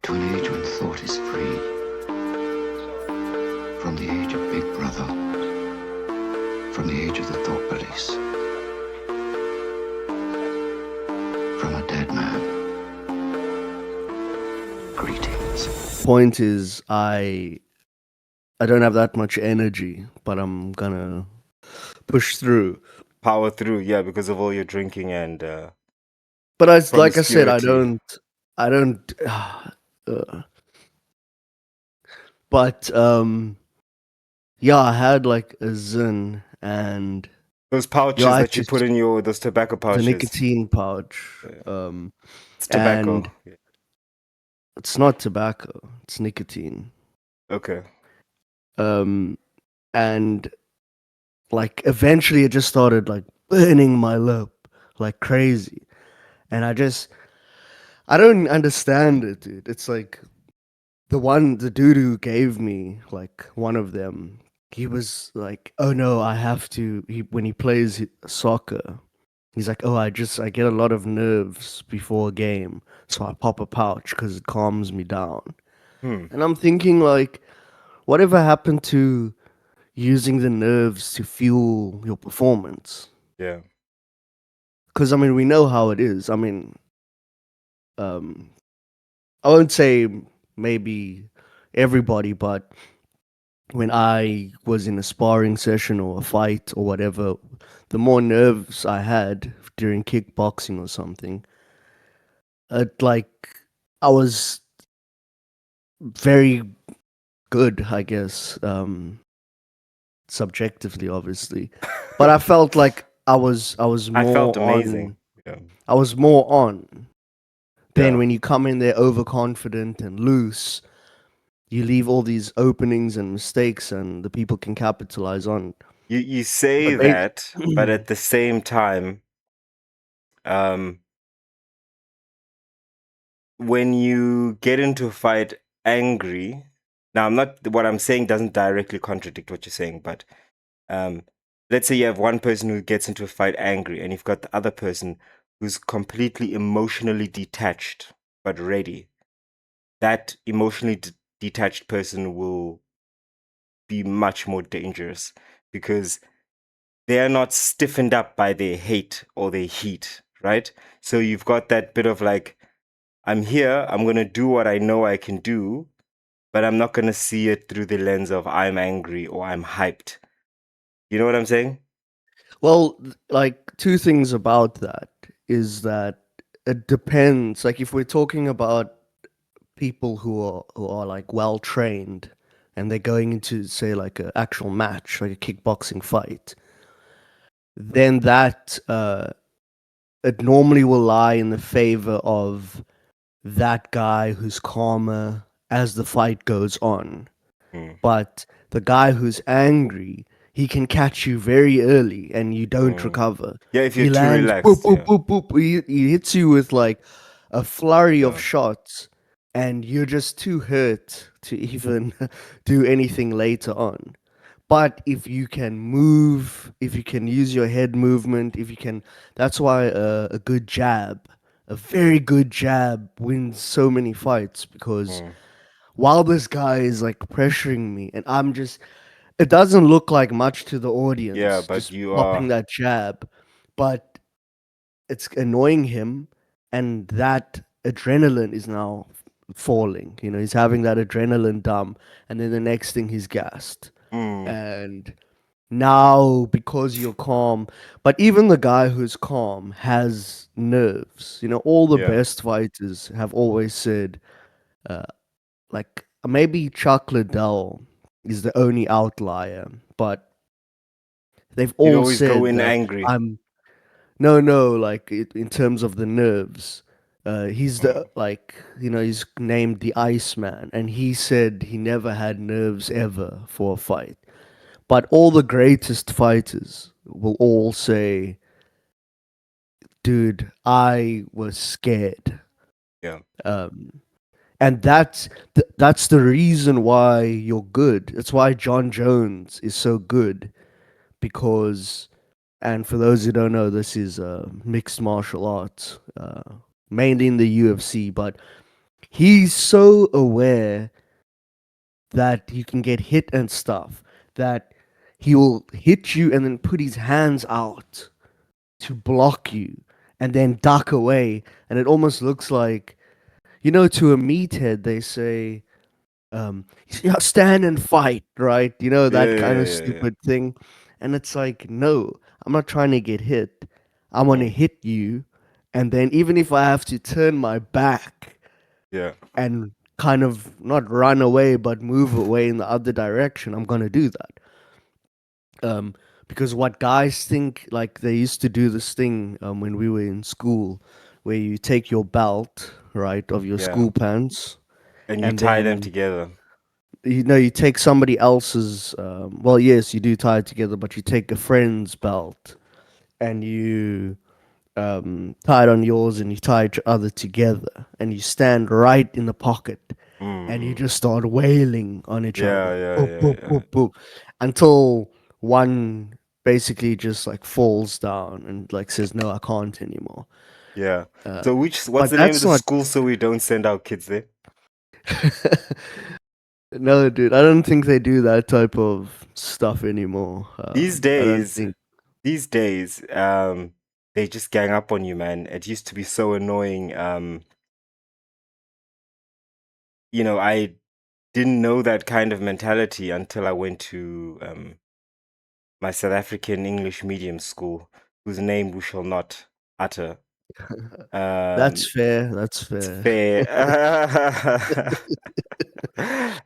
to an age when thought is free. From the age of Big Brother. From the age of the thought police. From a dead man. Greetings. Point is, I don't have that much energy, but I'm gonna push through. Power through, yeah, because of all your drinking and But like I said, I promiscuity. don't. But yeah, I had like a zin and Those pouches I that you put just in those tobacco the pouches. nicotine pouch. Yeah. It's And tobacco. Yeah. it's not tobacco; it's nicotine. Okay. And like eventually, it just started like burning my lip like crazy, and I don't understand it, dude. It's like the dude who gave me like one of them, he was like, "Oh no, I have to." When he plays soccer, he's like, "Oh, I get a lot of nerves before a game, so I pop a pouch because it calms me down." And I'm thinking like, whatever happened to using the nerves to fuel your performance? Yeah. Because I mean, we know how it is. I mean, um, I won't say maybe everybody, but when I was in a sparring session or a fight or whatever, the more nerves I had during kickboxing or something, like I was very good, I guess, subjectively, obviously, but I felt like I was I more felt amazing. on. Yeah. I was more on. Then Yeah. when you come in there overconfident and loose, you leave all these openings and mistakes, and the people can capitalize on. You say But ba- that, but at the same time, um, when you get into a fight angry, now what I'm saying doesn't directly contradict what you're saying, but um, let's say you have one person who gets into a fight angry, and you've got the other person who's completely emotionally detached but ready. That emotionally detached person will be much more dangerous because they are not stiffened up by their hate or their heat, right? So you've got that bit of like, I'm here, I'm going to do what I know I can do, but I'm not going to see it through the lens of I'm angry or I'm hyped. You know what I'm saying? well, like two things about that is that it depends. Like if we're talking about people who are like well trained and they're going into say like an actual match, like a kickboxing fight, then that it normally will lie in the favor of that guy who's calmer as the fight goes on. Mm, But the guy who's angry, he can catch you very early and you don't mm. recover. Yeah, if you're He too lands, boop, relaxed, boop, yeah. boop, boop. He hits you with like a flurry of Yeah. shots, and you're just too hurt to even do anything later on. But if you can move, if you can use your head movement, if you can, that's why a good jab, a very good jab wins so many fights because Mm. while this guy is like pressuring me and I'm just, it doesn't look like much to the Yeah, audience but just you popping are, that jab, but it's annoying him, and that adrenaline is now falling. You know, he's having that adrenaline dump, and then the next thing he's gassed. mm, And now because you're calm, but even the guy who's calm has nerves. You know, all the yeah. best fighters have always said, uh, like maybe Chuck Liddell is the only outlier, but they've You'd all always go said in that angry. I'm no, no, like in terms of the nerves. He's Mm. the like he's named the Iceman, and he said he never had nerves ever for a fight. But all the greatest fighters will all say, "Dude, I was scared." Yeah. Um, and that's the reason why you're good. That's why John Jones is so good because, and for those who don't know, this is mixed martial arts, mainly in the UFC, but he's so aware that you can get hit and stuff that he will hit you and then put his hands out to block you and then duck away. And it almost looks like, to a meathead, they say, yeah, stand and fight, right? Yeah, That kind yeah, of yeah, yeah. stupid thing. And it's like, no, I'm not trying to get hit. I want to Mm, hit you. And then even if I have to turn my back yeah, and kind of not run away, but move away in the other direction, I'm going to do that. Um, because what guys think, like they used to do this thing when we were in school, where you take your belt, right, of your yeah. school pants, And you and tie them then together. you take somebody else's. Well, yes, you do tie it together, but you take a friend's belt and you tie it on yours, and you tie each other together, and you stand right in the pocket, and you Mm. just start wailing on each Yeah, other, yeah, boop, yeah, boop, yeah, boop, boop, until one basically just like falls down and like says, "No, I can't anymore." yeah. Uh, So what's but the name of that's the not. school so we don't send our kids there? No, dude, I don't think they do that type of stuff anymore. These I don't days, think. these days, they just gang up on you, man. It used to be so annoying. I didn't know that kind of mentality until I went to my South African English medium school, whose name we shall not utter. That's Um, fair. That's it's fair. fair.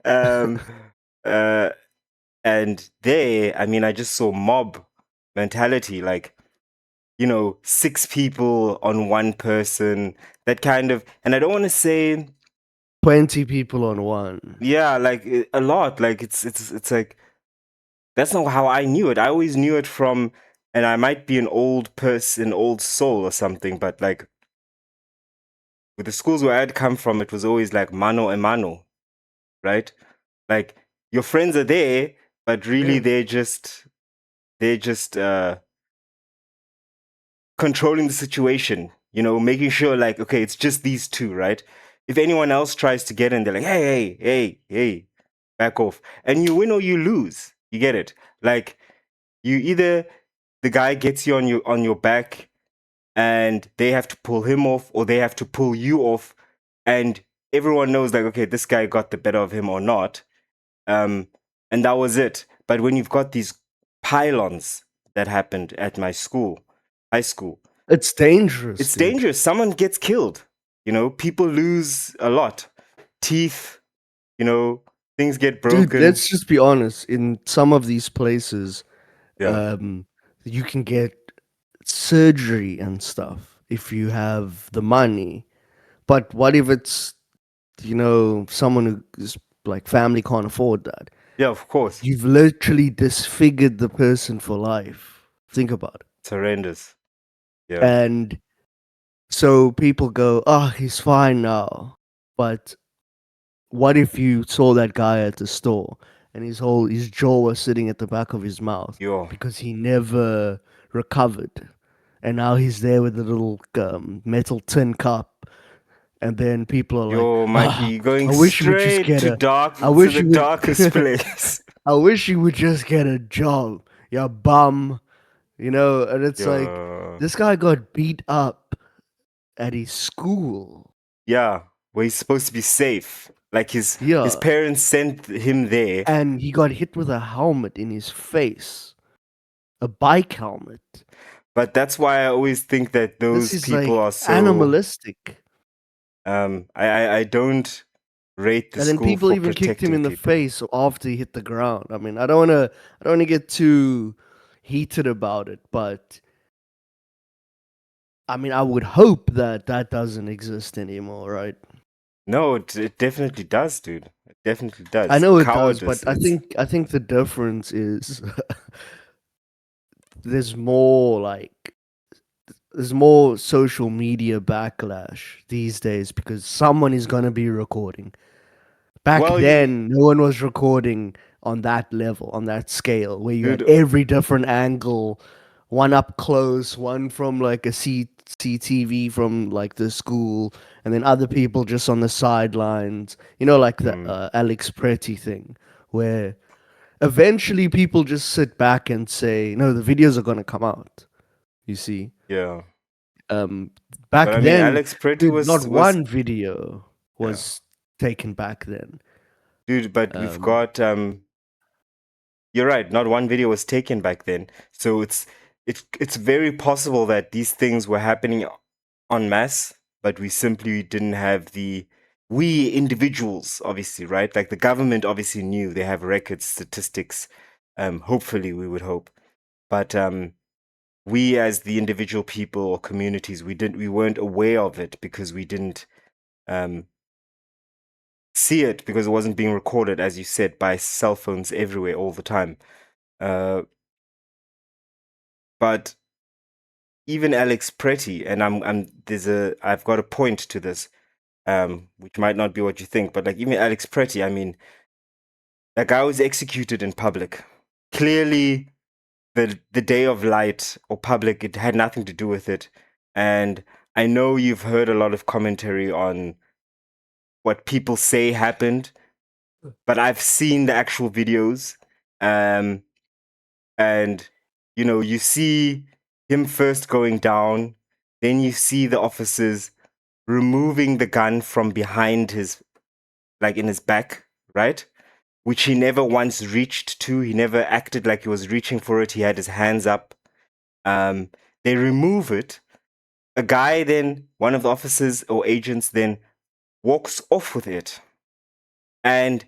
um, uh, and there, I mean, I just saw mob mentality, like, six people on one person, that kind of, and I don't want to say, 20 people on one. yeah, like a lot, like it's like, that's not how I knew it. I always knew it from, and I might be an old person, old soul or something, but like with the schools where I'd come from, it was always like mano a mano, right? Like your friends are there, but really Yeah. they're just controlling the situation, making sure like, okay, it's just these two, right? If anyone else tries to get in, they're like, hey, hey, hey, hey, back off. And you win or you lose. You get it? Like you either the guy gets you on your back and they have to pull him off, or they have to pull you off, and everyone knows like, okay, this guy got the better of him or not. Um, and that was it. But when you've got these pylons that happened at my school, high school, It's dangerous, it's dude. dangerous. Someone gets killed. People lose a lot. Teeth, you know, things get Dude, broken. let's just be honest. In some of these places, Yeah. um, you can get surgery and stuff if you have the money. But what if it's, someone who's like family can't afford that? Yeah, of course. You've literally disfigured the person for life. Think about it. It's horrendous. Yeah. And so people go, oh, he's fine now. But what if you saw that guy at the store and his jaw was sitting at the back of his mouth Yo. because he never recovered, and now he's there with a little metal tin cup, and then people are like, Yo, Mikey, ah, you're going I wish he would just straight get to a, dark I to wish the he would, darkest place. I wish he would just get a job, ya bum, and it's like Yeah. this guy got beat up at his school. Yeah. Where he's supposed to be safe. Like his Yeah. parents sent him there. And he got hit with a helmet in his face, a bike helmet. But that's why I always think that This those is people like are so animalistic. I don't rate the And then school people for even kicked him protecting in the people. face after he hit the ground. I mean, I don't wanna get too heated about it, but I mean, I would hope that that doesn't exist anymore, right? No, it definitely does, dude. It definitely I does. know it does, but Cowardice. I It's think I think the difference is there's more like there's more social media backlash these days because someone is going to be recording. Back well, then, no one was recording on that level, on that scale, where you had dude. every different angle one up close, one from like a CCTV from like the school, and then other people just on the sidelines. You know, like the Alex Pretty thing, where eventually people just sit back and say, "No, the videos are gonna come out." You see, Yeah. um, But back I mean, then, Alex Pretty dude, not was one video yeah, was taken back then. dude. But we've Um, got You're right. Not one video was taken back then, so it's very possible that these things were happening en masse, but we simply didn't have we individuals, obviously, right? Like the government obviously knew they have records, statistics. Hopefully, we would hope, but we as the individual people or communities, we weren't aware of it because we didn't um see it because it wasn't being recorded, as you said, by cell phones everywhere all the time. Uh, but even Alex Pretty, and I've got a point to this, which might not be what you think, but like even Alex Pretty, I mean, that guy was executed in public. Clearly, the day of light or public, it had nothing to do with it. And I know you've heard a lot of commentary on what people say happened, but I've seen the actual videos. Um, and you see him first going down, then you see the officers removing the gun from behind his, like in his back, right? Which he never once reached to. He never acted like he was reaching for it. He had his hands up. um they remove it. A guy, then one of the officers or agents, then walks off with it, and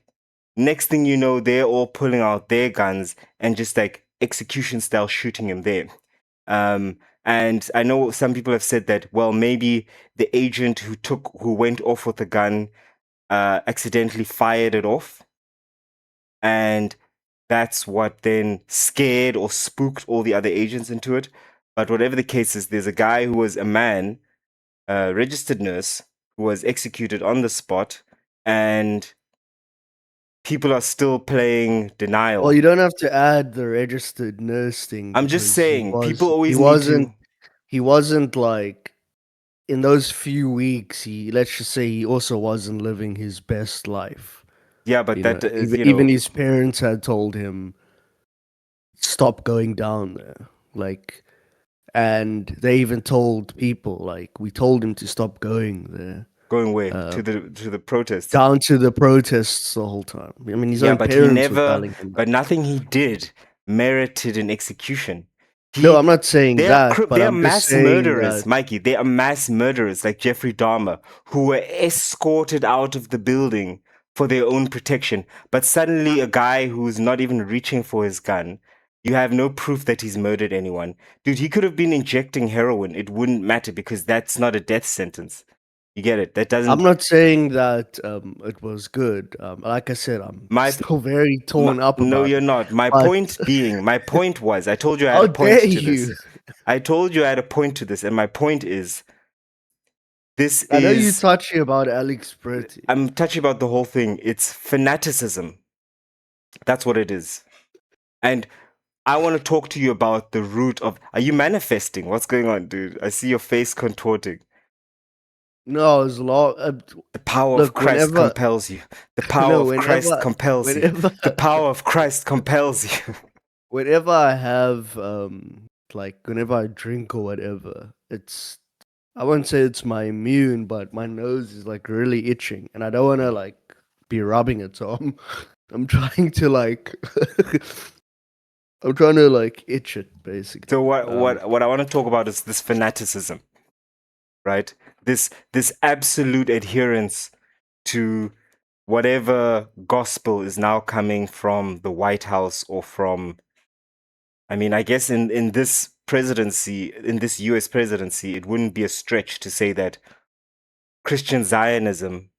next thing you know, they're all pulling out their guns and just like execution style shooting him there. And I know some people have said that, well, maybe the agent who went off with the gun accidentally fired it off, and that's what then scared or spooked all the other agents into it. But whatever the case is, there's a guy who was a man, a registered nurse, who was executed on the spot, and people are still playing well, denial. you don't have to add the registered nurse thing I'm just because saying, people always need to. he wasn't like in those few weeks. He, let's just say, he also wasn't living his best life. Yeah, but You know, that is, even his parents had told him stop going down there. Like, and they even told people like we told him to stop going there. going where Uh, to the protests. Down to the protests the whole time. I mean, his Yeah, own but he parents were never. telling him But that. nothing he did merited an execution. No, He I'm not saying that, but They are I'm just mass saying murderers, that Mikey. They are mass murderers like Jeffrey Dahmer, who were escorted out of the building for their own protection. But suddenly, a guy who's not even reaching for his gun, you have no proof that he's murdered anyone. Dude, he could have been injecting heroin. It wouldn't matter because that's not a death sentence. You get it? That I'm doesn't. not saying that it was good. Like I said, I'm My, still very torn up no, about you're it. not. But My point was, I told you I had how a point dare to you? this. I told you I had a point to this, and my point is, this I know you is touchy about Alex Pretty. I'm touchy about the whole thing. It's fanaticism. That's what it is. And I want to talk to you about the root of. Are you manifesting? What's going on, dude? I see your face contorting. No, it's long. The power of Look, Christ whenever compels you. The power no, of Christ whenever, compels you. whenever, The power of Christ compels you. whenever I have like whenever I drink or whatever, it's I won't say it's my immune, but my nose is like really itching, and I don't want to like be rubbing it. So I'm trying to like I'm trying to like itch it basically. So what I want to talk about is this fanaticism, right? This absolute adherence to whatever gospel is now coming from the White House or from, I mean, I guess in this presidency, in this US presidency, it wouldn't be a stretch to say that Christian Zionism.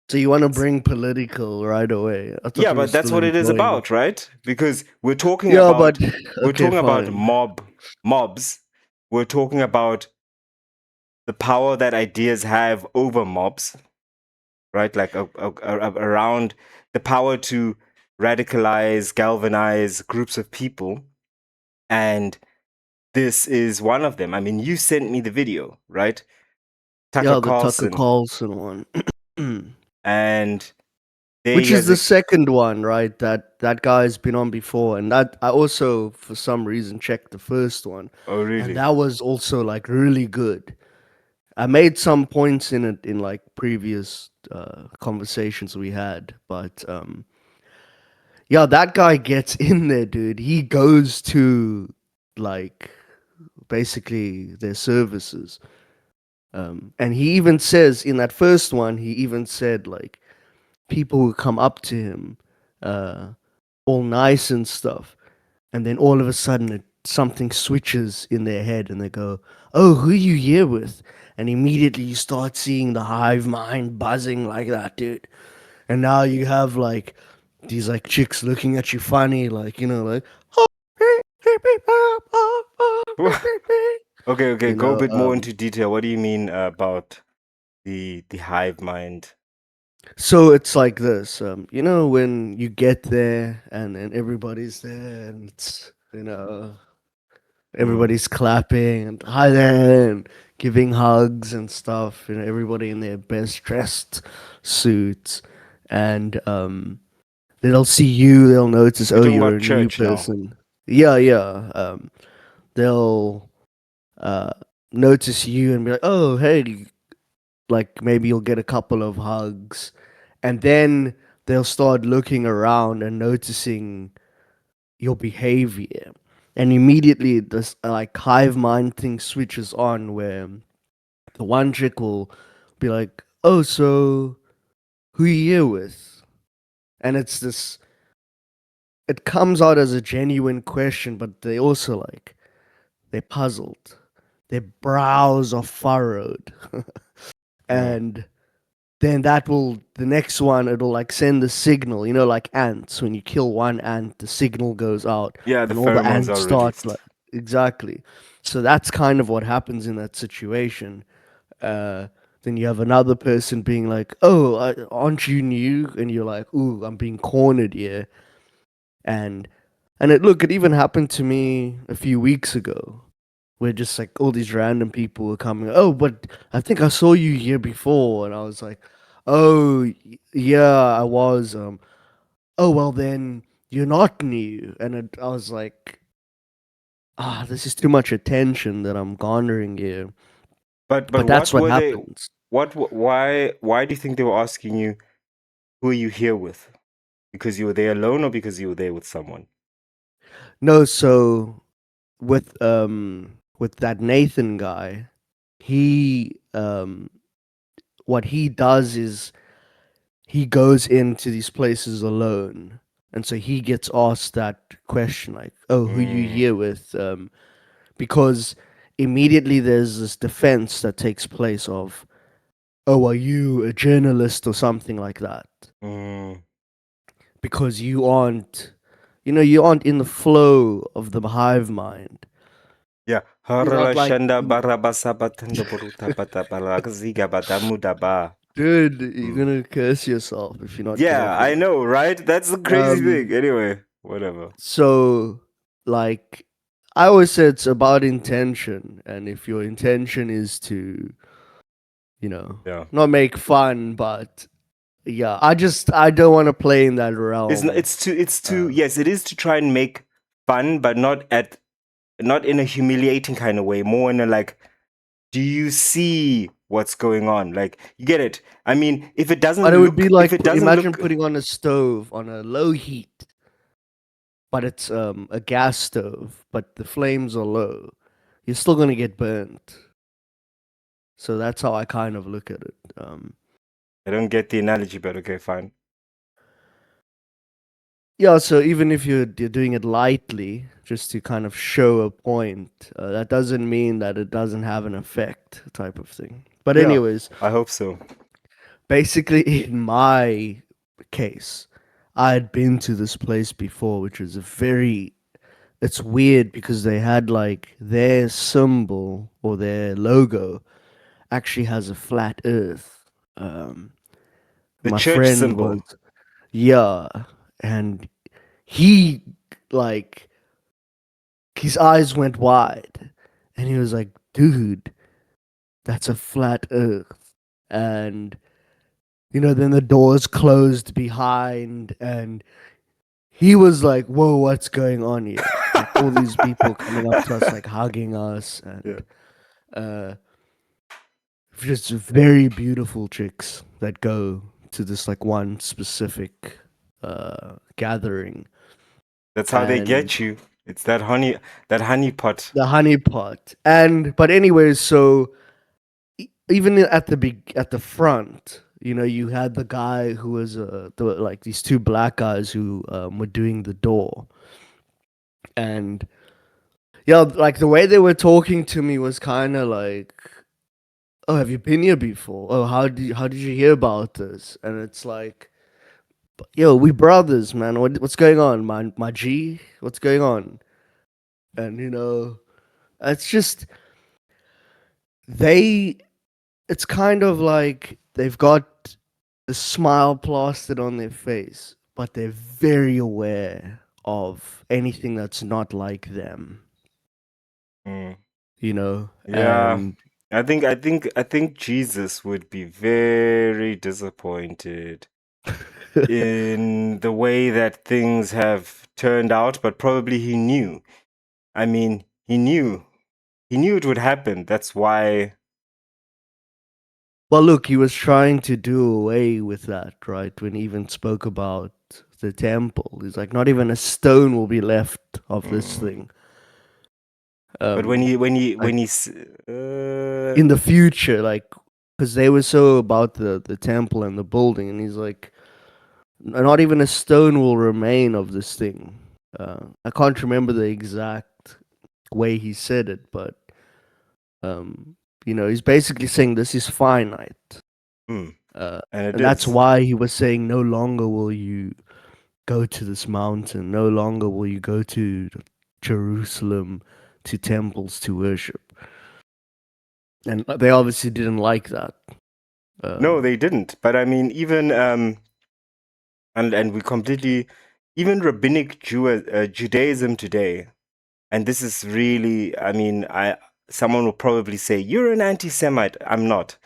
So you want to bring political right away? I thought Yeah, we were but that's still what it is enjoying. about, right? Because Yeah, but we're okay, talking about fine. mobs. We're talking about the power that ideas have over mobs, right? Like around the power to radicalize, galvanize groups of people. And this is one of them. I mean, you sent me the video, right? Tucker Yeah, the Tucker Carlson, Carlson one. and there Which he is has the a. second one, right? That guy's been on before, and that I also, for some reason, checked the first one, Oh, and really? that was also like really good. I made some points in it in like previous conversations we had, but yeah, that guy gets in there, dude. He goes to like basically their services, and he even says in that first one, he even said like people will come up to him, uh, all nice and stuff, and then all of a sudden something switches in their head, and they go, "Oh, who you here with?" And immediately you start seeing the hive mind buzzing like that, dude. And now you have like these like chicks looking at you funny, like like, Okay, okay. you Go a know. bit more into detail. What do you mean about the hive mind? So it's like this, when you get there and everybody's there, and it's Mm. everybody's clapping and hi there and giving hugs and stuff. Everybody in their best dressed suits, and they'll see you. They'll notice, We're oh, talking you're about a new church now. person. Yeah, yeah. They'll uh, notice you and be like, oh, hey, like maybe you'll get a couple of hugs, and then they'll start looking around and noticing your behavior, and immediately this like hive mind thing switches on where the one chick will be like, oh, so who you here with? And it's this, it comes out as a genuine question, but they also like, they're puzzled, their brows are furrowed. Mm. And then the next one, it'll like send the signal, like ants. When you kill one ant, the signal goes out Yeah, the and all the pheromones ants are start like, released. exactly. So that's kind of what happens in that situation. Uh, then you have another person being like, oh, aren't you new? And you're like, ooh, I'm being cornered here. And, it even happened to me a few weeks ago where just like all these random people were coming. Oh, but I think I saw you here before, and I was like, oh, yeah, I was. Oh well, then you're not new, and I was like, this is too much attention that I'm garnering here. But But that's what what were they? happens. Why do you think they were asking you who are you here with? Because you were there alone, or because you were there with someone? No, so with that Nathan guy, he what he does is he goes into these places alone, and so he gets asked that question like, oh, who you Mm, here with, because immediately there's this defense that takes place of, oh, are you a journalist or something like that, mm. because you aren't in the flow of the hive mind. Yeah. You're Harala not like, shanda barabasa batanda boruta bata balagaziga badamudaba. dude, you're Mm. gonna curse yourself if you're not Yeah, I careful. know, right? That's the crazy um thing. Anyway, whatever. So, like, I always say it's about intention, and if your intention is to, Yeah. not make fun, but yeah, I don't want to play in that It's not, realm. it's to Uh, yes, it is to try and make fun, but not in a humiliating kind of way, more in a like, do you see what's going on? Like, you get it. I mean, but it would be if like it doesn't imagine look putting on a stove on a low heat, but it's a gas stove, but the flames are low. You're still gonna get burnt. So that's how I kind of look at it. I don't get the analogy, but okay, fine. Yeah, so even if you're doing it lightly, just to kind of show a point, that doesn't mean that it doesn't have an effect, type of thing. But Yeah, anyways, I hope so. basically in my case, I had been to this place before, which is it's weird because they had like their symbol or their logo actually has a flat Earth. Um, The my church friend was, symbol. yeah, and he like his eyes went wide, and he was like, "Dude, that's a flat Earth." And then the doors closed behind, and he was like, "Whoa, what's going on here?" Like all these people coming up to us, like hugging us, Yeah. and uh, just very beautiful chicks that go to this like one specific gathering, That's how they and get you. It's that honey pot. the honeypot. And but anyways, so even at at the front, you had the guy who was like these two black guys who were doing the door, and yeah, like the way they were talking to me was kind of like, "Oh, have you been here before? Oh, how did you hear about this?" And it's like, "Yo, we brothers, man. What's going on, my G? What's going on?" And it's just they. It's kind of like they've got a smile plastered on their face, but they're very aware of anything that's not like them. Mm. You know, Yeah. and I think Jesus would be very disappointed in the way that things have turned out, but probably he knew. I mean, he knew it would happen. That's why. well, look, he was trying to do away with that, right? When he even spoke about the temple, he's like, not even a stone will be left of this Mm. thing. But when he when he Like when he's in the future, like, because they were so about the temple and the building, and he's like, not even a stone will remain of this thing. I can't remember the exact way he said it, but he's basically saying this is finite, mm, uh, and it and that's is. why he was saying, no longer will you go to this mountain, no longer will you go to Jerusalem, to temples to worship, and they obviously didn't like that. No, they didn't. But I mean, even and we completely, even rabbinic Judaism today, and this is really, I mean, someone will probably say you're an anti-Semite. I'm not.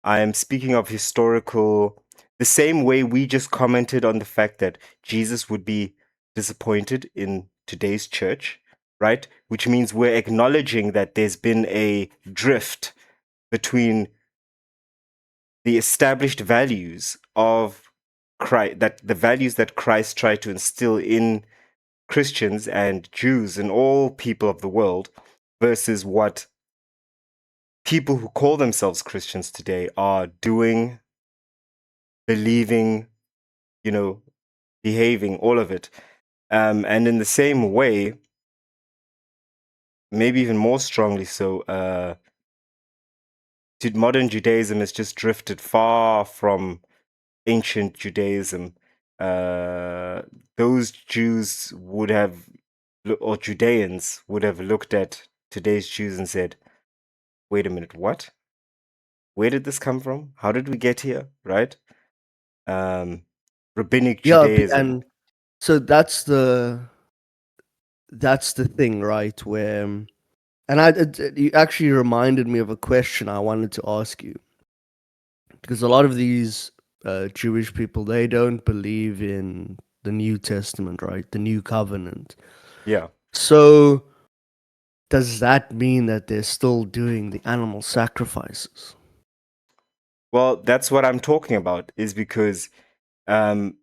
I am speaking of historical, the same way we just commented on the fact that Jesus would be disappointed in today's church, right? Which means we're acknowledging that there's been a drift between the established values of Christ, that the values that Christ tried to instill in Christians and Jews and all people of the world versus what people who call themselves Christians today are doing, believing, you know, behaving, all of it. And in the same way, maybe even more strongly so, modern Judaism has just drifted far from ancient Judaism. Uh, those Jews would have, or Judeans would have looked at today's Jews and said, wait a minute, what? Where did this come from? How did we get here? Right? Um, Rabbinic Yeah, Judaism. and so that's the thing, right? Where and you actually reminded me of a question I wanted to ask you, because a lot of these Jewish people, they don't believe in the New Testament, right? The New Covenant. Yeah. So does that mean that they're still doing the animal sacrifices? Well, that's what I'm talking about, is because um,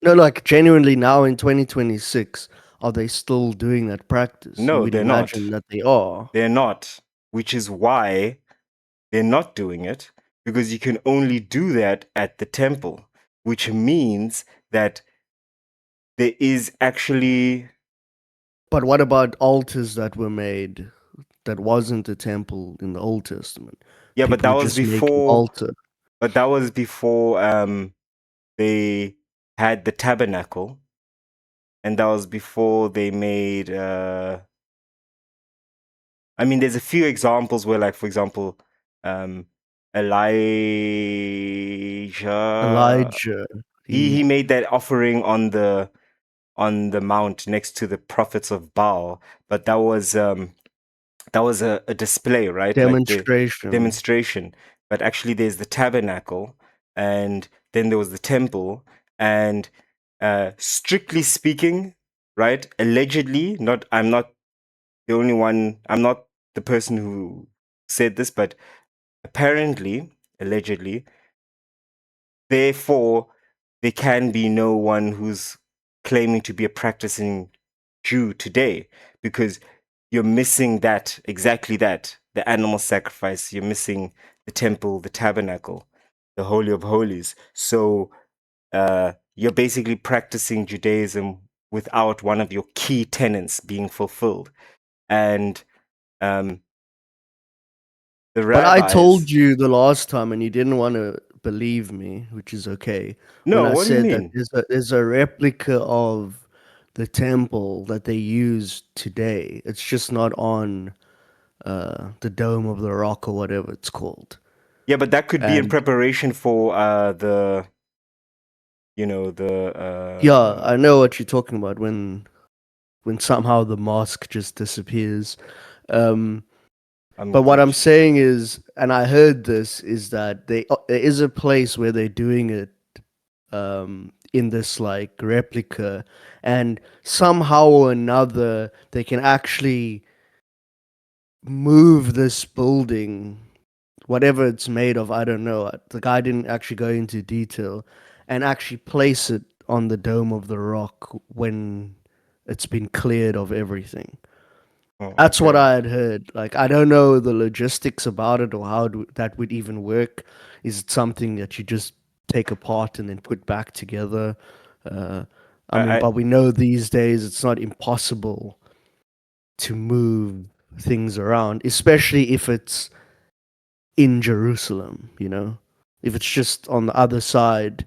No, like genuinely now in 2026, are they still doing that practice? You no, would they're not. imagine that they are. They're not, which is why they're not doing it, because you can only do that at the temple, which means that there is actually. But what about altars that were made that wasn't a temple in the Old Testament? Yeah, but People that would was just make an before. altar. But that was before they had the tabernacle, and that was before they made. I mean, there's a few examples where, like, for example, um, Elijah, Elijah, he he made that offering on the on the mount next to the prophets of Baal, but that was a display, right? Like the Demonstration. demonstration. But actually, there's the tabernacle, and then there was the temple, and strictly speaking, right? Allegedly, not I'm not the only one. I'm not the person who said this, but apparently, allegedly, therefore, there can be no one who's claiming to be a practicing Jew today because you're missing that, exactly that, the animal sacrifice. You're missing the temple, the tabernacle, the Holy of Holies. So you're basically practicing Judaism without one of your key tenets being fulfilled. And um, the But I told rabbis, you the last time, and you didn't want to believe me, which is okay. When no, I what do you said that mean? there's a replica of the temple that they use today. It's just not on the Dome of the Rock or whatever it's called. Yeah, but that could be in And preparation for the, yeah, I know what you're talking about when somehow the mosque just disappears. Um, I'm but what I'm glitched. saying is, and I heard this, is that there is a place where they're doing it in this like replica, and somehow or another they can actually move this building, whatever it's made of. I don't know. The guy didn't actually go into detail, and actually place it on the Dome of the Rock when it's been cleared of everything. Oh, That's what okay. I had heard. Like, I don't know the logistics about it or how that would even work. Is it something that you just take apart and then put back together? Uh, I mean, I but we know these days it's not impossible to move things around, especially if it's in Jerusalem, you know? If it's just on the other side,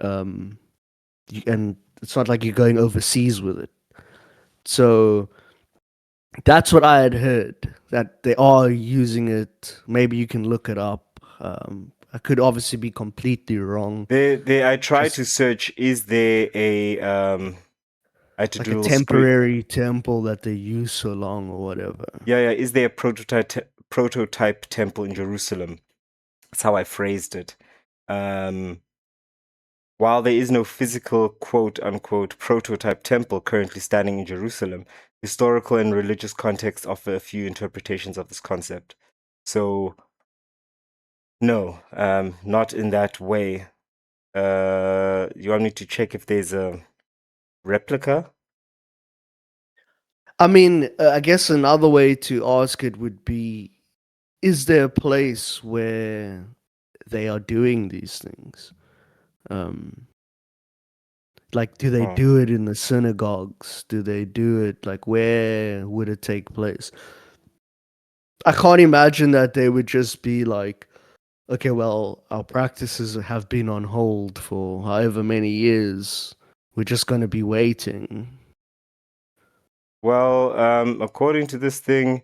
um, and it's not like you're going overseas with it. So that's what I had heard, that they are using it. Maybe you can look it up. I could obviously be completely wrong. I tried Just to search. Is there a I had to like do a a little screen. temporary temple that they use so long or whatever. Yeah, yeah. Is there a prototype temple in Jerusalem? That's how I phrased it. Um, while there is no physical quote unquote prototype temple currently standing in Jerusalem, historical and religious contexts offer a few interpretations of this concept. So no, not in that way. You want me to check if there's a replica? I mean, I guess another way to ask it would be, is there a place where they are doing these things? Um, like, do they Oh. do it in the synagogues? Do they do it, like, where would it take place? I can't imagine that they would just be like, okay, well, our practices have been on hold for however many years. We're just going to be waiting. Well, according to this thing,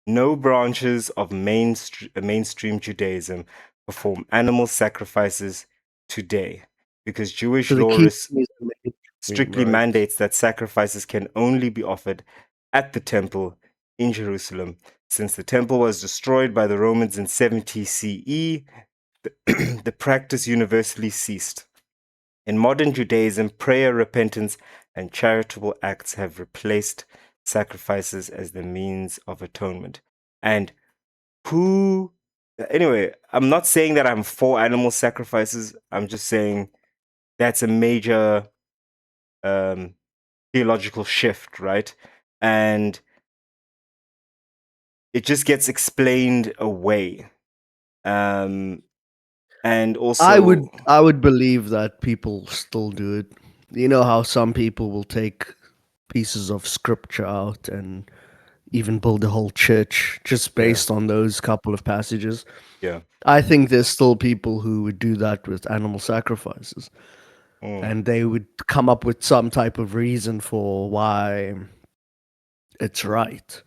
no branches of mainstream Judaism perform animal sacrifices today because Jewish So the law key thing is the mainstream, strictly right? mandates that sacrifices can only be offered at the temple in Jerusalem. Since the temple was destroyed by the Romans in 70 CE, the practice universally ceased. In modern Judaism, prayer, repentance, and charitable acts have replaced sacrifices as the means of atonement. And who, anyway, I'm not saying that I'm for animal sacrifices. I'm just saying that's a major um, theological shift, right? And it just gets explained away. Um, and I also, would I would believe that people still do it. You know how some people will take pieces of scripture out and even build a whole church just yeah, based on those couple of passages. yeah. I think there's still people who would do that with animal sacrifices, Mm. and they would come up with some type of reason for why it's right.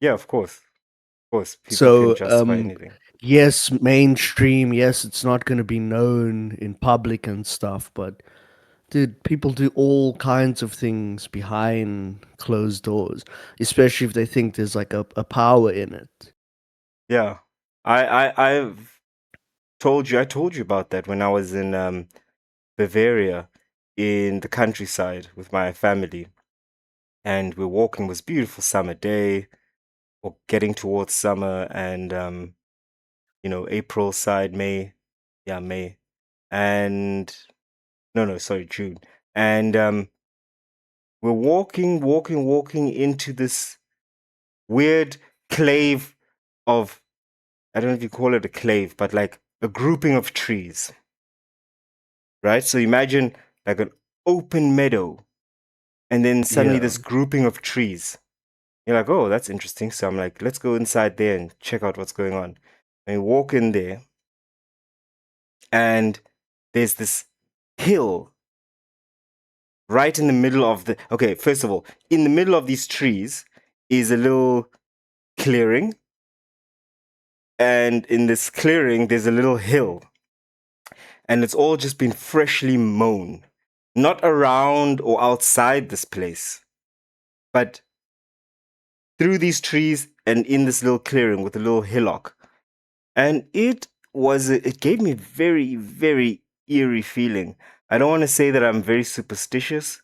Yeah, of course. Of course, people can So, justify anything. yes, mainstream, yes, it's not going to be known in public and stuff, but Dude, people do all kinds of things behind closed doors, especially if they think there's like a power in it. Yeah. I've I told you about that when I was in Bavaria in the countryside with my family. And we're walking, it was a beautiful summer day, or getting towards summer, and April side, May. Yeah, May. And no, sorry, June. And we're walking into this weird clave of, I don't know if you call it a clave, but like a grouping of trees, right? So imagine like an open meadow, and then suddenly Yeah. this grouping of trees. You're like, oh, that's interesting. So I'm like, let's go inside there and check out what's going on. And we walk in there, and there's this hill right in the middle of the. Okay, first of all, in the middle of these trees is a little clearing. And in this clearing, there's a little hill. And it's all just been freshly mown. Not around or outside this place, but through these trees and in this little clearing with a little hillock. And it gave me very, very eerie feeling. I don't want to say that I'm very superstitious,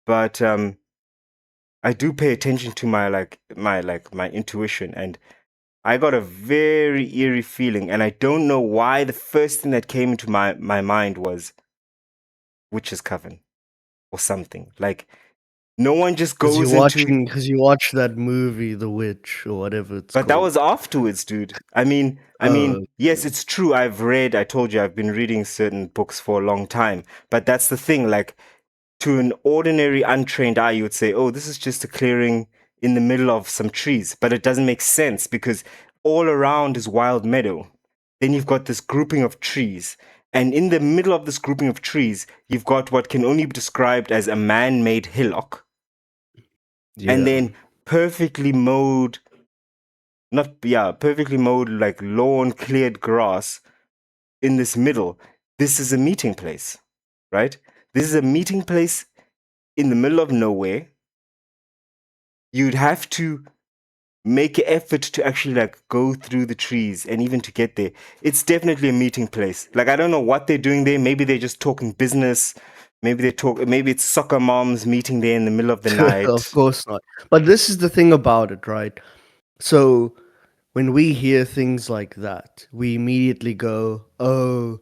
but I do pay attention to my intuition, and I got a very eerie feeling, and I don't know why the first thing that came into my mind was witch's coven or something. Like no one just goes into. Because you watch that movie, The Witch, or whatever it's But that called. was afterwards, dude. Oh, Yes, it's true. I told you, I've been reading certain books for a long time. But that's the thing, like, to an ordinary, untrained eye, you would say, oh, this is just a clearing in the middle of some trees. But it doesn't make sense because all around is wild meadow. Then you've got this grouping of trees. And in the middle of this grouping of trees, you've got what can only be described as a man made hillock. yeah. And then perfectly mowed, not yeah perfectly mowed, like lawn cleared grass in this middle. This is a meeting place, right? This is a meeting place in the middle of nowhere. You'd have to make an effort to actually like go through the trees and even to get there. It's definitely a meeting place. Like I don't know what they're doing there. Maybe they're just talking business. Maybe it's soccer moms meeting there in the middle of the Of night. course not. But this is the thing about it, right? So when we hear things like that, we immediately go, oh,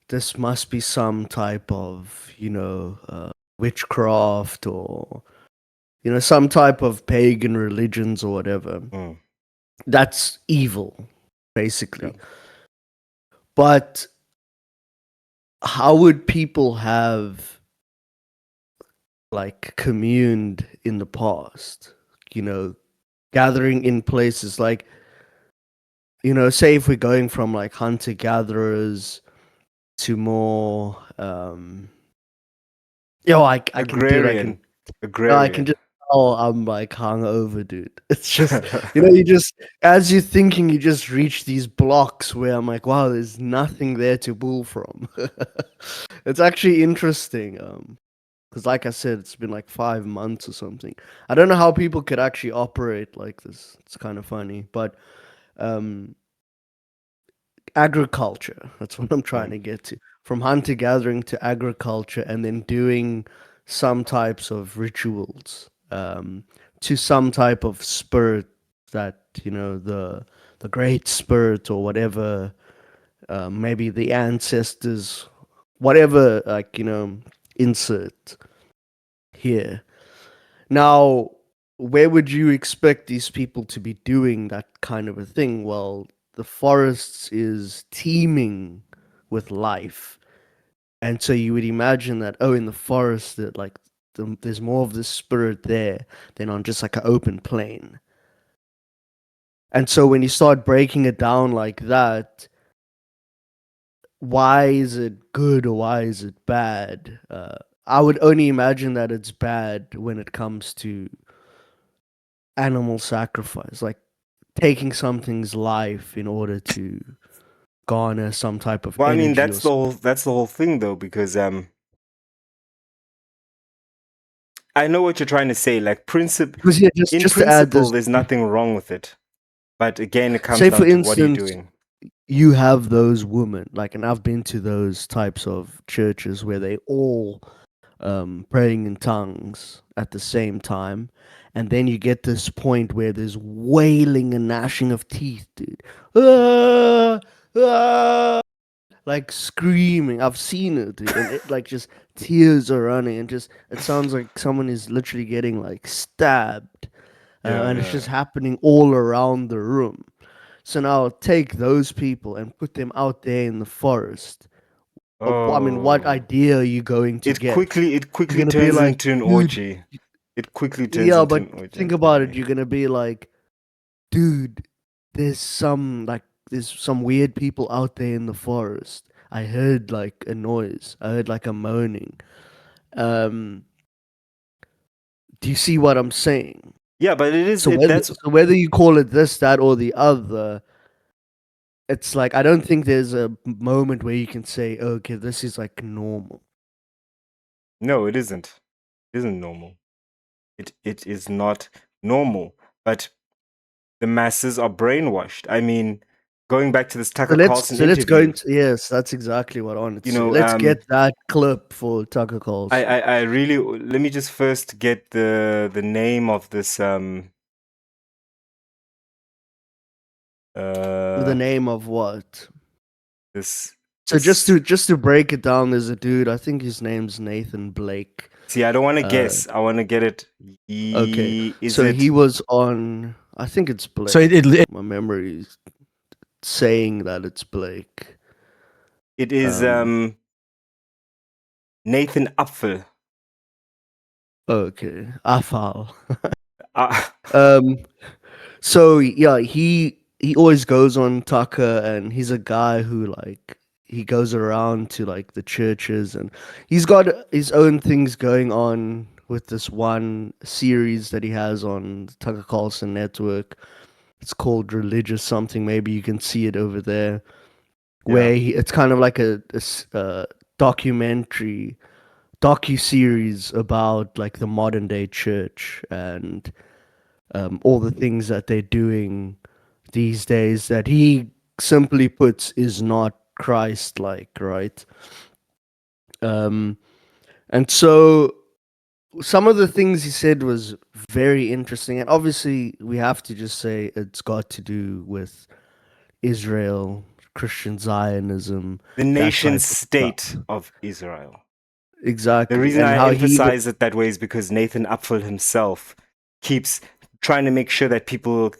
this must be some type of, witchcraft or, some type of pagan religions or whatever. Mm, That's evil, yeah. basically. But how would people have like communed in the past? Gathering in places like, say if we're going from like hunter gatherers to more, I can do it. Agrarian. I can Agrarian. just tell I'm like hungover, dude. It's just, you just, as you're thinking, you just reach these blocks where I'm like, wow, there's nothing there to pull from. It's actually interesting. Because like I said, it's been like 5 months or something. I don't know how people could actually operate like this. It's kind of funny, but um, agriculture. That's what I'm trying Mm. to get to. From hunter gathering to agriculture, and then doing some types of rituals to some type of spirit that the great spirit or whatever, maybe the ancestors, whatever, like insert here. Now, where would you expect these people to be doing that kind of a thing? Well, the forests is teeming with life. And so you would imagine that, oh, in the forest, that like there's more of this spirit there than on just like an open plain. And so when you start breaking it down like that, why is it good or why is it bad? I would only imagine that it's bad when it comes to animal sacrifice, like taking something's life in order to garner some type of Well, I mean, energy or that's the whole thing though, because I know what you're trying to say. Like Because yeah, in just to add principle, this, there's nothing wrong with it. But again, it comes say for down to what are you instance, doing? you have those women, like, and I've been to those types of churches where they all praying in tongues at the same time, and then you get this point where there's wailing and gnashing of teeth, dude. Ah, ah, like screaming. I've seen it, dude, and it like just tears are running, and just it sounds like someone is literally getting like stabbed, Yeah, and it's yeah. just happening all around the room. So now take those people and put them out there in the forest. I mean, what Oh, idea are you going to get? it You're quickly gonna be turns like, into an dude, orgy. It quickly turns yeah, into but an orgy. I'm think about telling it. you. You're gonna be like, dude, there's some weird people out there in the forest. I heard like a noise. I heard like a moaning. Um, do you see what I'm saying? Yeah, but it is So it. whether That's so whether you call it this, that, or the other, it's like I don't think there's a moment where you can say, okay, this is like normal. no, it isn't. It isn't normal. It is not normal. But the masses are brainwashed. I mean, going back to this Tucker Carlson So let's go interview, into, yes, that's exactly what I wanted to you say. know, Let's get that clip for Tucker I, Carlson. I I really let me just first get the name of this The uh name of what? this So this just to break it down, there's a dude. I think his name's Nathan Blake. see, I don't want to Uh, guess. I want to get it. okay, Is so he it was on. I think it's Blake. So My memory is saying that it's Blake. it is Um, Nathan Apfel. okay, Afal. Uh, Um, so yeah, he always goes on Tucker, and he's a guy who like he goes around to like the churches, and he's got his own things going on with this one series that he has on the Tucker Carlson network. It's called Religious something. Maybe you can see it over there, yeah. where it's kind of like a documentary docu series about like the modern day church and all the things that they're doing these days that he simply puts is not Christ like, right? Um, and so some of the things he said was very interesting, and obviously we have to just say it's got to do with Israel, Christian Zionism, The that nation type of state stuff. of Israel. The Exactly, reason and I how he would, emphasize it that way is because Nathan Apfel himself keeps trying to make sure that people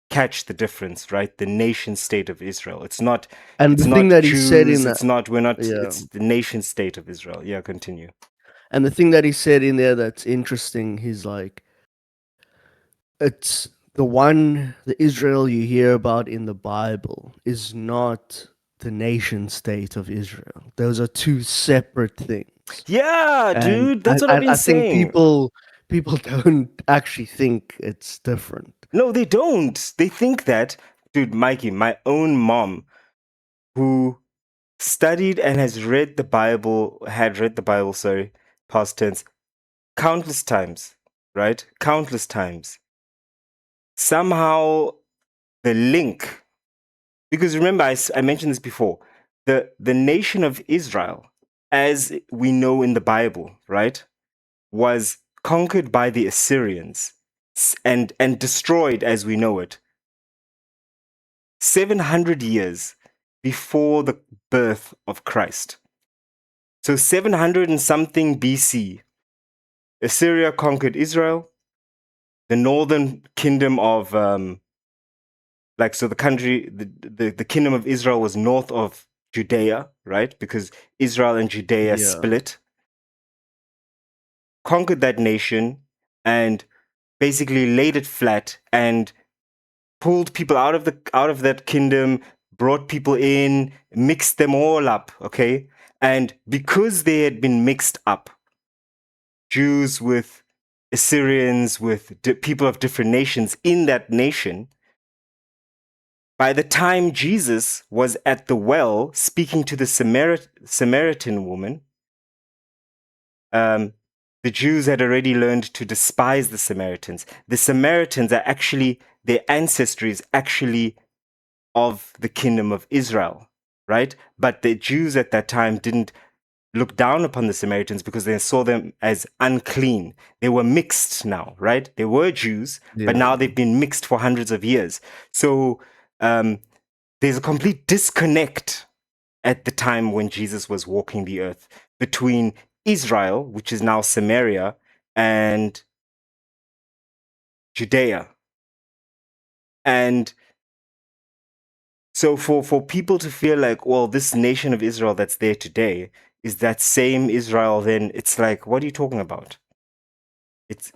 catch the difference, right? The nation state of Israel. and It's the thing not that he said in Jews, that, it's not we're not yeah, it's the nation state of Israel. Yeah, continue. and the thing that he said in there that's interesting, he's like, it's the Israel you hear about in the Bible is not the nation state of Israel. Those are two separate things. Yeah, And dude, that's what I've been I think saying. people don't actually think it's different. No, they don't. They think that, dude, Mikey, my own mom, who studied and had read the Bible, sorry, past tense, countless times, right? Countless times. Somehow the link, because remember, I mentioned this before, the nation of Israel, as we know in the Bible, right, was conquered by the Assyrians and destroyed as we know it 700 years before the birth of Christ. So 700 and something BC, Assyria conquered Israel. The northern kingdom of so the country, the kingdom of Israel was north of Judea, right? Because Israel and Judea Yeah. split, conquered that nation, and basically laid it flat and pulled people out of that kingdom, brought people in, mixed them all up, okay? And because they had been mixed up, Jews with Assyrians, with people of different nations in that nation, by the time Jesus was at the well speaking to the Samaritan woman, The Jews had already learned to despise the Samaritans. The Samaritans are actually, their ancestry is actually of the kingdom of Israel, right? But the Jews at that time didn't look down upon the Samaritans because they saw them as unclean. They were mixed now, right? They were Jews, but Yeah. now they've been mixed for hundreds of years. So there's a complete disconnect at the time when Jesus was walking the earth between Israel, which is now Samaria, and Judea. And so for people to feel like, well, this nation of Israel that's there today is that same Israel, then it's like, what are you talking about? It's,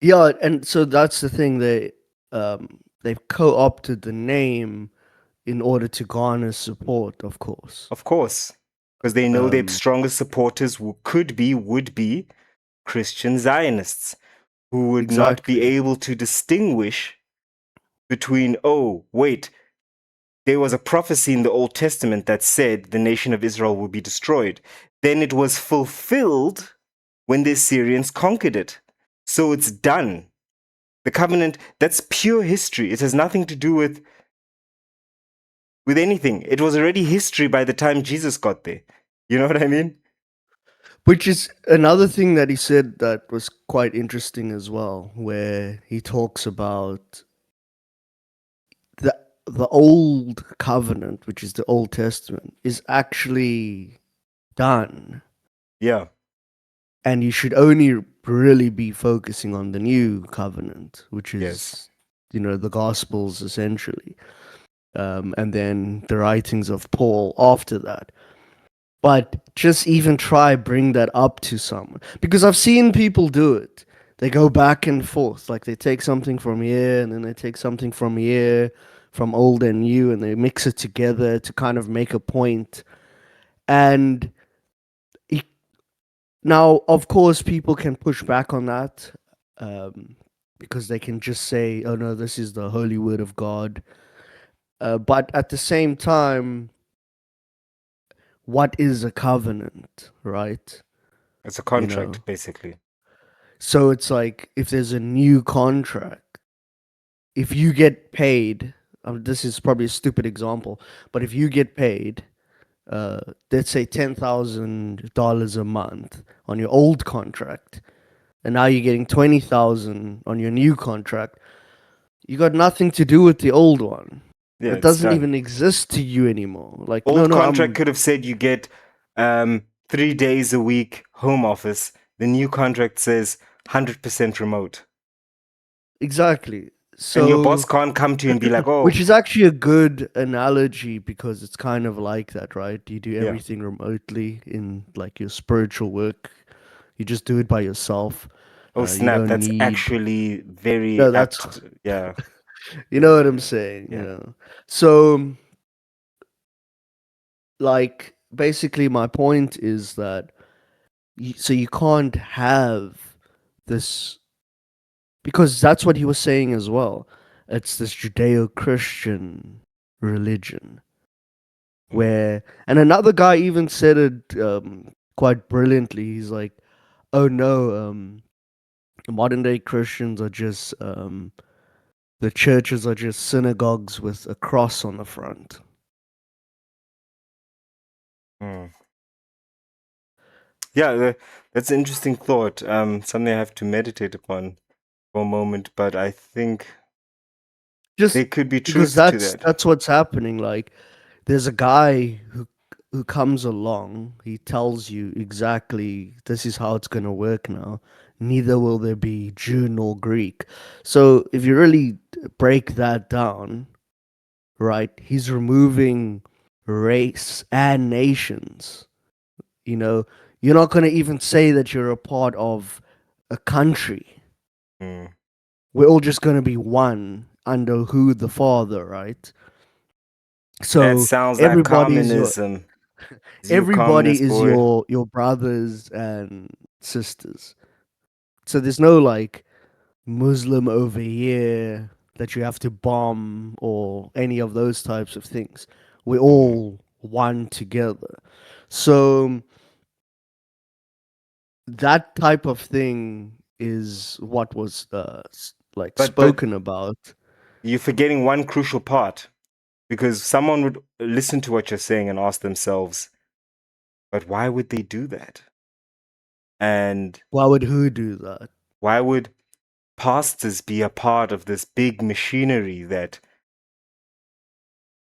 Yeah, and so that's the thing. They've co-opted the name in order to garner support, of course. of course, because they know their Um, strongest supporters would be Christian Zionists who would not be exactly. able to distinguish between, oh, wait, there was a prophecy in the Old Testament that said the nation of Israel would be destroyed. Then it was fulfilled when the Assyrians conquered it. So it's done. The covenant, that's pure history. It has nothing to do with anything. It was already history by the time Jesus got there. You know what I mean? Which is another thing that he said that was quite interesting as well, where he talks about the the old covenant, which is the Old Testament, is actually done, Yeah. and you should only really be focusing on the new covenant, which Yes. is the Gospels essentially, and then the writings of Paul after that. But just even try bring that up to someone, because I've seen people do it. They go back and forth, like they take something from here and then they take something from here, from old and new, and they mix it together to kind of make a point. And he, now, of course, people can push back on that, um, because they can just say, "Oh no, this is the holy word of God." But at the same time, what is a covenant, right? It's a You contract, know, basically. so it's like if there's a new contract, if you get paid, this is probably a stupid example, but if you get paid, let's say $10,000 a month on your old contract, and now you're getting 20,000 on your new contract, you got nothing to do with the old one. Yeah, It it's doesn't done. even exist to you anymore. Like, no, Old no, contract I'm could have said you get 3 days a week home office. The new contract says 100% remote. exactly. And your boss So, can't come to you and be like, which oh, is actually a good analogy because it's kind of like that, right? You do yeah. everything remotely in like your spiritual work. You just do it by yourself. Oh, You snap. don't That's need. actually very No, apt. that's Yeah. you know what I'm saying. Yeah. So, like, basically, my point is that so you can't have this because that's what he was saying as well. It's this Judeo-Christian religion Mm. where, and another guy even said it quite brilliantly. He's like, "Oh no, modern day Christians are just the churches are just synagogues with a cross on the front." Mm. Yeah, that's an interesting thought. Something I have to meditate upon for a moment, but I think Just there could be because truth to that's that. that's what's happening. Like, there's a guy who comes along. He tells you exactly this is how it's gonna work now. Neither will there be Jew nor Greek. So if you really break that down, right? He's removing race and nations. You know, you're not going to even say that you're a part of a country. Mm. We're all just going to be one under who the Father, right? That So sounds like everybody's your communism. Is you everybody communist is boy? your brothers and sisters. So there's no like Muslim over here that you have to bomb or any of those types of things. We're Mm. all one together. So that type of thing is what was like But spoken about. you're forgetting one crucial part, because someone would listen to what you're saying and ask themselves, but why would they do that? And Why would who do that? why would pastors be a part of this big machinery that,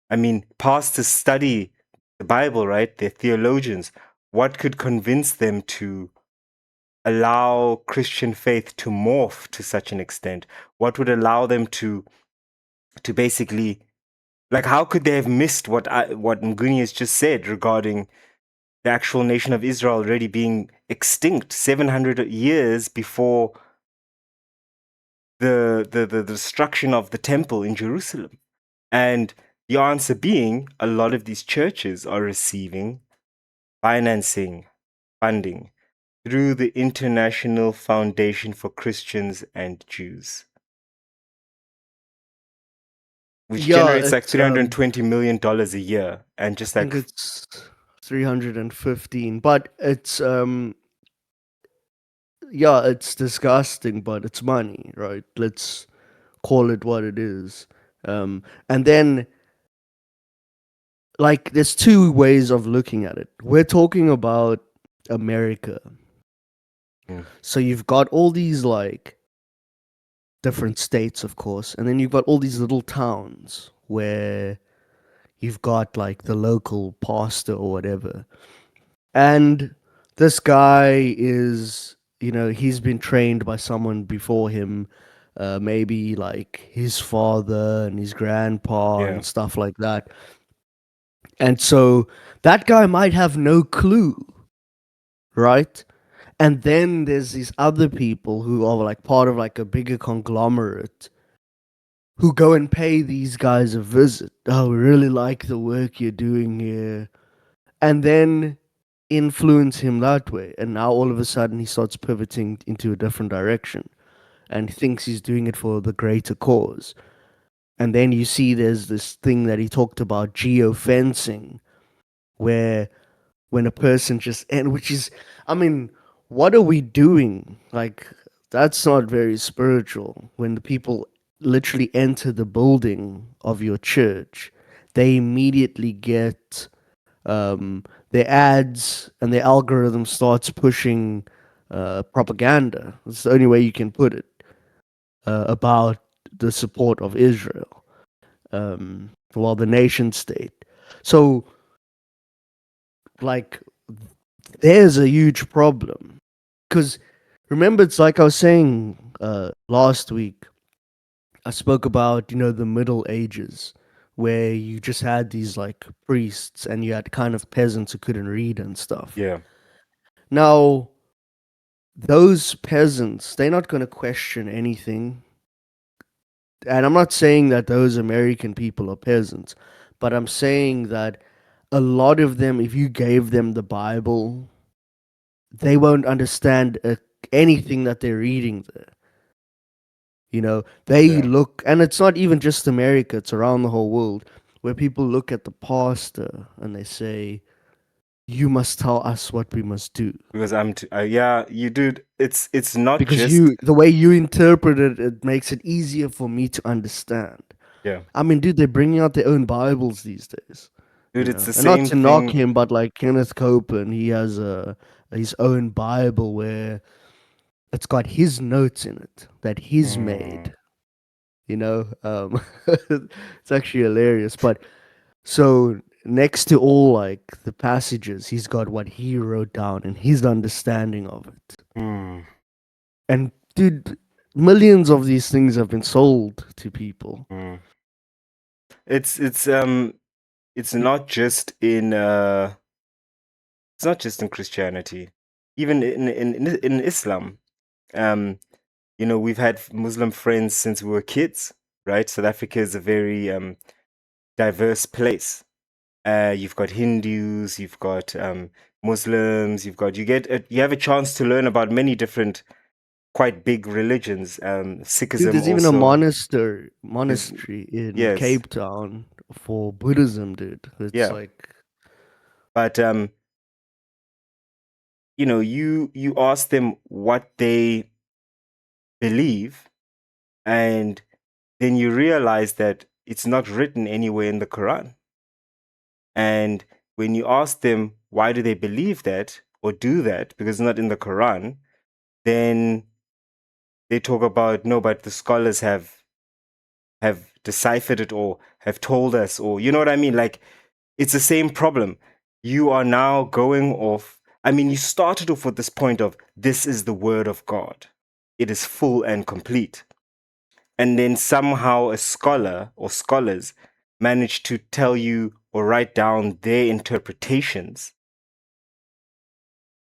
I mean, pastors study the Bible, right? They're theologians. What could convince them to allow Christian faith to morph to such an extent? What would allow them to basically, like, how could they have missed what Nguni has just said regarding the actual nation of Israel already being extinct 700 years before the destruction of the temple in Jerusalem? And the answer being, a lot of these churches are receiving financing, funding through the International Foundation for Christians and Jews, which Yeah, generates like it's $320 million a year. And just I like, think it's 315, but it's yeah, it's disgusting, but it's money, right? Let's call it what it is. And then, like, there's two ways of looking at it. We're talking about America. mm, So you've got all these, like, different states, of course, and then you've got all these little towns where you've got, like, the local pastor or whatever. And this guy is, he's been trained by someone before him, maybe like his father and his grandpa yeah, and stuff like that. And so that guy might have no clue, right? And then there's these other people who are like part of like a bigger conglomerate who go and pay these guys a visit. Oh, we really like the work you're doing here. And then influence him that way. And now all of a sudden he starts pivoting into a different direction and thinks he's doing it for the greater cause. And then you see there's this thing that he talked about, geofencing, where when a person just, and which is, I mean, what are we doing? Like, that's not very spiritual. When the people literally enter the building of your church, they immediately get their ads and their algorithm starts pushing propaganda. It's the only way you can put it about the support of Israel, well, the nation state. So, like, there's a huge problem because remember, it's like I was saying last week. I spoke about the Middle Ages, where you just had these like priests and you had kind of peasants who couldn't read and stuff. yeah. Now, those peasants, they're not going to question anything. And I'm not saying that those American people are peasants, but I'm saying that a lot of them, if you gave them the Bible, they won't understand anything that they're reading there. They Yeah. look, and it's not even just America, it's around the whole world, where people look at the pastor and they say, you must tell us what we must do. Because yeah, you dude, it's not Because just, the way you interpret it, it makes it easier for me to understand. yeah, I mean, dude, they're bringing out their own Bibles these days, dude, it's the and not same to knock thing. him, but like Kenneth Copeland, he has his own Bible where it's got his notes in it that he's Mm, made. It's actually hilarious. But so next to all like the passages, he's got what he wrote down and his understanding of it. mm, And dude, millions of these things have been sold to people. mm. It's not just in it's not just in Christianity, even in Islam. Um, we've had Muslim friends since we were kids, right? South Africa is a very diverse place. You've got Hindus, you've got Muslims, you have a chance to learn about many different, quite big religions. Dude, Sikhism there's even a also is, monastery in yes, Cape Town for Buddhism, dude. It's yeah. like But you ask them what they believe, and then you realize that it's not written anywhere in the Quran. And when you ask them why do they believe that or do that because it's not in the Quran, then they talk about no, but the scholars have deciphered it or have told us, or you know what I mean? Like, it's the same problem. You are now going off. I mean, you started off with this point of this is the word of God. It is full and complete. And then somehow a scholar or scholars manage to tell you or write down their interpretations.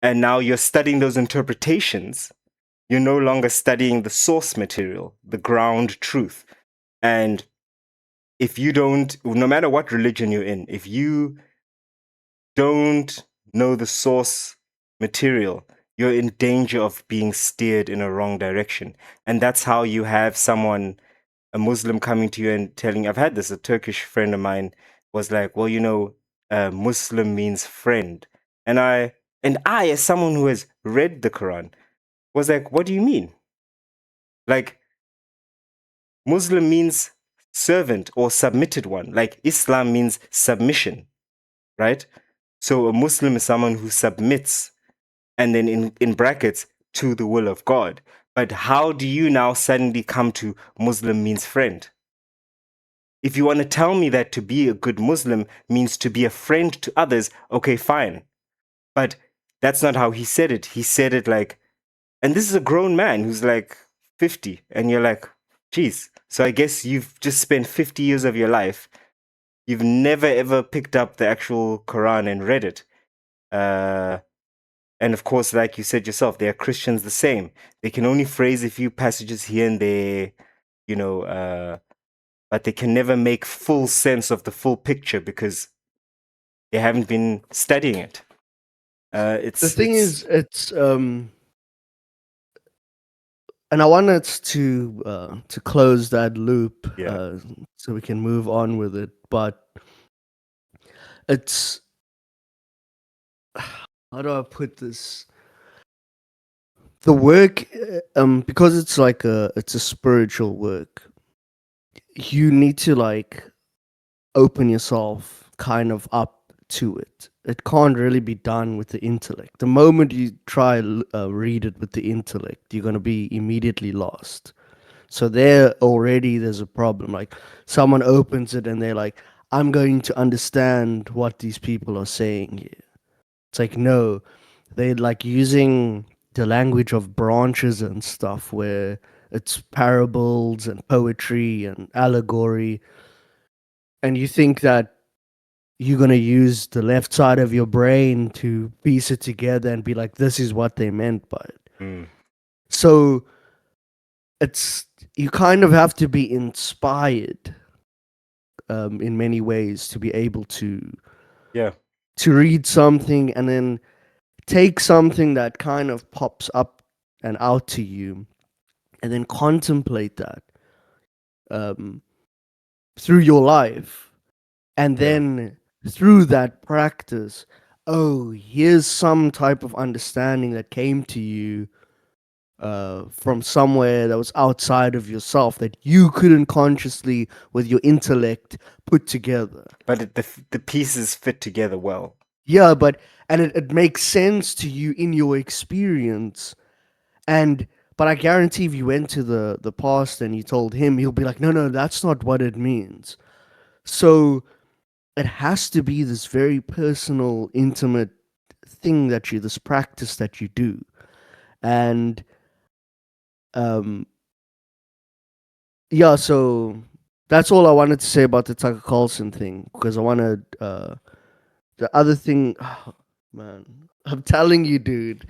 And now you're studying those interpretations. You're no longer studying the source material, the ground truth. And if you don't, no matter what religion you're in, if you don't know the source material, you're in danger of being steered in a wrong direction. And that's how you have someone, a Muslim, coming to you and telling, I've had this, a Turkish friend of mine was like, well, Muslim means friend. And I, as someone who has read the Quran, was like, what do you mean? Like, Muslim means servant or submitted one. Like, Islam means submission, right? So a Muslim is someone who submits, and then in brackets, to the will of God. But how do you now suddenly come to Muslim means friend? If you want to tell me that to be a good Muslim means to be a friend to others, okay, fine. But that's not how he said it. He said it like, and this is a grown man who's like 50, and you're like, geez. So I guess you've just spent 50 years of your life. You've never ever picked up the actual Quran and read it. And of course, like you said yourself, they are Christians the same. They can only phrase a few passages here and there, but they can never make full sense of the full picture because they haven't been studying it. The thing is, it's and I wanted to close that loop, Yeah. so we can move on with it. But it's, how do I put this? The work, because it's like it's a spiritual work. You need to like open yourself kind of up to it. It can't really be done with the intellect. The moment you try read it with the intellect, you're gonna be immediately lost. So there's a problem. Like, someone opens it and they're like, I'm going to understand what these people are saying here. It's like, no, they're like using the language of branches and stuff where it's parables and poetry and allegory. And you think that you're going to use the left side of your brain to piece it together and be like, this is what they meant by it. Mm. So it's, you kind of have to be inspired in many ways to be able to Yeah. read something and then take something that kind of pops up and out to you and then contemplate that through your life, and Yeah. then through that practice, oh, here's some type of understanding that came to you from somewhere that was outside of yourself that you couldn't consciously with your intellect put together. But the pieces fit together well. Yeah, and it makes sense to you in your experience. But I guarantee if you went to the past and you told him, he'll be like, no, that's not what it means. So it has to be this very personal, intimate thing this practice that you do. And yeah, so that's all I wanted to say about the Tucker Carlson thing, because I wanted the other thing. Oh, man, I'm telling you, dude,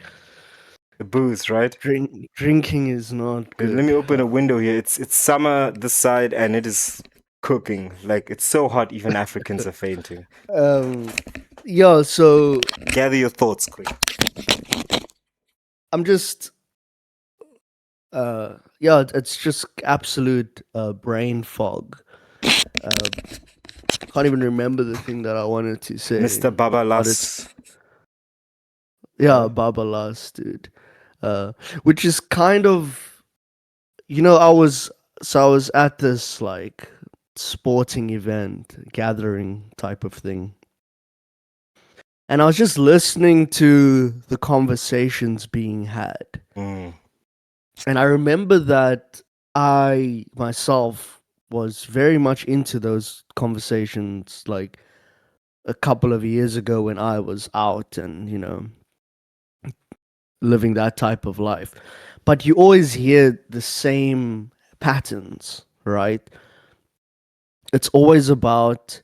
The booze, right? drinking is not good. Let me open a window here. It's summer this side and it is cooking. Like, it's so hot even Africans are fainting. Yeah, so Gather your thoughts quick. I'm just yeah, it's just absolute brain fog. Can't even remember the thing that I wanted to say. Mr. But Babalas. Yeah, Yeah. Baba Last, dude. Uh, which is kind of, I was at this like sporting event, gathering type of thing, and I was just listening to the conversations being had, Mm. and I remember that I myself was very much into those conversations, like a couple of years ago when I was out and living that type of life. But you always hear the same patterns, right? It's always about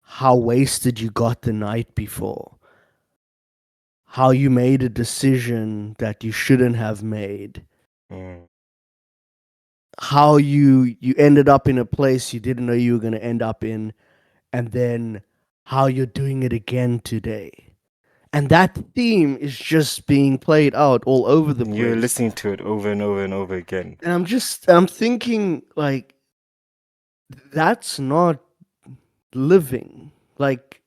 how wasted you got the night before, how you made a decision that you shouldn't have made, Mm. how you ended up in a place you didn't know you were going to end up in, and then how you're doing it again today. And that theme is just being played out all over the You're place. listening to it over and over and over again. And I'm thinking like that's not living. Like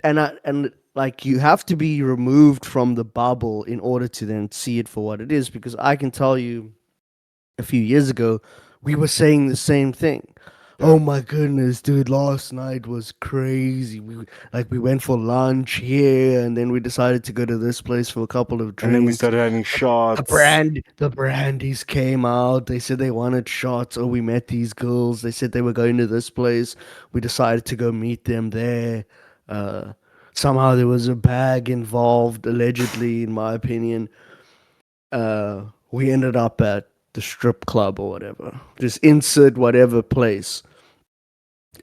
and like you have to be removed from the bubble in order to then see it for what it is, because I can tell you a few years ago we were saying the same thing. Yeah. Oh my goodness, dude, last night was crazy. We went for lunch here and then we decided to go to this place for a couple of And then we drinks. started having The shots. brandies came out. They said they wanted shots. Oh, we met these girls. They said they were going to this place. We decided to go meet them there. Uh, Somehow there was a bag involved, allegedly, in my opinion. We ended up at the strip club or whatever. Just insert whatever place.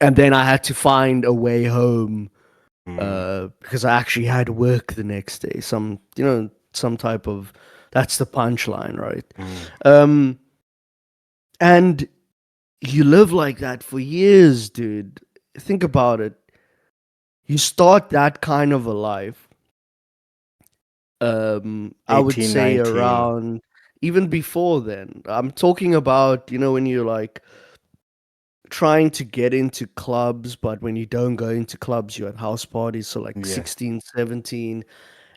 And then I had to find a way home Mm. because I actually had work the next day. Some type of, that's the punchline, right? Mm. Um, and you live like that for years, dude. Think about it. You start that kind of a life. I would 18, say 19. around even before then. I'm talking about, when you're like trying to get into clubs, but when you don't go into clubs, you're at house parties. So like Yeah. 16, 17.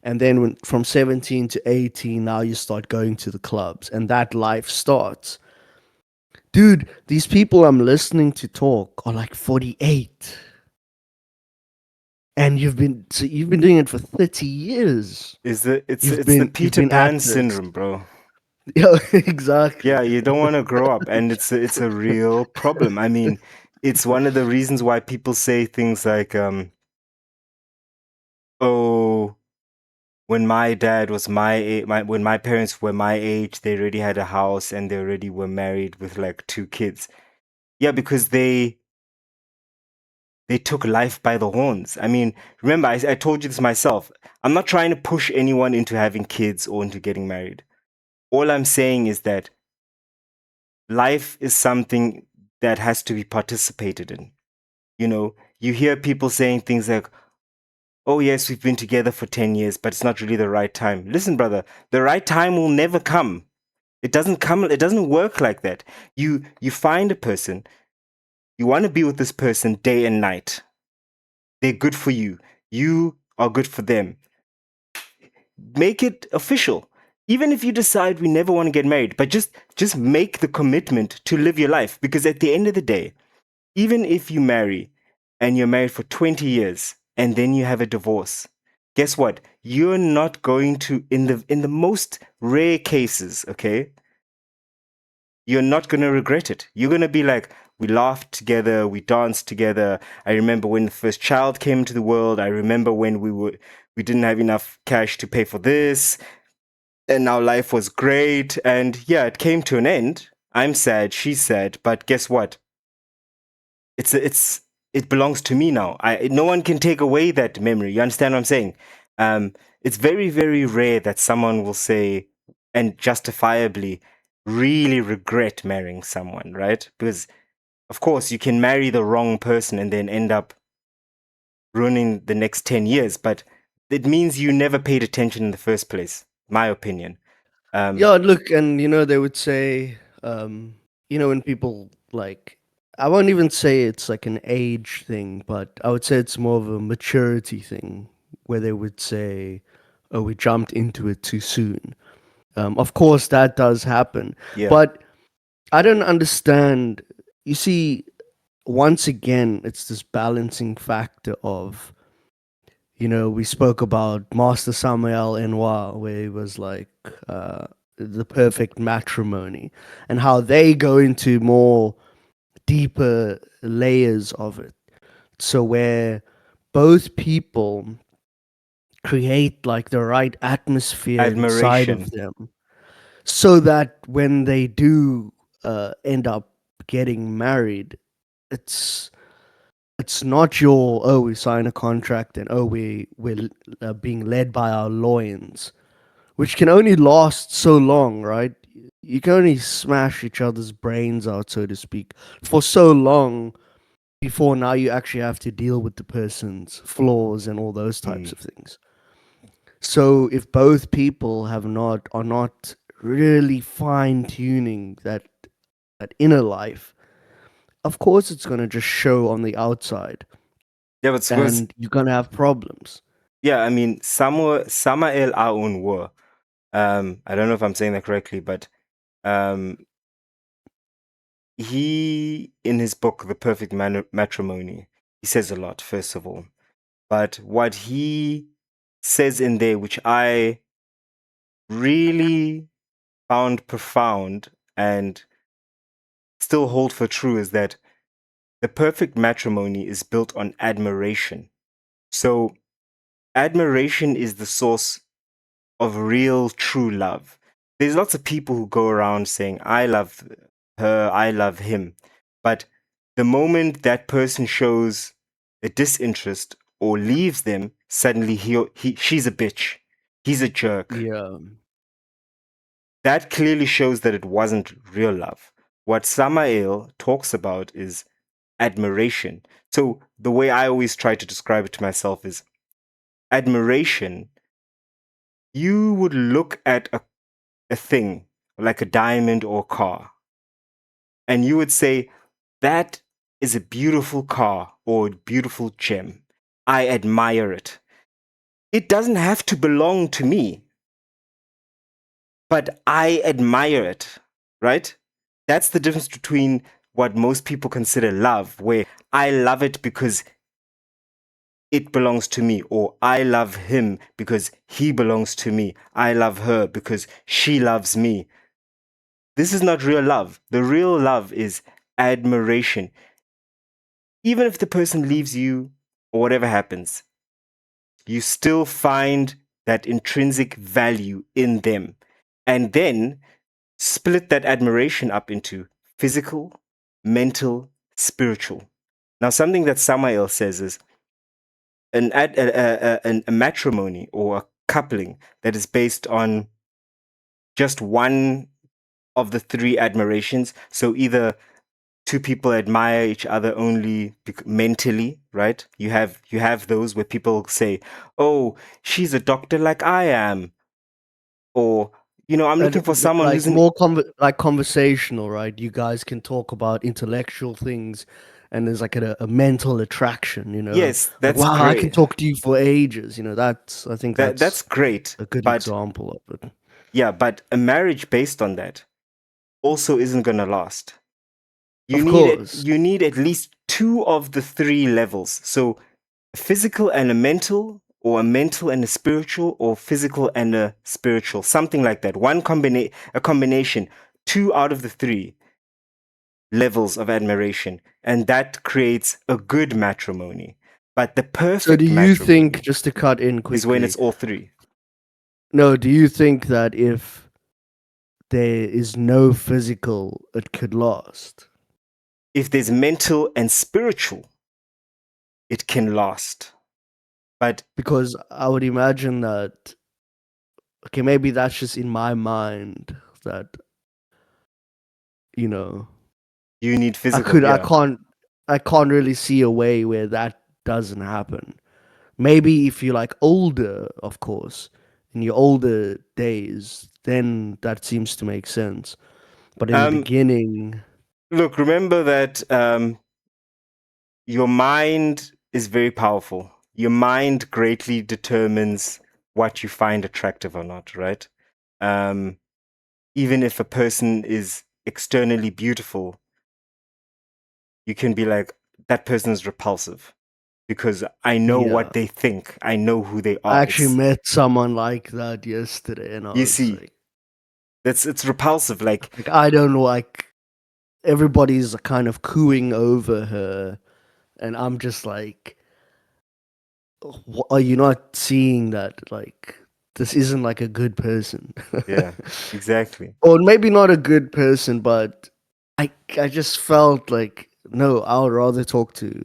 And then from 17 to 18, now you start going to the clubs and that life starts. Dude, these people I'm listening to talk are like 48. And you've been doing it for 30 years. It's the You've Peter been at Pan this. syndrome, bro. Yeah, exactly. Yeah, you don't want to grow up, and it's a real problem. I mean, it's one of the reasons why people say things like, "Oh, when my dad was my age, when my parents were my age, they already had a house and they already were married with like 2 kids." Yeah, because they took life by the horns. I mean, remember, I told you this myself. I'm not trying to push anyone into having kids or into getting married. All I'm saying is that life is something that has to be participated in. You hear people saying things like, "Oh, yes, we've been together for 10 years, but it's not really the right time." Listen, brother, the right time will never come. It doesn't come, it doesn't work like that. You find a person, you want to be with this person day and night. They're good for you. You are good for them. Make it official. Even if you decide we never want to get married, but just make the commitment to live your life, because at the end of the day, even if you marry and you're married for 20 years and then you have a divorce, guess what? You're not going to, in the most rare cases, okay? You're not going to regret it. You're going to be like, we laughed together, we danced together. I remember when the first child came into the world. I remember when we didn't have enough cash to pay for this, and our life was great. And yeah, it came to an end. I'm sad, she's sad, but guess what? It belongs to me now. No one can take away that memory. You understand what I'm saying? It's very, very rare that someone will say, and justifiably really regret marrying someone, right? Because of course you can marry the wrong person and then end up ruining the next 10 years, but it means you never paid attention in the first place, my opinion. um Yeah, look, and they would say, when people like, I won't even say it's like an age thing, but I would say it's more of a maturity thing, where they would say, oh, we jumped into it too soon. Of course, that does happen, Yeah. but I don't understand. You see, once again, it's this balancing factor of, we spoke about Master Samuel Enoir, where he was like the perfect matrimony, and how they go into more deeper layers of it. So where both people create like the right atmosphere inside of Admiration. them, so that when they do end up getting married, it's it's not your, oh, we sign a contract and, oh, we're being led by our loins, which can only last so long, right? You can only smash each other's brains out, so to speak, for so long before now you actually have to deal with the person's flaws and all those types Mm. of things. So if both people are not really fine tuning that inner life, of course it's gonna just show on the outside, Yeah, but suppose, and you're gonna have problems. yeah, I mean, Samael Aounwo, I don't know if I'm saying that correctly, but um, he, in his book, The Perfect Matrimony, he says a lot, first of all. But what he says in there, which I really found profound and still hold for true, is that the perfect matrimony is built on admiration. So, admiration is the source of real, true love. There's lots of people who go around saying, I love her, I love him. But the moment that person shows a disinterest or leaves them, suddenly she's a bitch. He's a jerk. Yeah. That clearly shows that it wasn't real love. What Samael talks about is admiration. So the way I always try to describe it to myself is admiration. You would look at a thing like a diamond or a car, and you would say, that is a beautiful car or a beautiful gem. I admire it. It doesn't have to belong to me, but I admire it, right? That's the difference between what most people consider love, where I love it because it belongs to me, or I love him because he belongs to me. I love her because she loves me. This is not real love. The real love is admiration. Even if the person leaves you or whatever happens, you still find that intrinsic value in them. And then split that admiration up into physical, mental, spiritual. Now, something that Samael says is a matrimony or a coupling that is based on just one of the three admirations. So either two people admire each other only mentally, right? You have those where people say, "Oh, she's a doctor like I am," or I'm looking for someone Like who's an more like conversational, right? You guys can talk about intellectual things, and there's like a mental attraction, yes, like, that's wow, I can great. talk to you for ages. I think That's that's great, a good but example of it. yeah, but a marriage based on that also isn't gonna last. You Of need it. course. You need at least two of the three levels. So a physical and a mental, or a mental and a spiritual, or physical and a spiritual, something like that. A combination, two out of the three levels of admiration, and that creates a good matrimony. But the So do perfect you think, matrimony just to cut in is when it's quickly, all three. no, do you think that if there is no physical, it could last? If there's mental and spiritual, it can last. But Because I would imagine that, okay, maybe that's just in my mind that, you know, you need I physical, could yeah. I can't really see a way where that doesn't happen. Maybe if you're like older, of course, in your older days, then that seems to make sense. But in the Um, beginning, Look, remember that your mind is very powerful. Your mind greatly determines what you find attractive or not, right? Even if a person is externally beautiful, you can be like, that person is repulsive because I know Yeah. what they think. I know who they I are. actually met someone like that yesterday, and I You was see, like, it's repulsive. Like, I don't like everybody's kind of cooing over her, and I'm just like, are you not seeing that? Like, this isn't like a good person. yeah, exactly. Or maybe not a good person, but I just felt like, no, I would rather talk to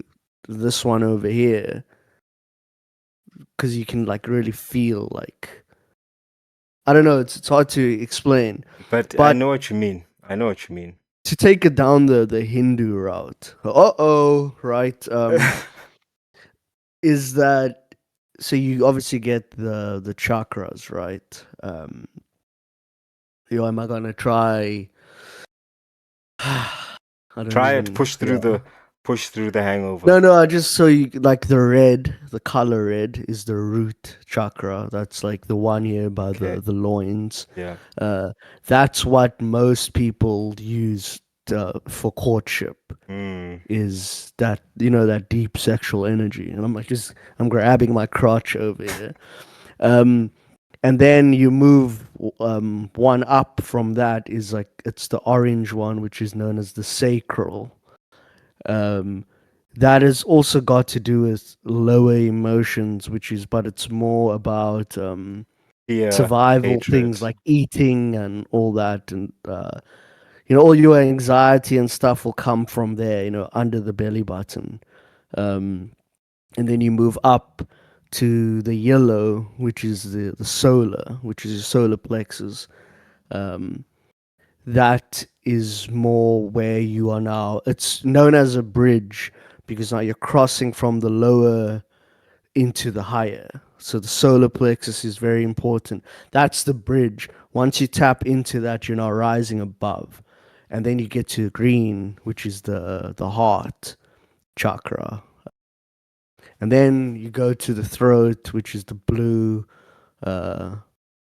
this one over here because you can like really feel like, I don't know, it's hard to explain. But I But know what you mean. I know what you mean. to take it down the Hindu route, right? Is that so? You obviously get the chakras, right? Am I gonna try? I don't Try it. even. Yeah. Push through the hangover. No. I just so you like the color red is the root chakra. That's like the one here by Okay. the loins. Yeah. Uh, that's what most people use for courtship. Mm. Is that that deep sexual energy? And I'm like, I'm grabbing my crotch over here. Um, and then you move one up from that is like it's the orange one, which is known as the sacral. Um, that has also got to do with lower emotions, but it's more about Fear, survival hatred. things like eating and all that, and all your anxiety and stuff will come from there, under the belly button. Um, and then you move up to the yellow, which is the solar, which is your solar plexus. Um, that is more where you are now. It's known as a bridge because now you're crossing from the lower into the higher. So the solar plexus is very important. That's the bridge. Once you tap into that, you're now rising above. And then you get to green, which is the heart chakra. And then you go to the throat, which is the blue, uh,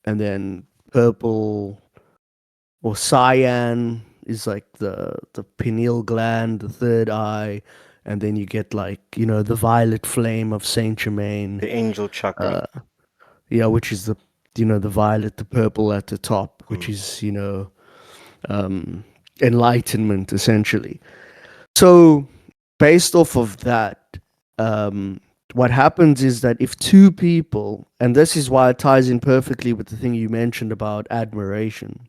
and then purple or cyan is like the pineal gland, the third eye, and then you get like the violet flame of Saint Germain. The angel chakra. Uh, yeah, which is the violet, the purple at the top, which Mm. is um, enlightenment essentially. So based off of that, um, what happens is that if two people, and this is why it ties in perfectly with the thing you mentioned about admiration,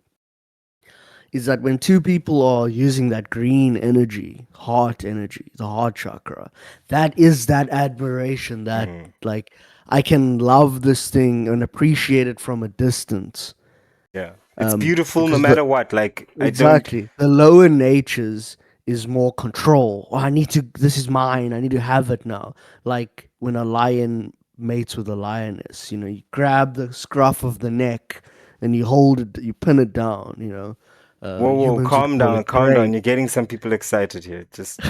is that when two people are using that green energy, the heart chakra, that is that admiration that Mm. like I can love this thing and appreciate it from a distance. Yeah. It's beautiful no Because matter what. Like, I don't. exactly the lower natures is more control. Oh, this is mine. I need to have it now. Like when a lion mates with a lioness, you grab the scruff of the neck and you hold it, you pin it down, Whoa, whoa, Humans would calm call down, it calm down. grape. You're getting some people excited here. Just.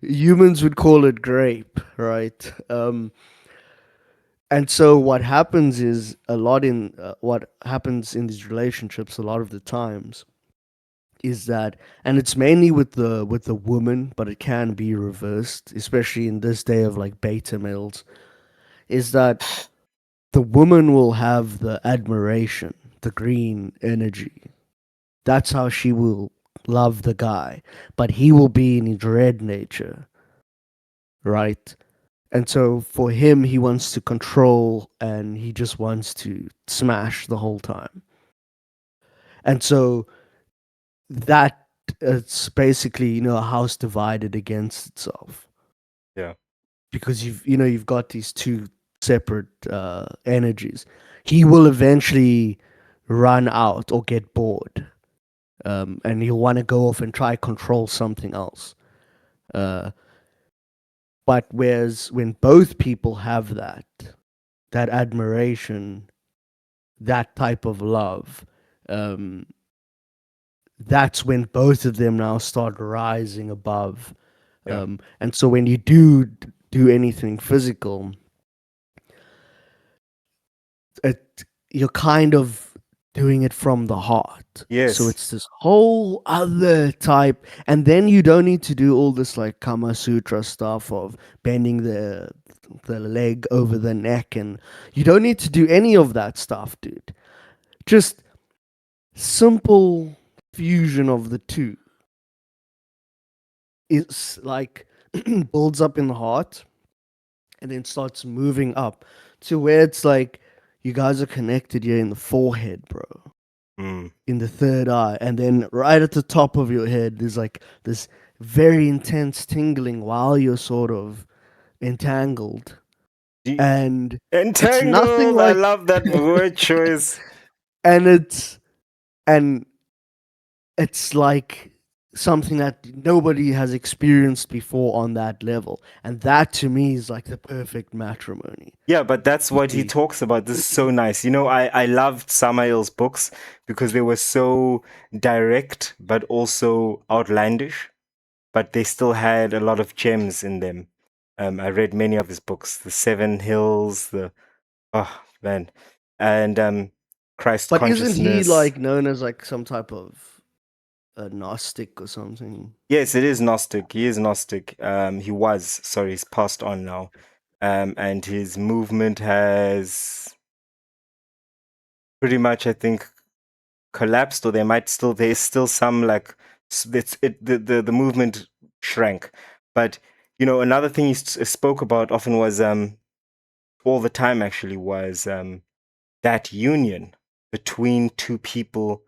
Humans would call it grape, right? And so what happens is what happens in these relationships a lot of the times is that, and it's mainly with the woman, but it can be reversed, especially in this day of like beta males, is that the woman will have the admiration, the green energy. That's how she will love the guy, but he will be in his red nature, right? And so for him, he wants to control and he just wants to smash the whole time. And so that it's basically, a house divided against itself Yeah. because you've got these two separate energies. He will eventually run out or get bored, and he'll want to go off and try control something else. Uh, but whereas when both people have that admiration, that type of love, um, that's when both of them now start rising above. Yeah. And so when you do anything physical, you're kind of doing it from the heart. So Yes. it's this whole other type, and then you don't need to do all this like Kama Sutra stuff of bending the leg over the neck, and you don't need to do any of that stuff, dude. Just simple fusion of the two. It's like builds up in the heart and then starts moving up to where it's like you guys are connected here in the forehead, bro. Mm. In the third eye, and then right at the top of your head there's like this very intense tingling while you're sort of entangled, You- and it's nothing Entangled. I like love that word choice. and and it's like something that nobody has experienced before on that level, and that to me is like the perfect matrimony. Yeah, but that's what he See? talks about. This is so nice. You know, I loved Samael's books because they were so direct, but also outlandish, but they still had a lot of gems in them. I read many of his books, The Seven Hills, oh man, and Christ But isn't he consciousness. like known as like some type of a Gnostic or something? Yes, it is Gnostic. He is Gnostic. He was, sorry, he's passed on now. And his movement has pretty much, I think, collapsed, or there's still some like the movement shrank. But you know, another thing he spoke about often was all the time actually was that union between two people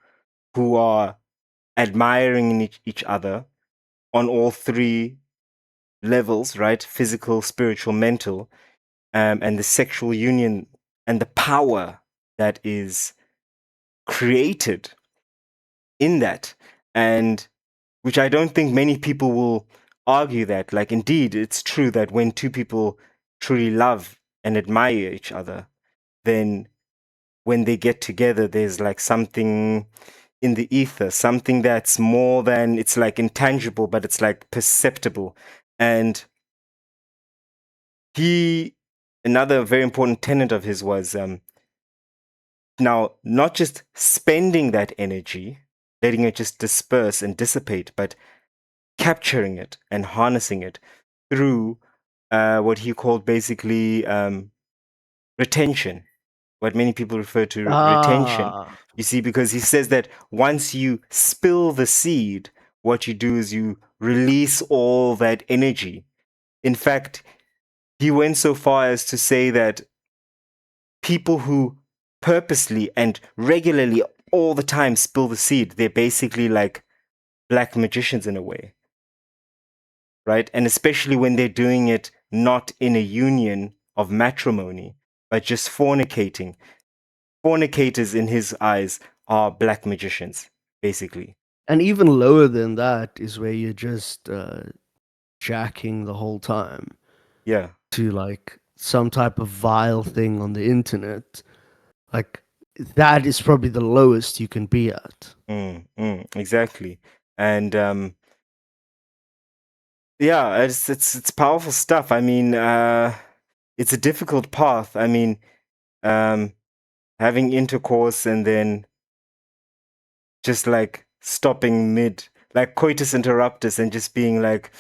who are admiring each other on all three levels, right? Physical, spiritual, mental, and the sexual union and the power that is created in that. And which I don't think many people will argue that. Like, indeed, it's true that when two people truly love and admire each other, then when they get together, there's like something in the ether, something that's more than, it's like intangible, but it's like perceptible. And he, another very important tenet of his was now not just spending that energy, letting it just disperse and dissipate, but capturing it and harnessing it through what he called basically retention, what many people refer to retention. Ah, You see, because he says that once you spill the seed, what you do is you release all that energy. In fact, he went so far as to say that people who purposely and regularly all the time spill the seed, they're basically like black magicians in a way, right? And especially when they're doing it not in a union of matrimony, but just fornicating. Fornicators, in his eyes, are black magicians, basically. and even lower than that is where you're just jacking the whole time Yeah. to like some type of vile thing on the internet. Like that is probably the lowest you can be at. Exactly. And yeah, it's powerful stuff. I mean, it's a difficult path. I mean, um, having intercourse and then just like stopping mid, like coitus interruptus, and just being like,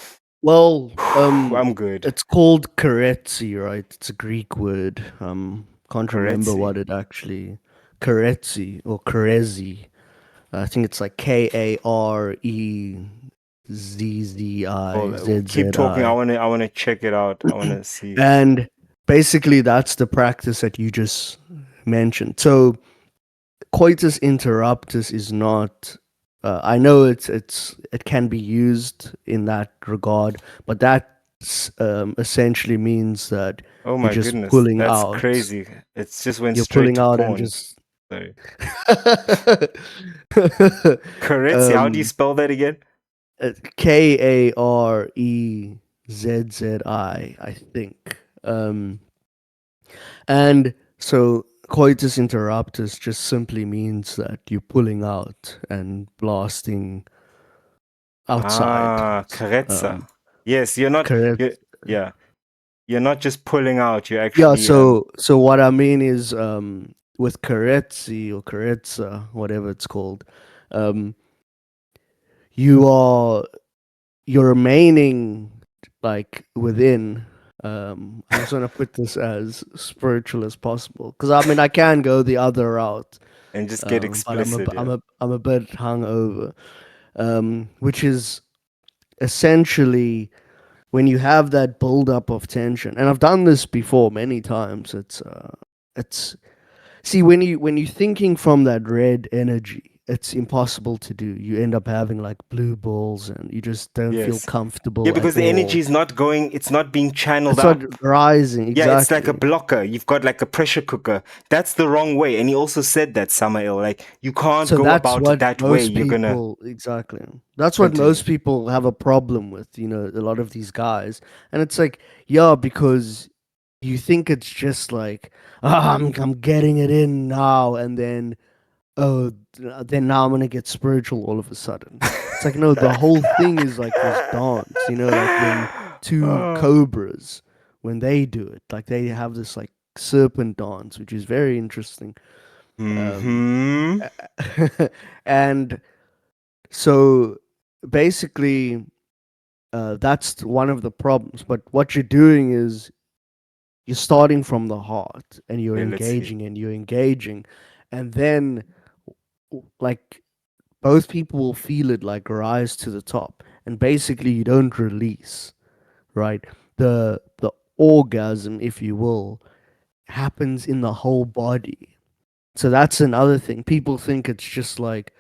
Well, I'm good. it's called karetsi, right? It's a Greek word. Can't remember Karetzi. what it actually karetsi or karezi. I think it's like Oh, keep Karezzi. talking. I wanna check it out. I wanna see. And basically, that's the practice that you just mentioned. So, coitus interruptus is not. I know it can be used in that regard, but that essentially means that Oh you're my just goodness, pulling that's out. crazy. It's just went You're straight pulling to out and porn. just. Sorry. Karetzi, how do you um, spell that again? Karezzi, I think. And so coitus interruptus just simply means that you're pulling out and blasting outside. Ah, Karetza. Um, Yes, you're not. correct. Yeah, You're not just pulling out. You're Yeah, actually so what I mean is with Karetzi or Karetza, whatever it's called, um you are you're remaining like within I just want to put this as spiritual as possible because I mean I can go the other route, and just get but I'm explicit. Yeah. I'm a bit hungover, which is essentially when you have that buildup of tension, and I've done this before many times. It's see when you're thinking from that red energy, it's impossible to do. You end up having like blue balls, and you just don't feel Yes. Yeah, comfortable at because the energy all. is not going. It's not being channeled It's not up. rising Yeah, it's like a exactly. blocker. You've got like a pressure cooker. That's the wrong way. And he also said that, Samael, like you can't So go that's about it what that way. most You're gonna people exactly. That's what continue. most people have a problem with. You know, a lot of these guys, and it's like, yeah, because you think it's just like, I'm getting it in now, and then oh, then now I'm gonna get spiritual all of a sudden. It's like no, the whole thing is like this dance. You know, like when two Oh. cobras, when they do it, like they have this like serpent dance, which is very interesting. Um, Hmm. and so basically, that's one of the problems. But what you're doing is you're starting from the heart and Yeah, let's hear. and you're engaging, and then like both people will feel it like rise to the top, and basically you don't release, right? The orgasm, if you will, happens in the whole body. So that's another thing. People think it's just like,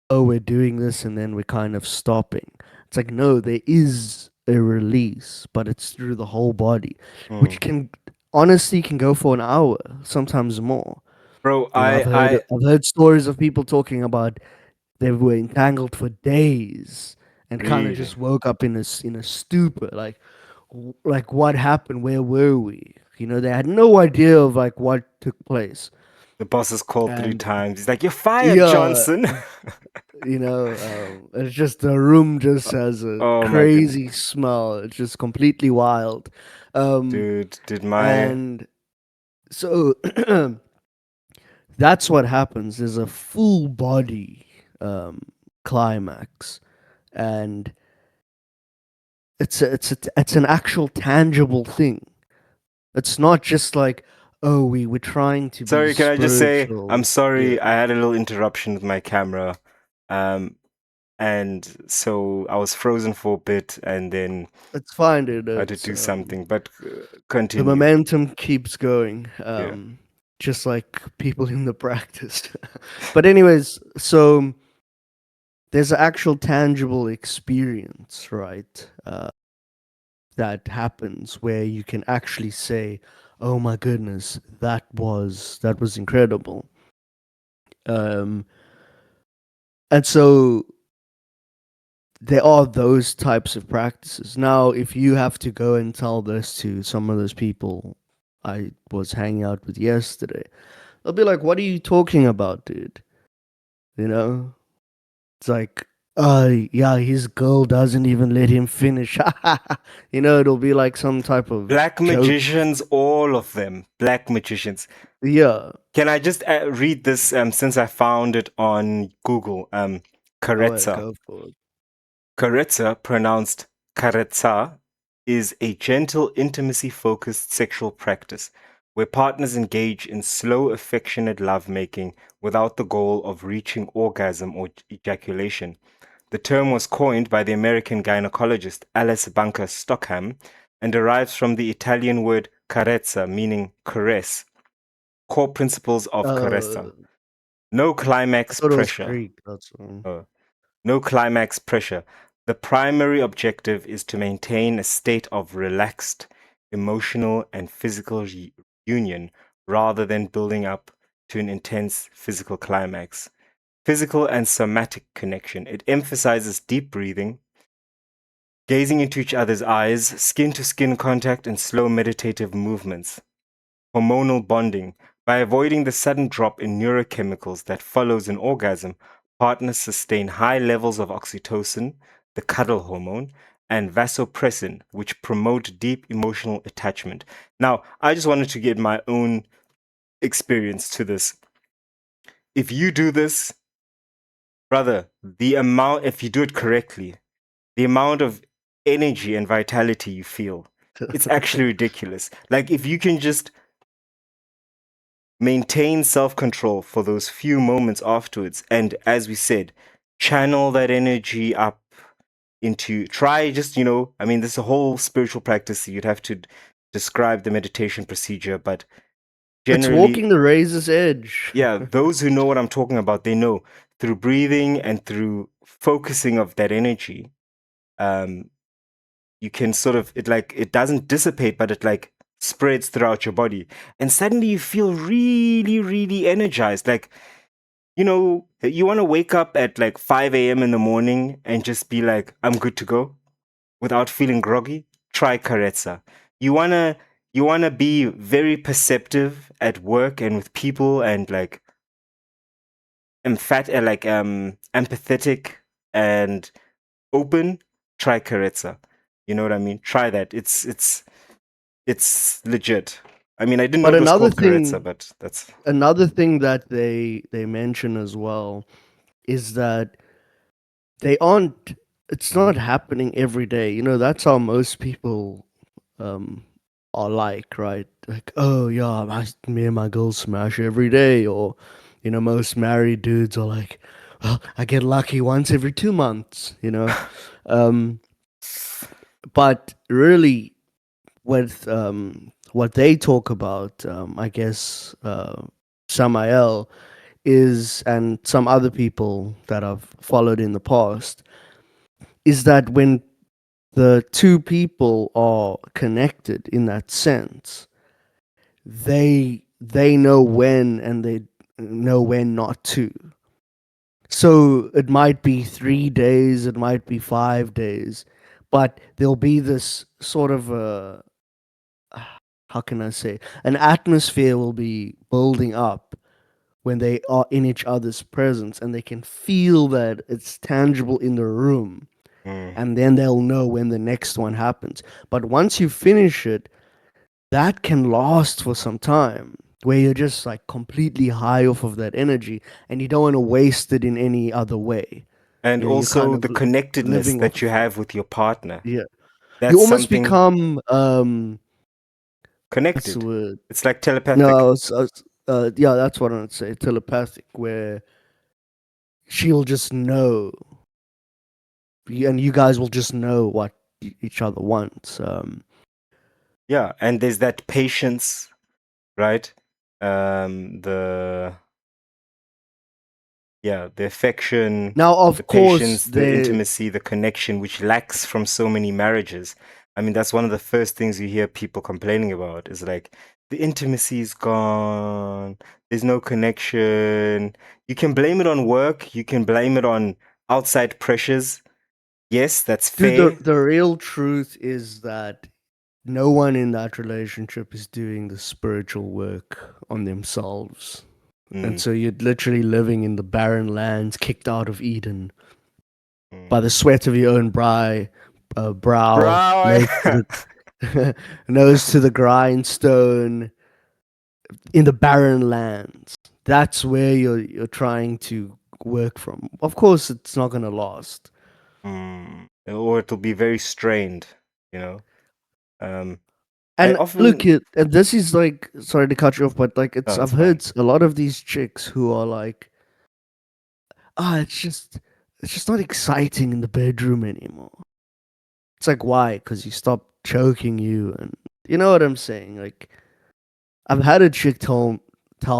oh, we're doing this and then we're kind of stopping. It's like, no, there is a release, but it's through the whole body, which Mm. can honestly can go for an hour, sometimes more. Bro, You know, I I've heard stories of people talking about they were entangled for days and kind of really just woke up in in a stupor, like like what happened? Where were we? You know, they had no idea of like what took place, the boss is called three and times. He's like, "You're fired, yeah, Johnson." you know, it's just the room just has a Oh my goodness. crazy smell. It's just completely wild, um, Dude, did my and so that's what happens. There's a full body climax, and it's an actual tangible thing. It's not just like, oh, we were trying to be Sorry, can I just say I'm spiritual. Yeah, sorry I had a little interruption with my camera. Um and so I was frozen for a bit and then it's fine, dude. I had to It's do something, but the continue. momentum keeps going. Yeah. Just like people in the practice. But anyways, so there's an actual tangible experience, right? That happens where you can actually say, "Oh my goodness, that was incredible." Um, and so there are those types of practices. Now, if you have to go and tell this to some of those people I was hanging out with yesterday, they'll be like, "What are you talking about, dude?" You know, it's like, yeah, his girl doesn't even let him finish." You know, it'll be like some type of Black joke. magicians, all of them. Black magicians. Yeah, Can I just read this since I found it on Google? oh, yeah, Karetsa. go for it. Karetsa, pronounced karetsa, is a gentle, intimacy focused sexual practice where partners engage in slow, affectionate lovemaking without the goal of reaching orgasm or ejaculation. The term was coined by the American gynecologist Alice Bunker Stockham and derives from the Italian word carezza, meaning caress, core principles of Uh, carezza. No I climax thought it was pressure. Greek. That's all. uh, no climax pressure. The primary objective is to maintain a state of relaxed emotional and physical union rather than building up to an intense physical climax. Physical and somatic connection. It emphasizes deep breathing, gazing into each other's eyes, skin to skin contact, and slow meditative movements. Hormonal bonding. By avoiding the sudden drop in neurochemicals that follows an orgasm, partners sustain high levels of oxytocin, the cuddle hormone, and vasopressin, which promote deep emotional attachment. Now, I just wanted to get my own experience to this. If you do this, brother, if you do it correctly, the amount of energy and vitality you feel, it's actually ridiculous. Like, if you can just maintain self-control for those few moments afterwards, and as we said, channel that energy up into, try just, I mean, this is a whole spiritual practice. You'd have to describe the meditation procedure, but It's generally, walking the razor's edge. yeah, those who know what I'm talking about, they know through breathing and through focusing of that energy, um, you can sort of, it doesn't dissipate, but it like spreads throughout your body. And suddenly you feel really, really energized. Like, you want to wake up at like 5 a.m. in the morning and just be like, I'm good to go without feeling groggy. Try Karetsa. You wanna be very perceptive at work and with people and like empathetic and open. Try Karetsa. You know what I mean? Try that. It's legit. I mean, I didn't know But it was called Karetsa, but that's another thing that they mention as well is that they aren't. It's not happening every day. That's how most people um are like, right? Like, oh yeah, me and my girl smash every day, or most married dudes are like, well, I get lucky once every 2 months. Um, but really, with what they talk about, I guess Samael is, and some other people that I've followed in the past, is that when the two people are connected in that sense, they know when and they know when not to. So it might be 3 days, it might be 5 days, but there'll be this sort of a, how can I say, an atmosphere will be building up when they are in each other's presence and they can feel that it's tangible in the room, mm. and then they'll know when the next one happens. But once you finish it, that can last for some time where you're just like completely high off of that energy and you don't want to waste it in any other way. And You're kind also of the connectedness living that you off. have with your partner. Yeah. You That's almost something become what's the connected. word? It's like No, telepathic. yeah, that's what I'd say. Telepathic, where she'll just know, and you guys will just know what each other wants. Yeah, and there's that patience, right? The the affection, Now, the of course, patience, the intimacy, the connection, which lacks from so many marriages. I mean, that's one of the first things you hear people complaining about is like the intimacy is gone. There's no connection. You can blame it on work. You can blame it on outside pressures. Yes, that's dude, fair. the real truth is that no one in that relationship is doing the spiritual work on themselves. And Mm, so you're literally living in the barren lands, kicked out of Eden by mm. the sweat of your own brow, Bro, nose to the grindstone, in the barren lands. That's where you're trying to work from. Of course, it's not gonna last. or it'll be very strained, you know. Um, I And look, often and this is like, sorry to cut you off, but like, no, it's it's I've fine. heard a lot of these chicks who are like, it's just not exciting in the bedroom anymore. It's like, why? Because you stopped choking you, and you know what I'm saying. Like, I've had a chick tell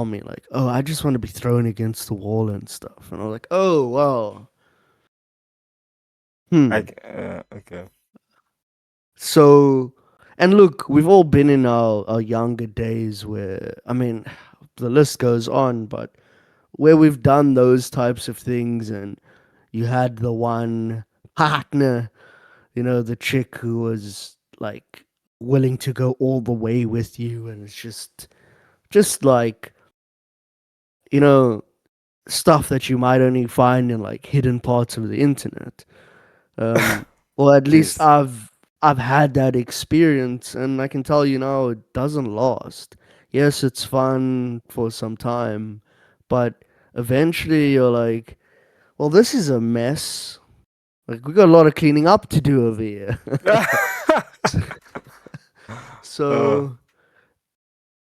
me like, oh, I just want to be thrown against the wall and stuff, and I'm like, oh well, hmm. Okay. So, and look, we've all been in our younger days where, I mean, the list goes on, but where we've done those types of things, and you had the one partner, the chick who was like willing to go all the way with you, and it's just like, you know, stuff that you might only find in like hidden parts of the internet. Um, Or at least Yes. I've had that experience, and I can tell you now it doesn't last. Yes, it's fun for some time, but eventually you're like, well, this is a mess. Like we got a lot of cleaning up to do over here. Oh, So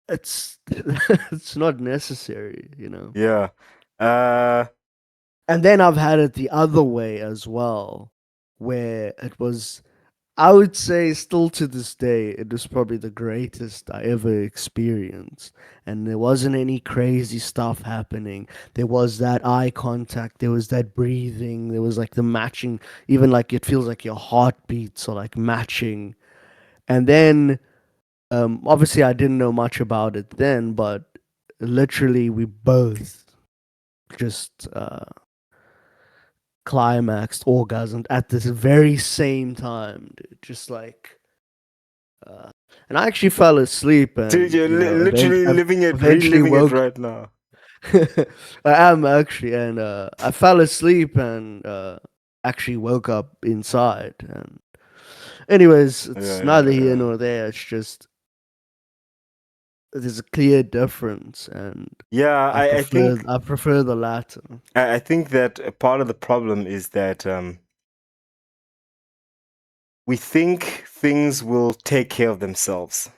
it's it's not necessary, you know. yeah. Uh, And then I've had it the other way as well, where it was, I would say, still to this day, it was probably the greatest I ever experienced. And there wasn't any crazy stuff happening. There was that eye contact, there was that breathing, there was like the matching, even like it feels like your heartbeats are like matching. And then, obviously, I didn't know much about it then, but literally, we both just climaxed, orgasmed at this very same time, dude. Just like, uh, and I actually fell asleep, dude, and you're literally I living it, eventually reliving it woke. right now. I am actually, and I fell asleep and actually woke up inside. And anyways, it's Yeah, neither yeah, here yeah. nor there. It's just there's a clear difference, and Yeah, I prefer the latter. I think that a part of the problem is that we think things will take care of themselves,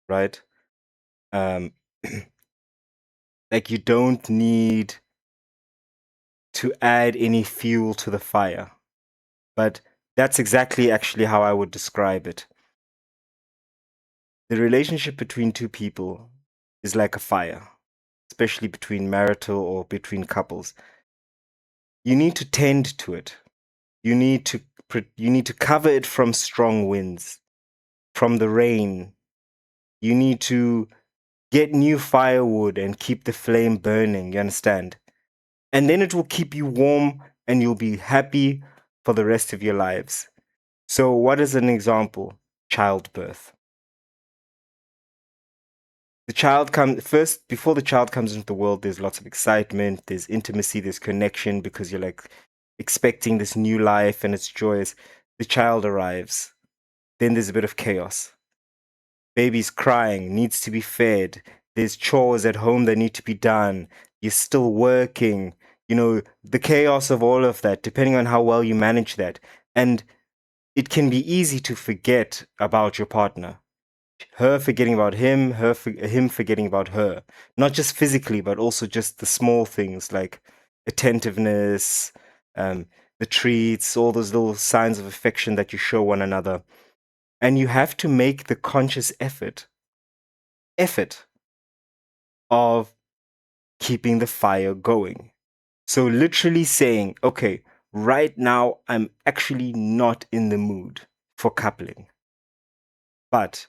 right? Um, like you don't need to add any fuel to the fire. But that's exactly actually how I would describe it. The relationship between two people is like a fire, especially between marital or between couples. You need to tend to it. You need to you need to cover it from strong winds, from the rain. You need to get new firewood and keep the flame burning, you understand? And then it will keep you warm and you'll be happy for the rest of your lives. So, what is an example? Childbirth. The child comes first, before the child comes into the world, there's lots of excitement, there's intimacy, there's connection because you're like expecting this new life and it's joyous. The child arrives, then there's a bit of chaos. Baby's crying, needs to be fed, there's chores at home that need to be done, you're still working, the chaos of all of that, depending on how well you manage that. And it can be easy to forget about your partner. Her forgetting about him, him forgetting about her. Not just physically, but also just the small things like attentiveness, um, the treats, all those little signs of affection that you show one another. And you have to make the conscious effort of keeping the fire going. So literally saying, okay, right now I'm actually not in the mood for coupling, but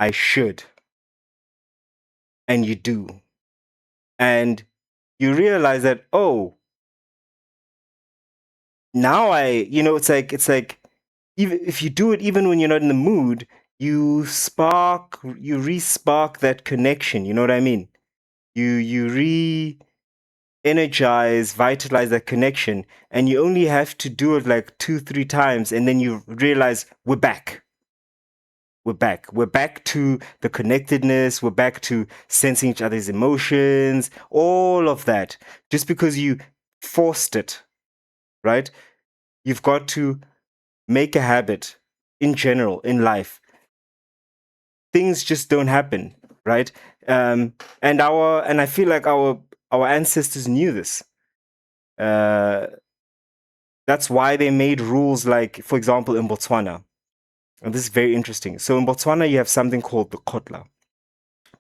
I should. And you do. And you realize that, oh, now it's like even if you do it even when you're not in the mood, you re-spark that connection, you know what I mean? You re-energize, vitalize that connection, and you only have to do it like 2-3 times, and then you realize we're back. We're back to the connectedness, we're back to sensing each other's emotions, all of that, just because you forced it, right? You've got to make a habit in general in life. Things just don't happen, right? And I feel like our ancestors knew this. uh, that's why they made rules, like for example in Botswana, and this is very interesting. So in Botswana you have something called the kotla.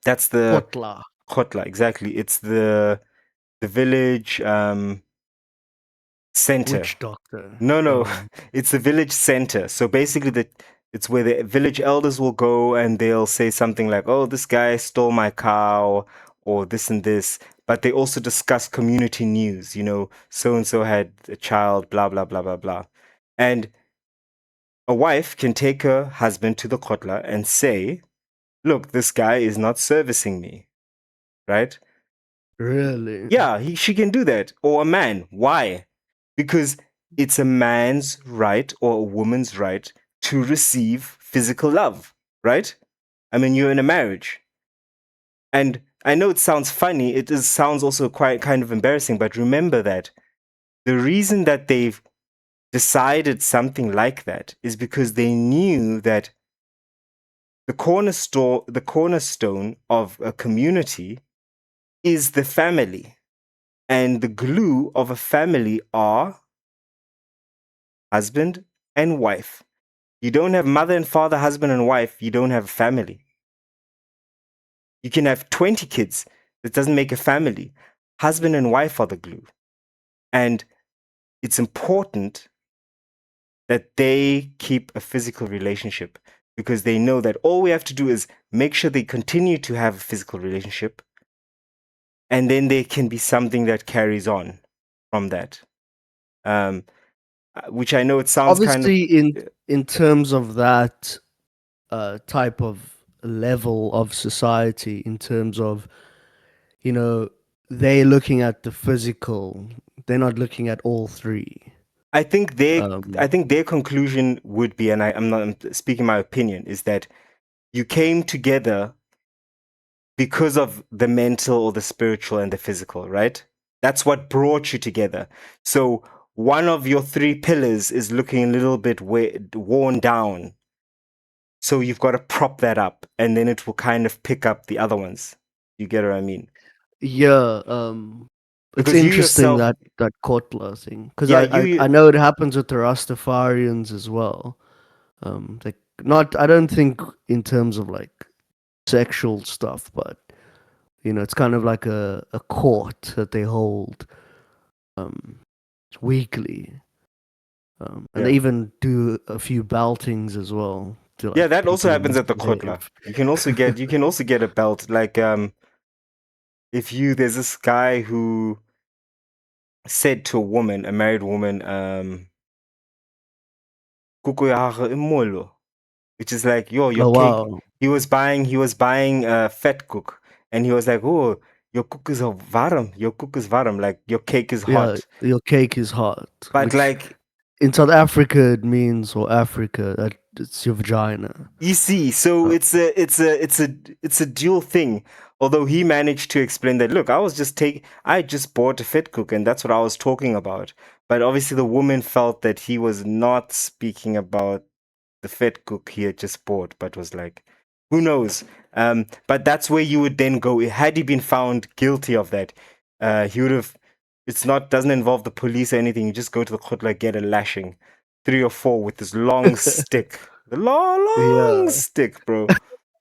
That's the Kotla, kotla, exactly. It's the village center. witch doctor. No, it's the village center. So basically, it's where the village elders will go and they'll say something like, "Oh, this guy stole my cow," or this and this. But they also discuss community news. So and so had a child, blah blah blah blah blah. And a wife can take her husband to the kotla and say, "Look, this guy is not servicing me," right? Really? Yeah, she can do that. Or a man. Why? Because it's a man's right or a woman's right to receive physical love, right? I mean, you're in a marriage. And I know it sounds funny, sounds also quite kind of embarrassing, but remember that the reason that they've decided something like that is because they knew that the cornerstone of a community is the family. And the glue of a family are husband and wife. You don't have mother and father, husband and wife, you don't have a family. You can have 20 kids, that doesn't make a family. Husband and wife are the glue. And it's important that they keep a physical relationship because they know that all we have to do is make sure they continue to have a physical relationship, and then there can be something that carries on from that. Which I know it sounds kind of Obviously, in terms of that type of level of society, in terms of, you know, they're looking at the physical, they're not looking at all three. I think their I Um, think their conclusion would be, and I'm speaking my opinion, is that you came together because of the mental or the spiritual and the physical, right? That's what brought you together. So one of your three pillars is looking a little bit worn down. So you've got to prop that up, and then it will kind of pick up the other ones. You get what I mean? yeah, it's Because you interesting yourself, that Kotla thing, because yeah, I know it happens with the Rastafarians as well. Like, not, I don't think in terms of like sexual stuff, but it's kind of like a court that they hold um weekly. And they yeah, even do a few beltings as well to yeah. like That also people who happens at the misbehave. khotla. You can also get a belt. Like there's this guy who said to a woman, a married woman, "Kuku ya hage imolo," which is like, yo, your Oh cake. wow. He was buying fat cook, and he was like, oh, your cook is warm. Your cook is warm. Like your cake is Yeah, hot. your cake is hot, But which like, in South Africa it means, or Africa, that it's your vagina. you see, so Uh, it's a dual thing. Although he managed to explain that, look, I just bought a fit cook, and that's what I was talking about. But obviously, the woman felt that he was not speaking about the fit cook he had just bought, but was like, who knows? But that's where you would then go. Had he been found guilty of that, he would have. It's not doesn't involve the police or anything. You just go to the khutla, get a lashing, 3 or 4 with this long stick. The long, long yeah, stick, bro.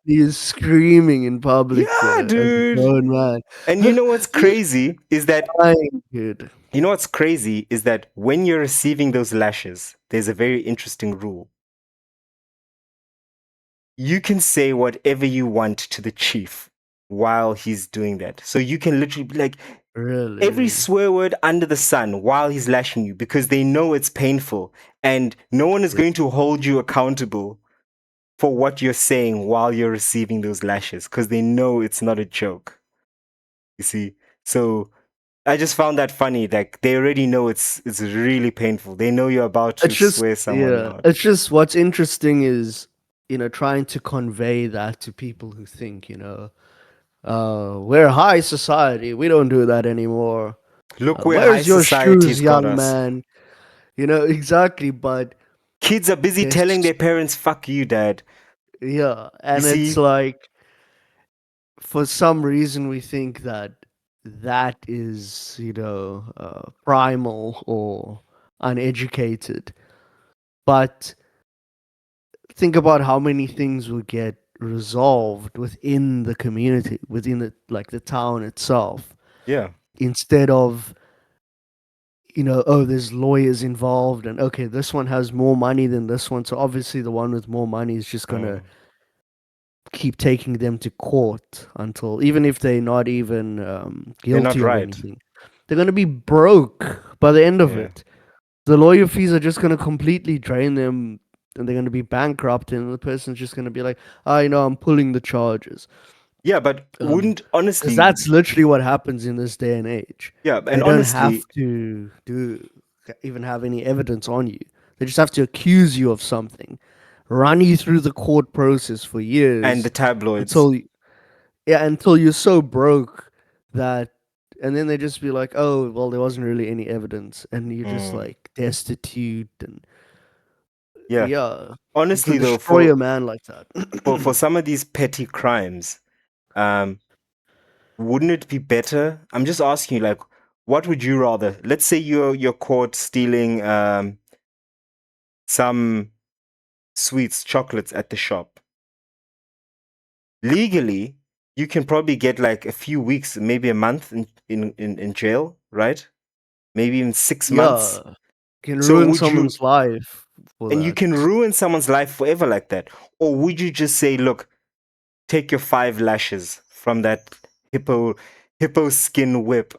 he is screaming in public Yeah, as a dude. grown man. And you know what's crazy is that Dying, dude. when you're receiving those lashes, there's a very interesting rule. You can say whatever you want to the chief while he's doing that. So you can literally be like every Really? swear word under the sun while he's lashing you because they know it's painful and no one is going to hold you accountable for what you're saying while you're receiving those lashes because they know it's not a joke. You see? So I just found that funny. Like they already know it's really painful. They know you're about to It's just, swear someone yeah, out. it's just what's interesting is, trying to convey that to people who think, we're high society. We don't do that anymore. Look where high Where's your shoes, society's got young us. man? Exactly. But Kids are busy there's, telling their parents, fuck you, dad. yeah, You and it's see? like, for some reason we think that that is, primal or uneducated. But think about how many things will get resolved within the community, within the town itself, Yeah. instead of, oh, there's lawyers involved, and okay, this one has more money than this one, so obviously the one with more money is just gonna Mm. keep taking them to court until, even if they're not even They're not guilty of right. anything, they're gonna be broke by the end of Yeah. it. The lawyer fees are just gonna completely drain them, and they're gonna be bankrupt, and the person's just gonna be like, I'm pulling the charges. Yeah, but wouldn't Because honestly, that's literally what happens in this day and age. yeah, They and don't have honestly, to do. even have any evidence on you. They just have to accuse you of something, run you through the court process for And the years tabloids. until yeah, until you're so broke that, and then they just be like, oh, well, there wasn't really any evidence, and you're just Mm. like destitute, and Yeah. yeah, you can Honestly, though, destroy a man like that. for some of these petty crimes, um, wouldn't it be better? I'm just asking you, like, what would you rather? Let's say you're caught stealing some sweets, chocolates at the shop. Legally, you can probably get like a few weeks, maybe a month in jail, right? Maybe even 6 months. Yeah, can So ruin would you, someone's life for and you that. can ruin someone's life forever like that? Or would you just say, look, take your 5 lashes from that hippo skin whip?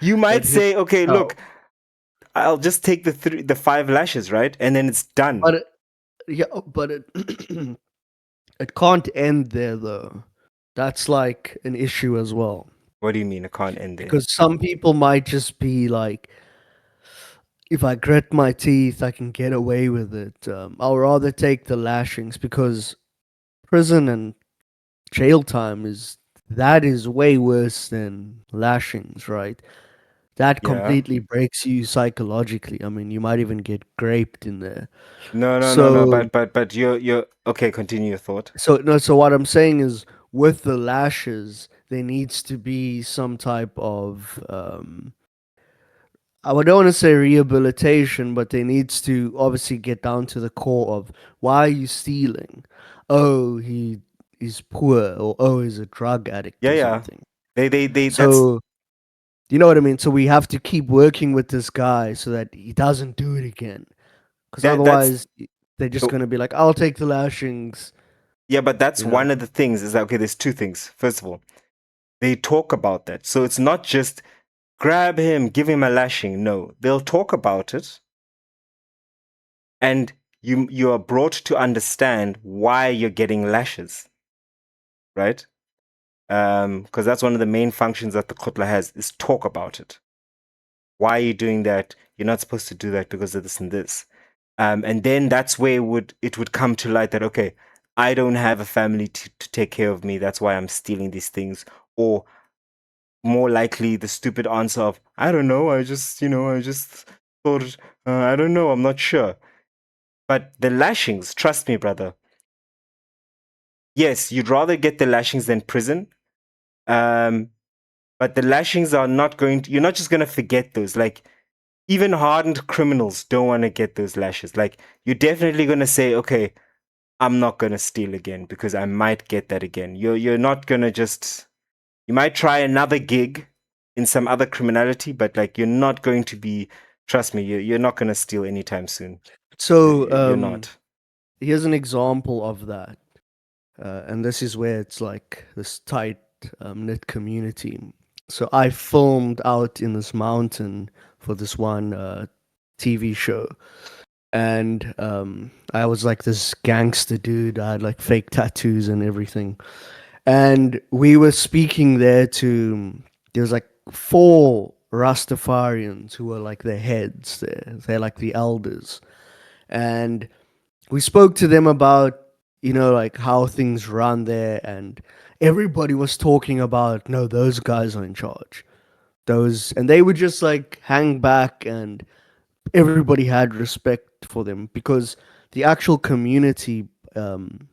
You might That hit say, okay, look, hell. I'll just take the 5 lashes, right? And then it's done. But yeah, but it it can't end there though. That's like an issue as well What do you mean? It can't end there. because some people might just be like, if I grit my teeth, I can get away with it. I'll rather take the lashings because prison and jail time is way worse than lashings, right? That Yeah. completely breaks you psychologically. I mean, you might even get graped in there. No, no, no, no. So, But you're okay. Continue your thought. so no. So what I'm saying is, with the lashes, there needs to be some type of I don't want to say rehabilitation, but there needs to obviously get down to the core of why are you stealing? Oh, he's poor, or oh, he's a drug addict Yeah, or yeah. something. They. That's So you know what I mean? So we have to keep working with this guy so that he doesn't do it again. Because that's otherwise, they're just the- going to be like, I'll take the lashings, yeah. But that's you know. one of the things. Is that okay? There's two things. First of all, they talk about that, so it's not just grab him, give him a lashing. No, they'll talk about it, and you are brought to understand why you're getting lashes, right? Because that's one of the main functions that the khutla has is talk about it. Why are you doing that? You're not supposed to do that because of this and this. And then that's where it would come to light that okay, I don't have a family to take care of me. That's why I'm stealing these things. Or more likely, the stupid answer of I don't know. I just thought I don't know. I'm not sure. But the lashings, trust me, brother. Yes, you'd rather get the lashings than prison. Um, but the lashings are not going to. You're not just going to forget those. Like even hardened criminals don't want to get those lashes. Like you're definitely going to say, okay, I'm not going to steal again because I might get that again. You're not going to just. You might try another gig in some other criminality, but like you're not going to be. Trust me, you're not going to steal anytime soon. So You're not. here's an example of that. And this is where it's like this tight knit community. So I filmed out in this mountain for this one TV show, and I was like this gangster dude. I had like fake tattoos and everything, and we were speaking there to. There was like four Rastafarians who were like the heads there. They're like the elders, and we spoke to them about like how things run there, and everybody was talking about no, those guys are in charge, those, and they would just like hang back, and everybody had respect for them because the actual community, um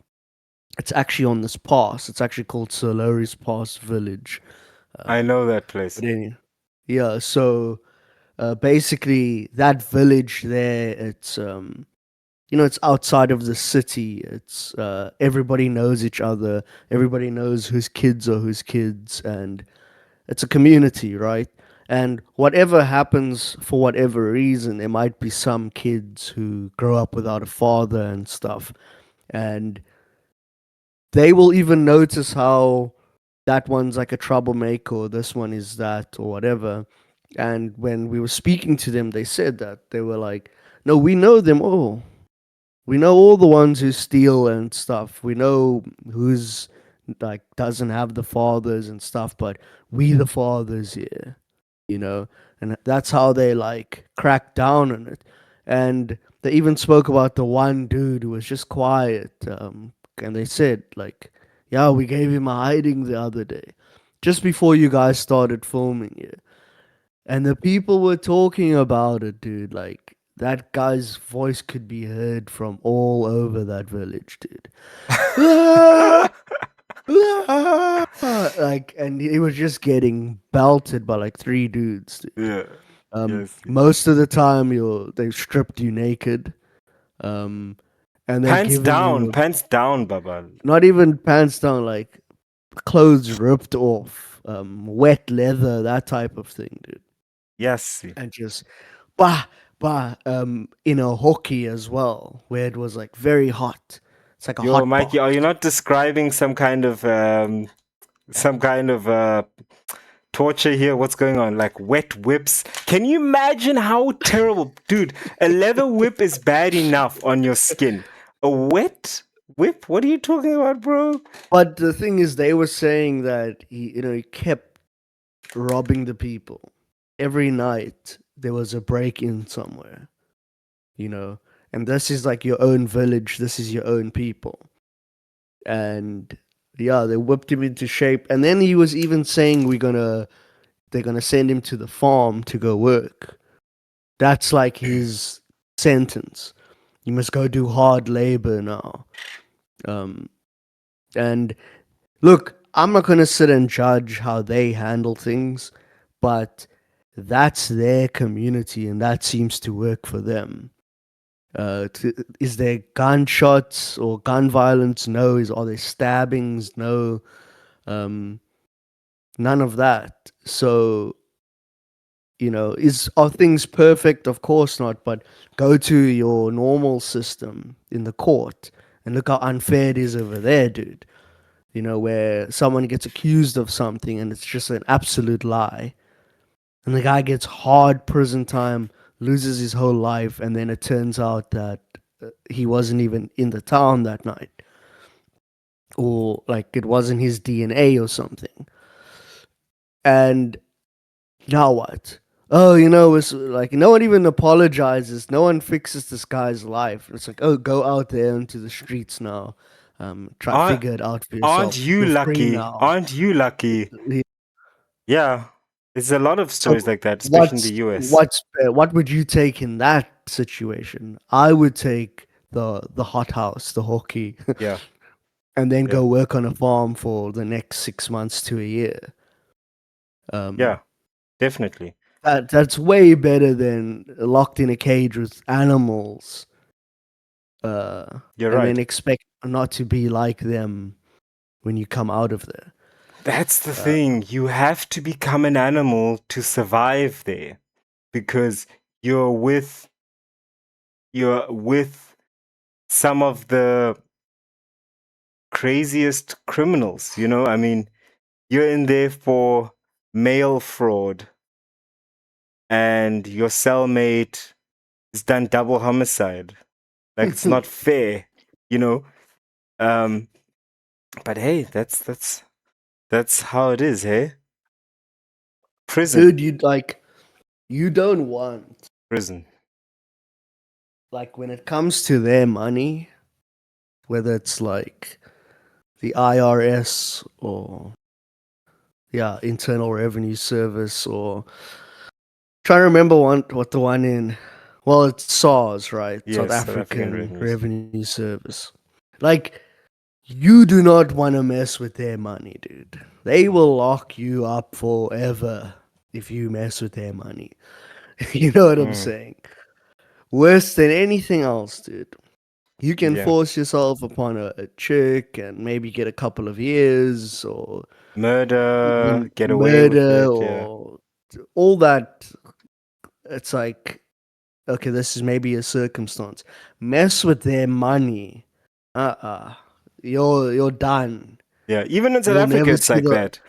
it's actually on this pass. It's actually called Soloris Pass Village. I um know that place. but anyway, yeah, so basically that village there, it's outside of the city. It's everybody knows each other. Everybody knows whose kids are whose kids, and it's a community, right? And whatever happens for whatever reason, there might be some kids who grow up without a father and stuff, and they will even notice how that one's like a troublemaker, or this one is that, or whatever. And when we were speaking to them, they said that they were like, "No, we know them all. We know all the ones who steal and stuff. We know who's like doesn't have the fathers and stuff, but we the fathers here." you know, and that's how they like cracked down on it. And they even spoke about the one dude who was just quiet, and they said like, yeah, we gave him a hiding the other day, just before you guys started filming it, and the people were talking about it, dude. Like that guy's voice could be heard from all over that village, dude. Like, and he was just getting belted by like three dudes, dude. Yeah. Yes. Most of the time they stripped you naked, and they're giving you Pants down, Baba. not even pants down, like clothes ripped off, wet leather, that type of thing, dude. Yes. And just bah in a hockey as well, where it was like very hot. It's like a Yo, hot Mikey, are box. you not describing some kind of torture here? What's going on? Like wet whips? Can you imagine how terrible, dude? A leather whip is bad enough on your skin. A wet whip? What are you talking about, bro? But the thing is, they were saying that he kept robbing the people. Every night there was a break in somewhere, you know. And this is like your own village, this is your own people. And yeah, they whipped him into shape. And then he was even saying they're gonna send him to the farm to go work. That's like his sentence. You must go do hard labor now. Um and look, I'm not going to sit and judge how they handle things, but that's their community and that seems to work for them. Is there gunshots or gun violence? No. Are there stabbings? No. Um, none of that. So, are things perfect? Of course not. But go to your normal system in the court and look how unfair it is over there, dude. Where someone gets accused of something and it's just an absolute lie. And the guy gets hard prison time, loses his whole life, and then it turns out that he wasn't even in the town that night. Or like it wasn't his DNA or something. And now what? Oh, it's like no one even apologizes. No one fixes this guy's life. It's like, oh, go out there into the streets now. Try Aren't, figure it out for aren't yourself. you You're free lucky? now. Aren't you lucky? Yeah. There's a lot of stories So like that, especially in the US. what would you take in that situation? I would take the hot house, the hockey, Yeah. and then Yeah. go work on a farm for the next 6 months to a year. Yeah. Definitely. That's way better than locked in a cage with animals, You're and right. then expect not to be like them when you come out of there. That's the Uh, thing. You have to become an animal to survive there because you're with some of the craziest criminals, I mean, you're in there for mail fraud and your cellmate has done double homicide. Like it's not fair, you know? Um but hey, that's how it is, hey? Prison. Dude, you don't want, Prison. like, when it comes to their money, whether it's like the IRS or yeah, Internal Revenue Service, or trying to remember what the one in, well, it's SARS, right? South Yes, South African African revenues. Revenue Service. Like, you do not want to mess with their money, dude. They will lock you up forever if you mess with their money. You know what I'm Mm, saying? Worse than anything else, dude. You can yeah. force yourself upon a chick and maybe get a couple of years, or Murder, even get away with murder, it, yeah. or all that. It's like, okay, this is maybe a circumstance. Mess with their money. You're done. Yeah, even in South You'll Africa never it's see like the. that.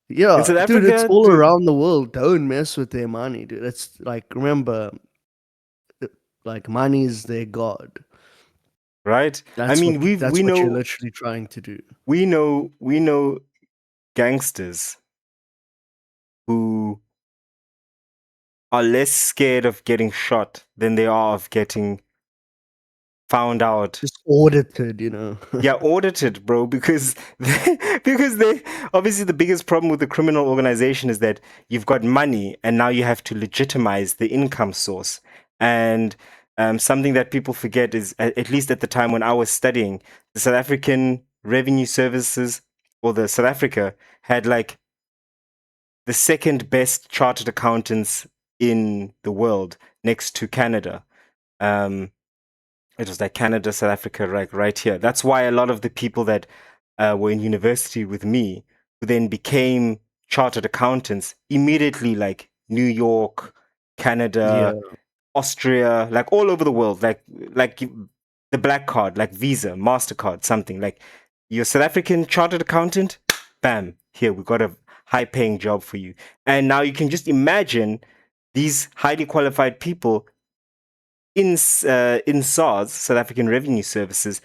In Yeah, South dude, it's Africa, all dude, around the world. Don't mess with their money, dude. It's like, remember, like, money is their god. right? I That's what mean, we that's we what you're know literally trying to do. we know gangsters who are less scared of getting shot than they are of getting found out. Just audited, you know. Yeah, audited, bro, because because they obviously the biggest problem with the criminal organization is that you've got money and now you have to legitimize the income source. And something that people forget is, at least at the time when I was studying, the South African Revenue Services, or the South Africa, had like the second best chartered accountants in the world, next to Canada. Um, it was like Canada, South Africa, right here. That's why a lot of the people that were in university with me, who then became chartered accountants, immediately like New York, Yeah. Canada, Austria, like all over the world, like the black card, like Visa, Mastercard, something like you're South African chartered accountant. Bam, here we got a high-paying job for you, and now you can just imagine these highly qualified people in SARS, South African Revenue Services,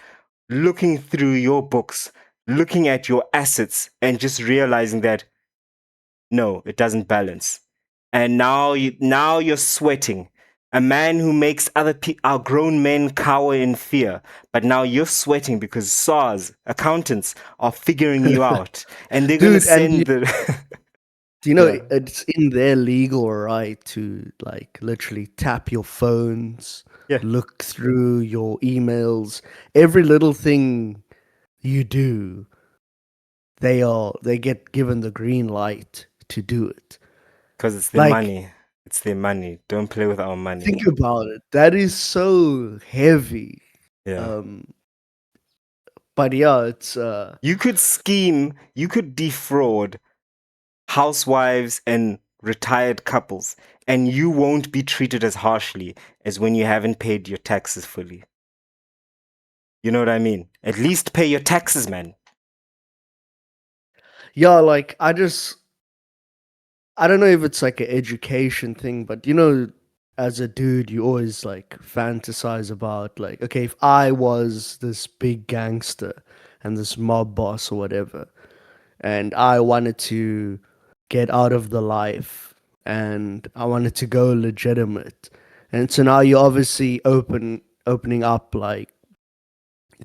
looking through your books, looking at your assets, and just realizing that no, it doesn't balance. And now you're sweating. A man who makes our grown men cower in fear, but now you're sweating because SARS accountants are figuring you out, and they're gonna Dude, and send the do you know yeah. it's in their legal right to like literally tap your phones, Yeah, look through your emails, every little thing you do, they get given the green light to do it. because it's their Like, money. It's their money. Don't play with our money. think about it. That is so heavy. Yeah. Um, but yeah, it's You could scheme, you could defraud housewives and retired couples, and you won't be treated as harshly as when you haven't paid your taxes fully. You know what I mean? At least pay your taxes, man. yeah, like I don't know if it's like an education thing, but you know, as a dude, you always like fantasize about like, okay, if I was this big gangster and this mob boss or whatever, and I wanted to get out of the life and I wanted to go legitimate. And so now you're obviously opening up like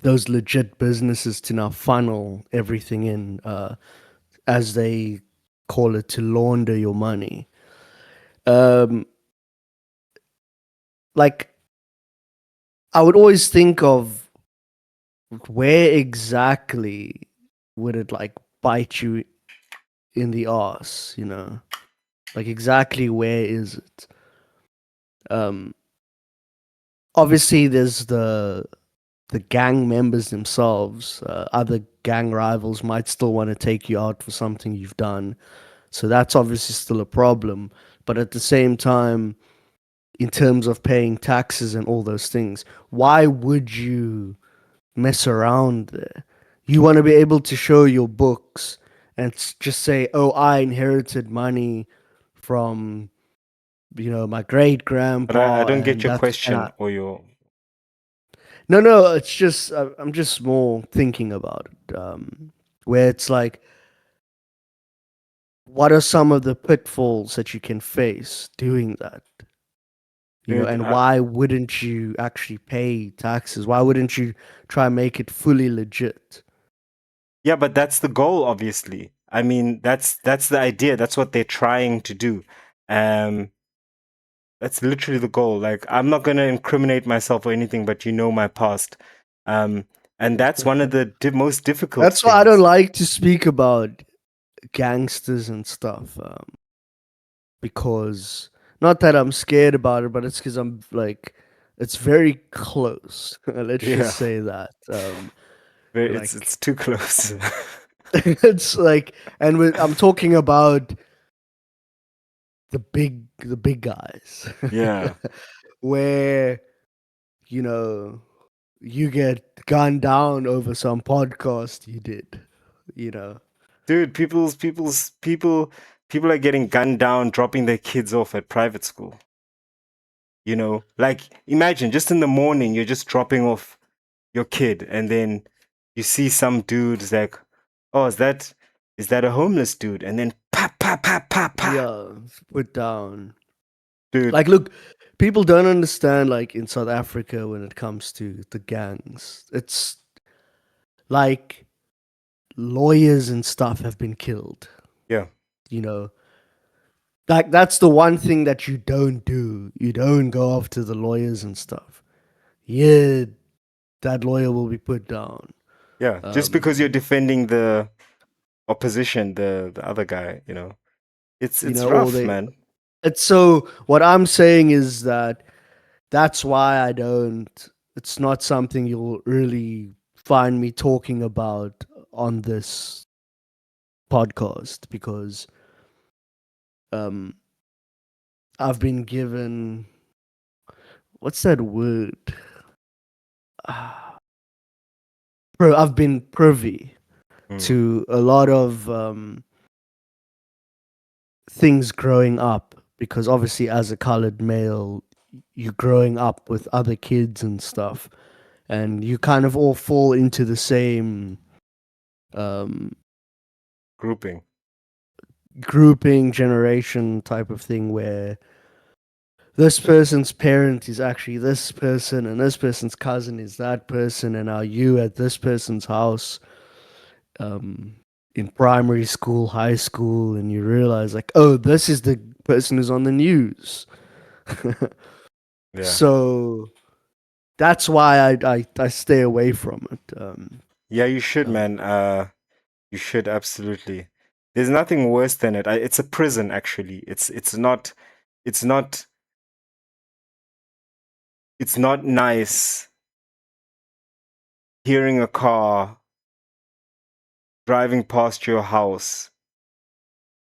those legit businesses to now funnel everything in, as they call it, to launder your money. Um, like I would always think of where exactly would it like bite you in the ass, you know? Like exactly where is it? Um, obviously there's the gang members themselves. Other gang rivals might still want to take you out for something you've done. So that's obviously still a problem. But at the same time, in terms of paying taxes and all those things, why would you mess around there? You want to be able to show your books and just say, "Oh, I inherited money from, you know, my great But I grandpa," don't get and your that's and question I. or your. No, no, it's just I'm just more thinking about it, where it's like, what are some of the pitfalls that you can face doing that? You know, Dude, and why wouldn't you actually pay taxes? Why wouldn't you try and make it fully legit? yeah, but that's the goal, obviously. I mean, that's the idea. That's what they're trying to do. Um, that's literally the goal. Like, I'm not gonna incriminate myself or anything, but you know my past. Um, and that's one of the most difficult That's why I don't things. like to speak about gangsters and stuff, because not that I'm scared about it, but it's because I'm like, it's very close. Let's Yeah, just say that. it's Like too close. it's like, and I'm talking about the big guys, Yeah. where you know you get gunned down over some podcast you did. You know, Dude, people are getting gunned down, dropping their kids off at private school. You know, like imagine just in the morning you're just dropping off your kid, and then you see some dude's like, "Oh, is that a homeless dude?" And then pa pa pa pa pa. yeah, put down. dude. Like, look, people don't understand, like, in South Africa when it comes to the gangs. It's like lawyers and stuff have been killed, Yeah, you know. Like, that's the one thing that you don't do. You don't go after the lawyers and stuff. Yeah, that lawyer will be put down. yeah. Just because you're defending the opposition, the other guy, You it's know, or rough, they. man. It's so. What I'm saying is that that's why I don't. It's not something you'll really find me talking about on this podcast because um I've been given, what's that word? Ah, I've been privy Mm, to a lot of things growing up because obviously as a colored male you're growing up with other kids and stuff and you kind of all fall into the same um grouping. grouping generation type of thing where this person's parent is actually this person and this person's cousin is that person and are you at this person's house um in primary school, high school, and you realize like, oh, this is the person who's on the news. Yeah, So that's why I stay away from it. yeah. You should, Um, man. You should absolutely. There's nothing worse than it. It's a prison, actually. It's not. It's not. It's not nice hearing a car driving past your house,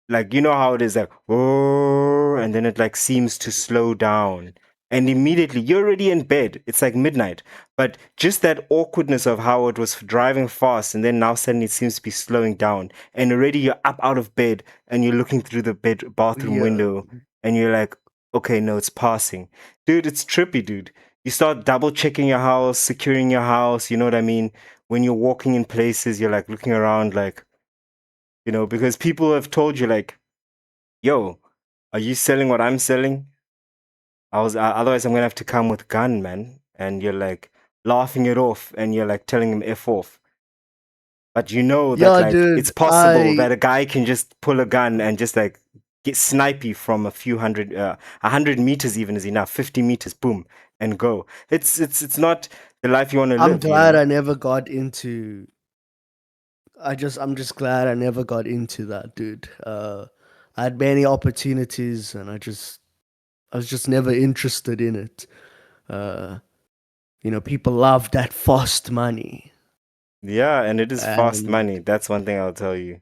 like, you know how it is, like, oh, and then it like seems to slow down, and immediately you're already in bed, it's like midnight, but just that awkwardness of how it was driving fast and then now suddenly it seems to be slowing down, and already you're up out of bed and you're looking through the bathroom yeah, window and you're like, okay, no, it's passing. Dude, it's trippy, dude. You start double checking your house, securing your house, you know what I mean? When you're walking in places, you're like looking around, like, because people have told you, like, yo, are you selling what I'm selling? Otherwise I'm gonna have to come with gun, man. And you're like laughing it off, and you're like telling him F off. But you know that, yeah, like, it's dude. possible that a guy can just pull a gun and just like get snipe you from a few hundred, 100 meters even is enough. 50 meters, boom, and go. It's not the life you want to I'm live, glad I never got into. I'm just glad I never got into that, dude. I had many opportunities, and I was just never interested in it. Uh, people love that fast money, Yeah, and it is fast and money. That's one thing I'll tell you.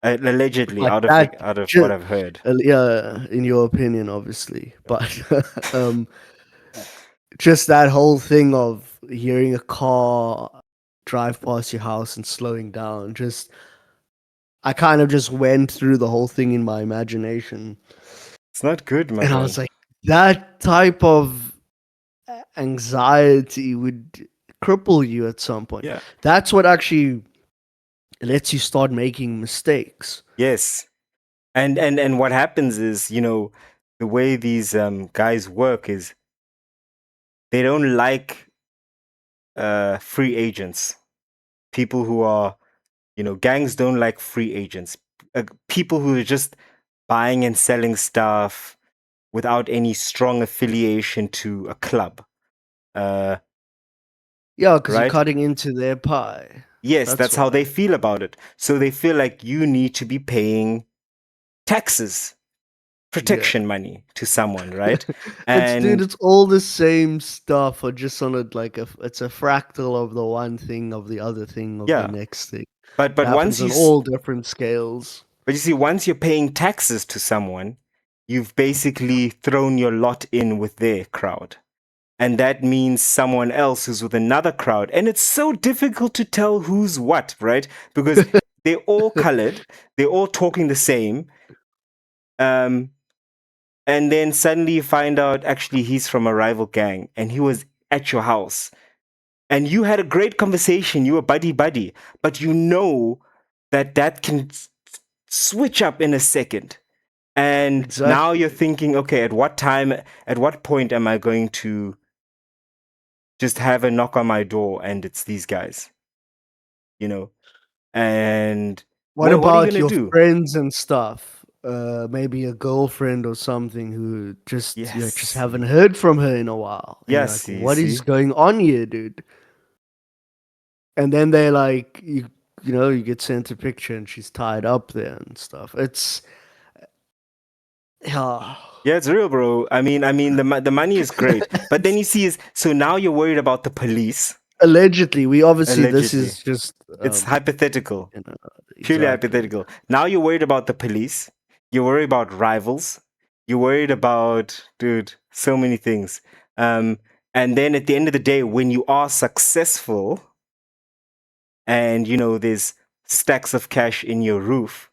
Allegedly, but out of that, out of what ju- I've heard. yeah, in your opinion, obviously, but um, just that whole thing of hearing a car drive past your house and slowing down, just I kind of just went through the whole thing in my imagination, It's not good, my and I was friend. like, that type of anxiety would cripple you at some point. Yeah. That's what actually lets you start making mistakes. Yes. And what happens is, the way these guys work is they don't like free agents. People who are, gangs don't like free agents. People who are just buying and selling stuff without any strong affiliation to a club. Uh, Yeah, because you're right? cutting into their pie. Yes, That's that's how why. they feel about it. So they feel like you need to be paying taxes, Yeah. protection money to someone, right? Dude, And it's all the same stuff, or just on it like it's a fractal of the one thing of the other thing of the yeah, next thing. but It once happens on all different scales. but you see, once you're paying taxes to someone, you've basically thrown your lot in with their crowd. And that means someone else who's with another crowd. And it's so difficult to tell who's what, right? Because they're all colored, they're all talking the same. Um, and then suddenly you find out actually he's from a rival gang and he was at your house. And you had a great conversation, you were buddy buddy, but you know that can switch up in a second. And now Exactly. you're thinking, okay, at what point am I going to just have a knock on my door and it's these guys, you know? And What what are you about gonna your do? friends and stuff? Maybe a girlfriend or something who just you just Yes, haven't heard from her in a while, and you're yes, like, you "What is see. going on here, dude?" And then they're like, you know, you get sent a picture and she's tied up there and stuff. It's yeah, Yeah, it's real, bro. I mean, the money is great, but then you see, is so now you're worried about the police. allegedly. We obviously this Allegedly, is just it's hypothetical, you know, purely exactly. hypothetical. Now you're worried about the police. You're worried about rivals. You're worried about, dude, so many things. Um, and then at the end of the day, when you are successful, and there's stacks of cash in your roof,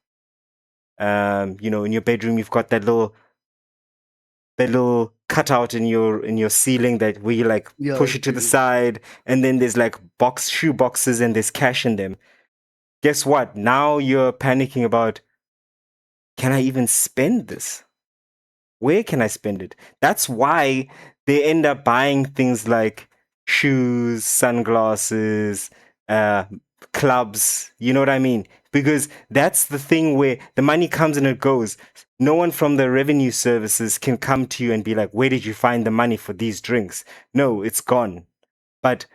in your bedroom, you've got that little cutout in your ceiling that where you like Yeah, push it to the dude. side, and then there's like shoe boxes and there's cash in them. Guess what? Now you're panicking about, can I even spend this? Where can I spend it? That's why they end up buying things like shoes, sunglasses, uh, clubs. You know what I mean? Because that's the thing where the money comes and it goes. No one from the revenue services can come to you and be like, where did you find the money for these drinks? No, it's gone. But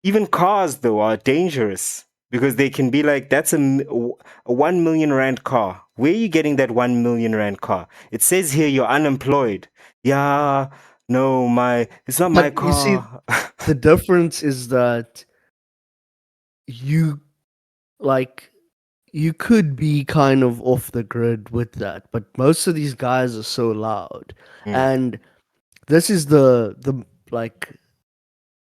even cars, though, are dangerous because they can be like, that's a 1 million rand car. Where are you getting that 1 million rand car? It says here you're unemployed. Yeah, no, it's not my But you see, car. the difference is that you like you could be kind of off the grid with that, but most of these guys are so loud, Mm, and this is the like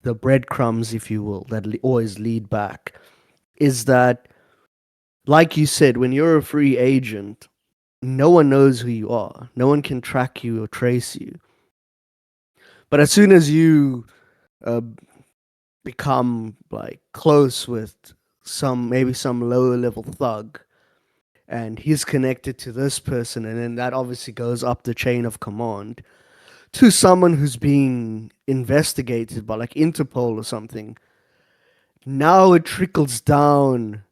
the breadcrumbs, if you will, that always lead back. Is that like you said, when you're a free agent, no one knows who you are, no one can track you or trace you. But as soon as you uh, become like close with maybe some lower level thug and he's connected to this person, and then that obviously goes up the chain of command to someone who's being investigated by like Interpol or something. Now it trickles down,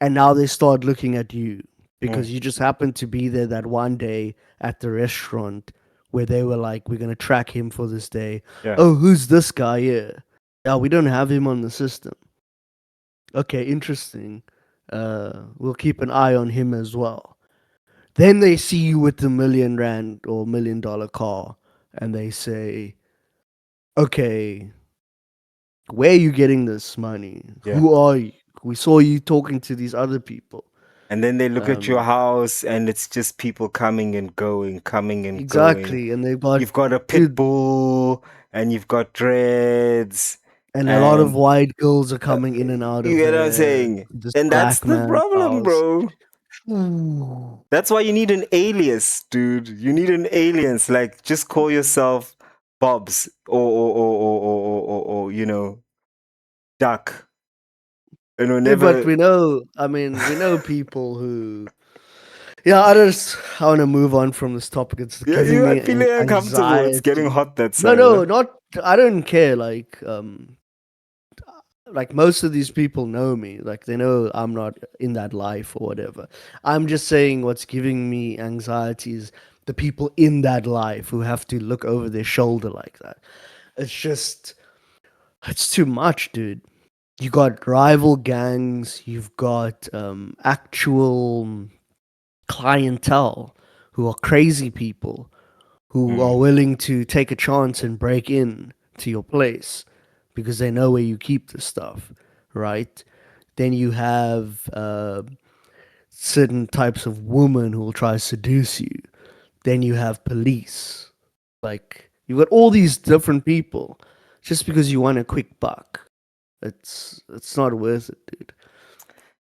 and now they start looking at you mm, because you just happened to be there that one day at the restaurant where they were like, we're going to track him for this day. yeah, Oh, who's this guy here? Yeah, we don't have him on the system. Okay, interesting. We'll keep an eye on him as well. Then they see you with the million rand or $1 million car, and they say, okay, where are you getting this money? yeah. Who are you? We saw you talking to these other people. And then they look at your Um, house and it's just people coming and going, coming and going. exactly. And they've got, You've got a pit dude, bull and you've got dreads and a lot of and white girls are uh, coming in and out of you get what I'm there. saying? This And that's black the man's problem, house. bro. Ooh. That's why you need an alias, dude. You need an alias. Like, just call yourself Bobs or Duck. Dude, but Never. we know, I mean, we know people who. Yeah, I want to move on from this topic. It's Yeah, giving I'm me feeling uncomfortable. It's getting anxiety. hot that No, side. no, not. I don't care. Like most of these people know me. Like they know I'm not in that life or whatever. I'm just saying what's giving me anxiety is the people in that life who have to look over their shoulder like that. It's just, it's too much, dude. You got rival gangs. You've got actual clientele who are crazy people who are Mm, willing to take a chance and break in to your place because they know where you keep the stuff, right? Then you have certain types of women who will try to seduce you. Then you have police. Like you've got all these different people just because you want a quick buck. It's not worth it, dude.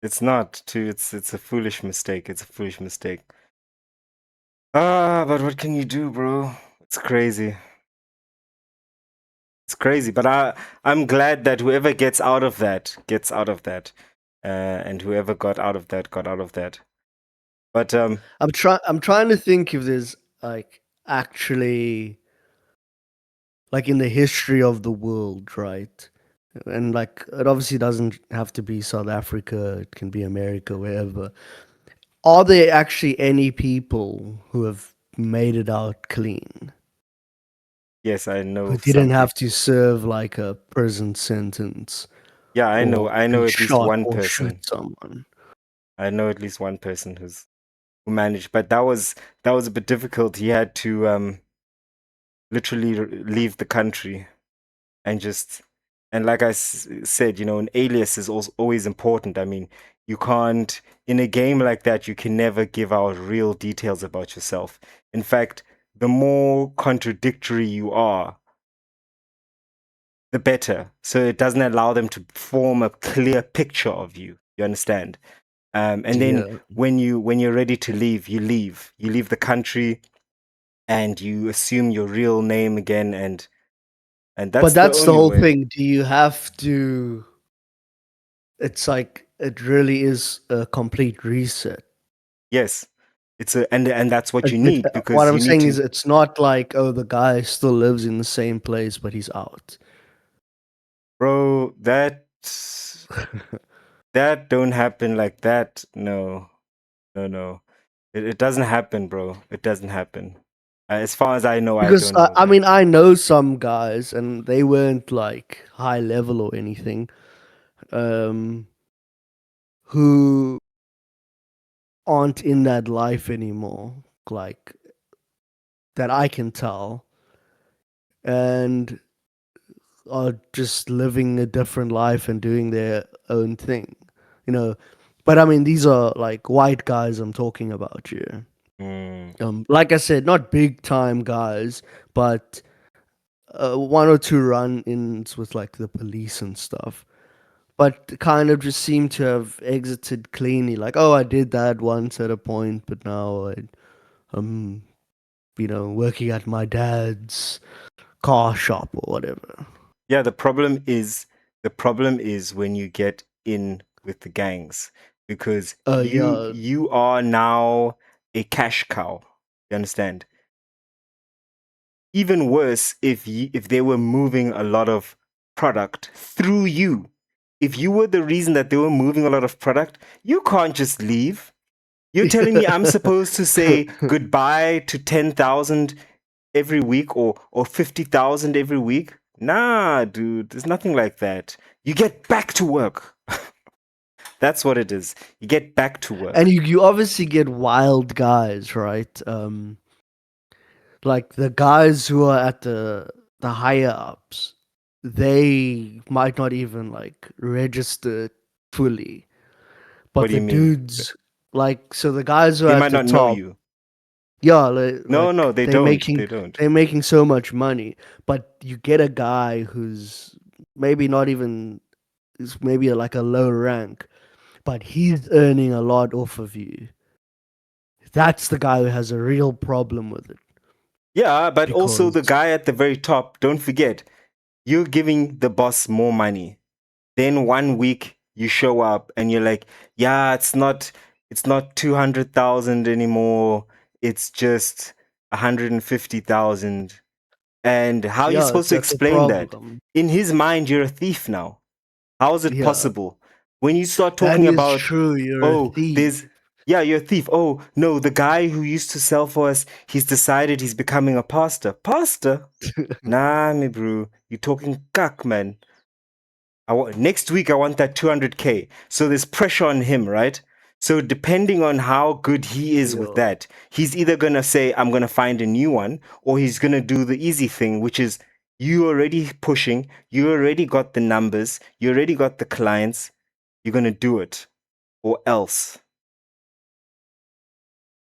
it's not too. It's a foolish mistake. It's a foolish mistake. Ah, but what can you do, bro? It's crazy. It's crazy. But I'm glad that whoever gets out of that gets out of that, and whoever got out of that got out of that. But I'm trying to think if there's like actually like in the history of the world, right? And like it obviously doesn't have to be South Africa, it can be America, wherever. Are there actually any people who have made it out clean? yes, I know Who of some didn't have people. to serve like a prison sentence Yeah, or I know be at least shot one or shoot person. someone? I know at least one person who managed, but that was a bit difficult. He had to literally leave the country and just and like said, you know, an alias is also always important. I mean, you can't in a game like that. You can never give out real details about yourself. In fact, the more contradictory you are, the better. So it doesn't allow them to form a clear picture of you. You understand? And then Yeah. when you're ready to leave, you leave. You leave the country and you assume your real name again, and But that's the that's the only whole way. thing. Do you have to it's like it really is a complete reset. Yes, it's a and that's what you It, need what because I'm you need saying is to, it's not like, oh, the guy still lives in the same place but he's out. bro. That don't happen like that. No, no, no. It doesn't happen, bro. It doesn't happen. As far as I know, I Because don't know I that. mean I know some guys and they weren't like high level or anything, um, who aren't in that life anymore, like that I can tell, and are just living a different life and doing their own thing, you know. But I mean, these are like white guys I'm talking about here. Mm. Like I said, not big time guys, but one or two run-ins with like the police and stuff. But kind of just seem to have exited cleanly. Like, oh, I did that once at a point, but now I'm, working at my dad's car shop or whatever. Yeah, the problem is when you get in with the gangs because Yeah, you are now a cash cow. You understand? Even worse if they were moving a lot of product through you. If you were the reason that they were moving a lot of product, you can't just leave. You're telling me I'm supposed to say goodbye to 10,000 every week or 50,000 every week? Nah, dude, there's nothing like that. You get back to work. That's what it is. You get back to and work. you obviously get wild guys, right? Like the guys who are at the higher ups, they might not even like register fully. What But do you the mean? dudes, like, so the guys who are They at might the not know top, you. yeah, No, like no, they don't. They don't. they're making so much money. But you get a guy who's maybe not even is maybe like a low rank, but he's earning a lot off of you. That's the guy who has a real problem with it Yeah, but also the because guy at the very top, don't forget, you're giving the boss more money. Then one week you show up and you're like, yeah, it's not 200,000 anymore. It's just 150,000. And how are you yeah, supposed to that's a explain that? problem. In his mind, you're a thief now. How is it Yeah, possible? When you start that talking is about, true. You're a oh, thief. there's, yeah, you're a thief. Oh, no, the guy who used to sell for us, he's decided he's becoming a pastor. Pastor? Nah, me bro. You're talking cuck, man. Next week, I want that 200K. So there's pressure on him, right? So depending on how good he is with Yeah, that, he's either going to say, I'm going to find a new one, or he's going to do the easy thing, which is you already pushing, you already got the numbers, you already got the clients, you're going to do it, or else.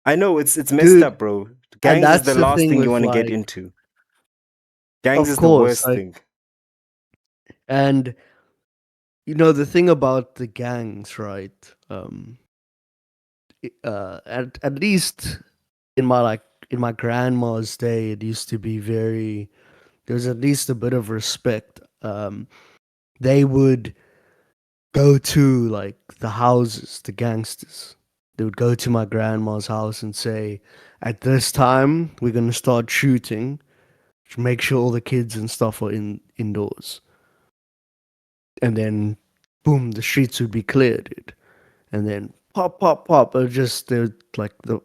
I know it's messed dude, up, bro. and Gangs is that's the the last thing thing you with want to get like, into. Gangs of is the course, worst like, thing. and the thing about the gangs, right? At least in my in my grandma's day, it used to be very. There's at least a bit of respect. They would go to like the houses, the gangsters. They would go to my grandma's house and say, at this time, we're going to start shooting. Make sure all the kids and stuff are indoors. And then, boom, the streets would be cleared, dude. And then pop, pop, pop. A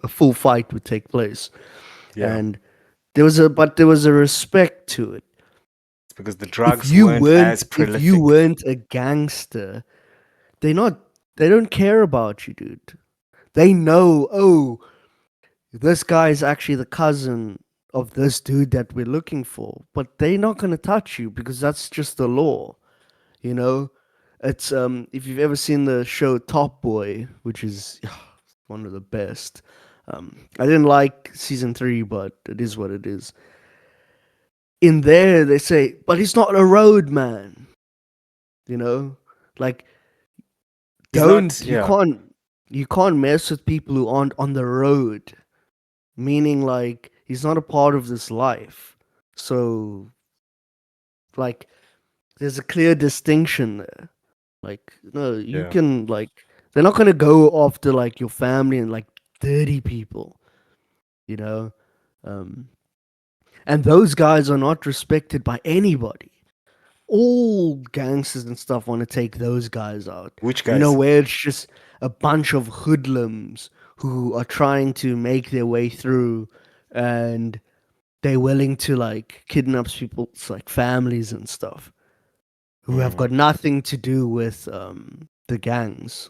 full fight would take place. Yeah. And there was a respect to it. It's because the drugs weren't as If you prolific. weren't a gangster, they not they don't care about you, dude. They know, oh, this guy is actually the cousin of this dude that we're looking for, but they're not gonna touch you because that's just the law, you know. It's if you've ever seen the show Top Boy, which is one of the best. I didn't like season 3, but it is what it is. In there, they say, but he's not a road man, you know, like He's not, don't yeah. you can't mess with people who aren't on the road, meaning like he's not a part of this life. So like there's a clear distinction there. Like no, you Yeah. can like they're not gonna go after like your family and like 30 people, you know. Um, and those guys are not respected by anybody. All gangsters and stuff want to take those guys out. Which You know, guys? where it's just a bunch of hoodlums who are trying to make their way through and they're willing to like kidnap people's like families and stuff who have Mm. got nothing to do with the gangs.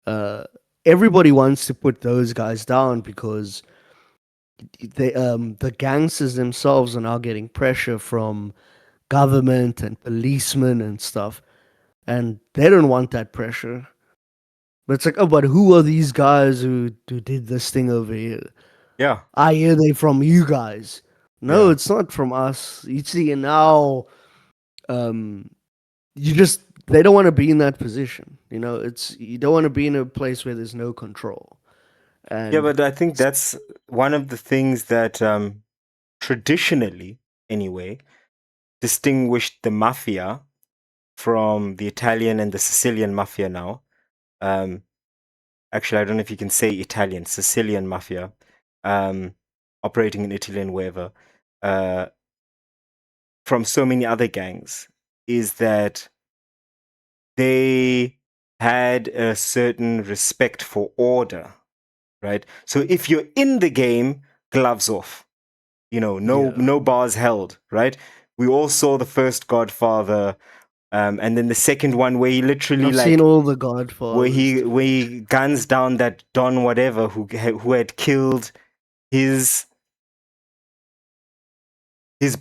Uh, Everybody wants to put those guys down because the gangsters themselves are now getting pressure from government and policemen and stuff, and they don't want that pressure. But it's like, oh, but who are these guys who did this thing over here? Yeah. I hear they from you guys. No, Yeah. it's not from us. You see, now, um, you just they don't want to be in that position. You know, it's you don't want to be in a place where there's no control. Yeah, And but I think that's one of the things that traditionally, anyway, distinguished the mafia from the Italian and the Sicilian mafia now. Um, Actually, I don't know if you can say Italian, Sicilian mafia, um, operating in Italy and wherever, uh, from so many other gangs, is that they had a certain respect for order, right? So if you're in the game, gloves off, yeah, no bars held, right? We all saw the first Godfather, and then the second one where he literally I've seen like all the where Godfathers, he guns down that Don whatever who had killed his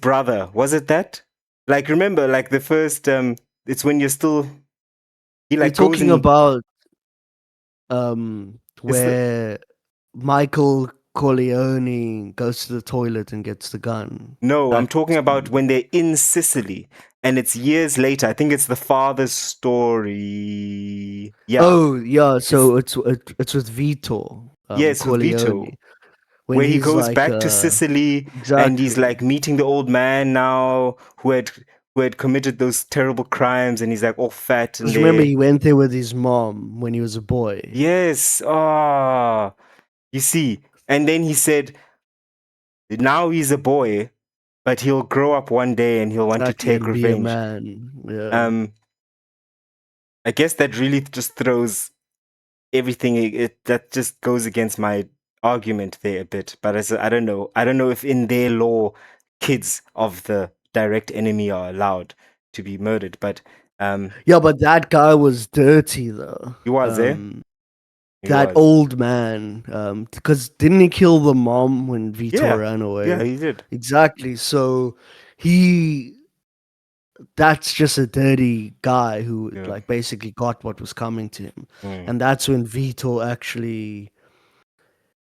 brother. Was it that? Like remember, like the first it's when you're still he You're like goes talking and about it's the where Michael Corleone goes to the toilet and gets the gun. no, I'm That talking about when they're in Sicily and it's years later. I think it's the father's story. Yeah. oh yeah, It's so it's with Vito yes, with Corleone Vito. when Where he he's goes like back to Sicily and he's exactly. like meeting the old man now who had committed those terrible crimes and he's like all fat and Because remember, there. he went there with his mom when he was a boy. Yes. Ah, you see. And then he said, now he's a boy, but he'll grow up one day and he'll want to Exactly, take and be a revenge. man. Yeah. Um, I guess that really just throws everything. That just goes against my argument there a bit. But I don't know. I don't know if in their law, kids of the direct enemy are allowed to be murdered. But Yeah, but that guy was dirty though. he was, eh? He That was. old man. Because didn't he kill the mom when Vito Yeah, ran yeah, away? he did. Exactly. So he that's just a dirty guy who Yeah. like basically got what was coming to him. Mm. And that's when Vito actually